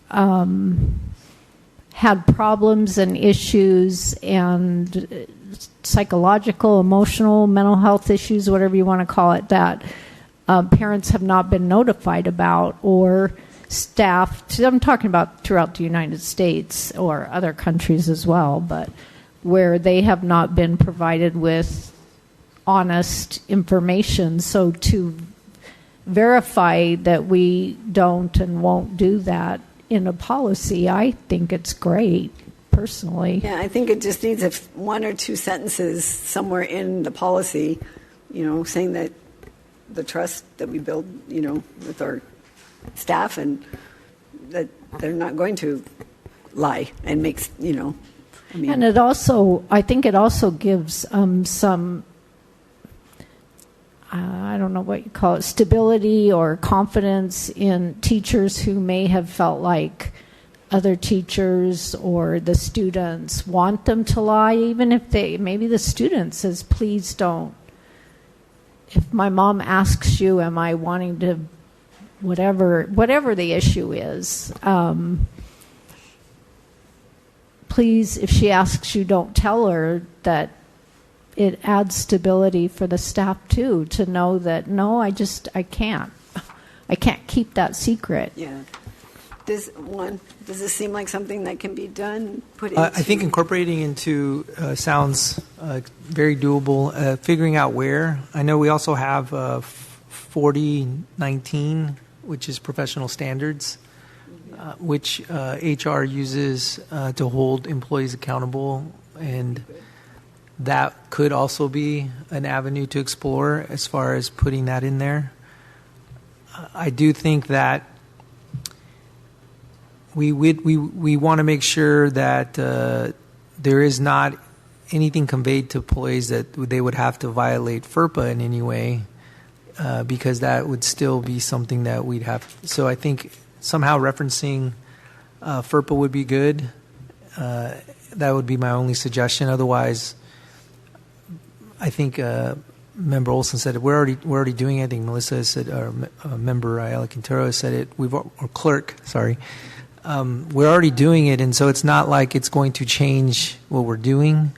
had problems and issues and psychological, emotional, mental health issues, whatever you want to call it, that parents have not been notified about, or staff. I'm talking about throughout the United States or other countries as well, but where they have not been provided with honest information. So to verify that we don't and won't do that in a policy, I think it's great, personally. Yeah, I think it just needs one or two sentences somewhere in the policy, saying that the trust that we build, with our staff, and that they're not going to lie and makes, And it also, I think it also gives some, I don't know what you call it, stability or confidence in teachers who may have felt like other teachers or the students want them to lie, even if maybe the student says, please don't. If my mom asks you, am I wanting to, whatever the issue is, please, if she asks you, don't tell her. That it adds stability for the staff too, to know that no, I can't keep that secret. Yeah. Does this seem like something that can be done? I think incorporating into sounds very doable. Figuring out where. I know we also have 4019, which is professional standards, which HR uses to hold employees accountable, and that could also be an avenue to explore as far as putting that in there. I do think that we want to make sure that there is not anything conveyed to employees that they would have to violate FERPA in any way, because that would still be something that we'd have. So I think somehow referencing FERPA would be good. That would be my only suggestion. Otherwise, I think Member Olson said it. We're already doing it. I think Melissa said, or Member Ayala Quintero said it. Or clerk, sorry. We're already doing it, and so it's not like it's going to change what we're doing.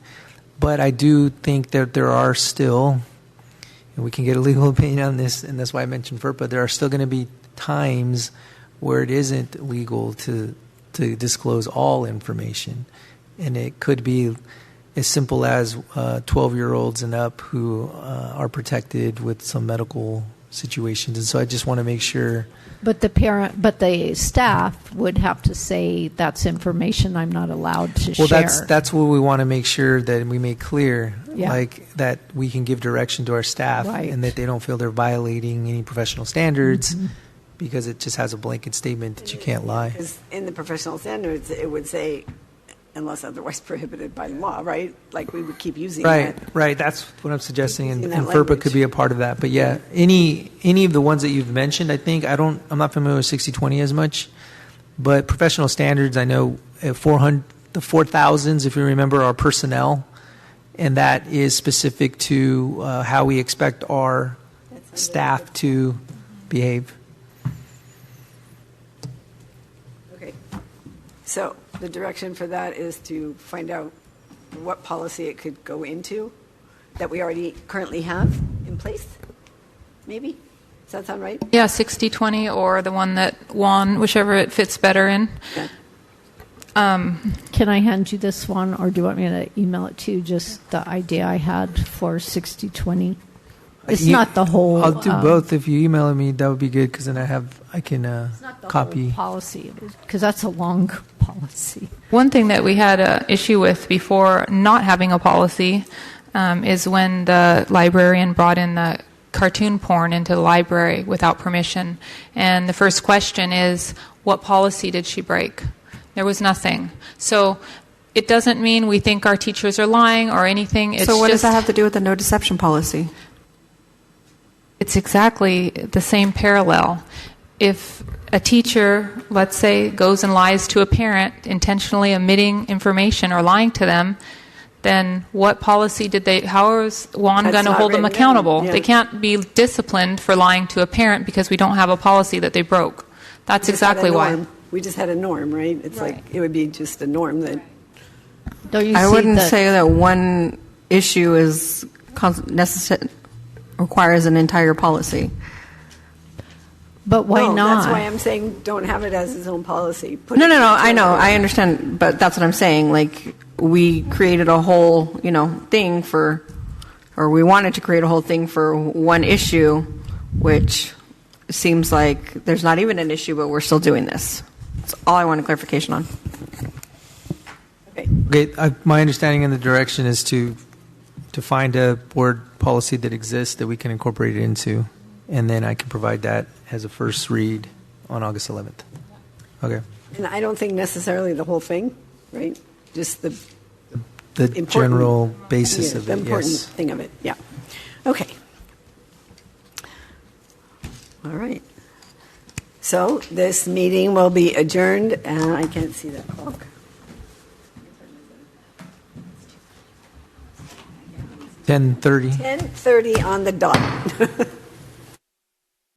But I do think that there are still, and we can get a legal opinion on this, and that's why I mentioned FERPA, there are still going to be times where it isn't legal to disclose all information. And it could be as simple as 12-year-olds and up who are protected with some medical situations. And so I just want to make sure. But the staff would have to say that's information I'm not allowed to share. Well, that's what we want to make sure that we make clear, Yeah. like that we can give direction to our staff, Right. and that they don't feel they're violating any professional standards, because it just has a blanket statement that you can't lie. Because in the professional standards, it would say, unless otherwise prohibited by law, right? Like we would keep using that. Right. That's what I'm suggesting, and Using that FERPA language. could be a part of that. But yeah, any of the ones that you've mentioned, I think I'm not familiar with 6020 as much, but professional standards, I know the 4,000s, if you remember, are personnel, and that is specific to how we expect our staff to behave. Okay. So the direction for that is to find out what policy it could go into that we already currently have in place, maybe? Does that sound right? Yeah, 60/20 or the one that Juan, whichever it fits better in. Can I hand you this one, or do you want me to email it to you, just the idea I had for 60/20? It's not the whole. I'll do both. If you email me, that would be good, because then I can It's not the copy. whole policy, because that's a long policy. One thing that we had an issue with before not having a policy is when the librarian brought in the cartoon porn into the library without permission. And the first question is, what policy did she break? There was nothing. So it doesn't mean we think our teachers are lying or anything. It's So what does just, that have to do with the no deception policy? It's exactly the same parallel. If a teacher, let's say, goes and lies to a parent, intentionally omitting information or lying to them, then what policy did they, how is WAN That's going to not hold them written in, accountable? yeah. They can't be disciplined for lying to a parent because we don't have a policy that they broke. That's We just had a exactly why. norm. We just had a norm, right? It's like, it would be just a norm that. I wouldn't say that one issue is requires an entire policy. But why No, not? That's why I'm saying don't have it as its own policy. No, I know, I understand, but that's what I'm saying. Like, we created a whole, thing for, or we wanted to create a whole thing for one issue, which seems like there's not even an issue, but we're still doing this. That's all I want a clarification on. Okay, my understanding in the direction is to find a board policy that exists that we can incorporate it into, and then I can provide that as a first read on August 11th. Okay. And I don't think necessarily the whole thing, right? Just the important, general basis of the it, important yes. thing of it, yeah. Okay. All right. So this meeting will be adjourned, and I can't see that clock. 10:30. 10:30 on the dot.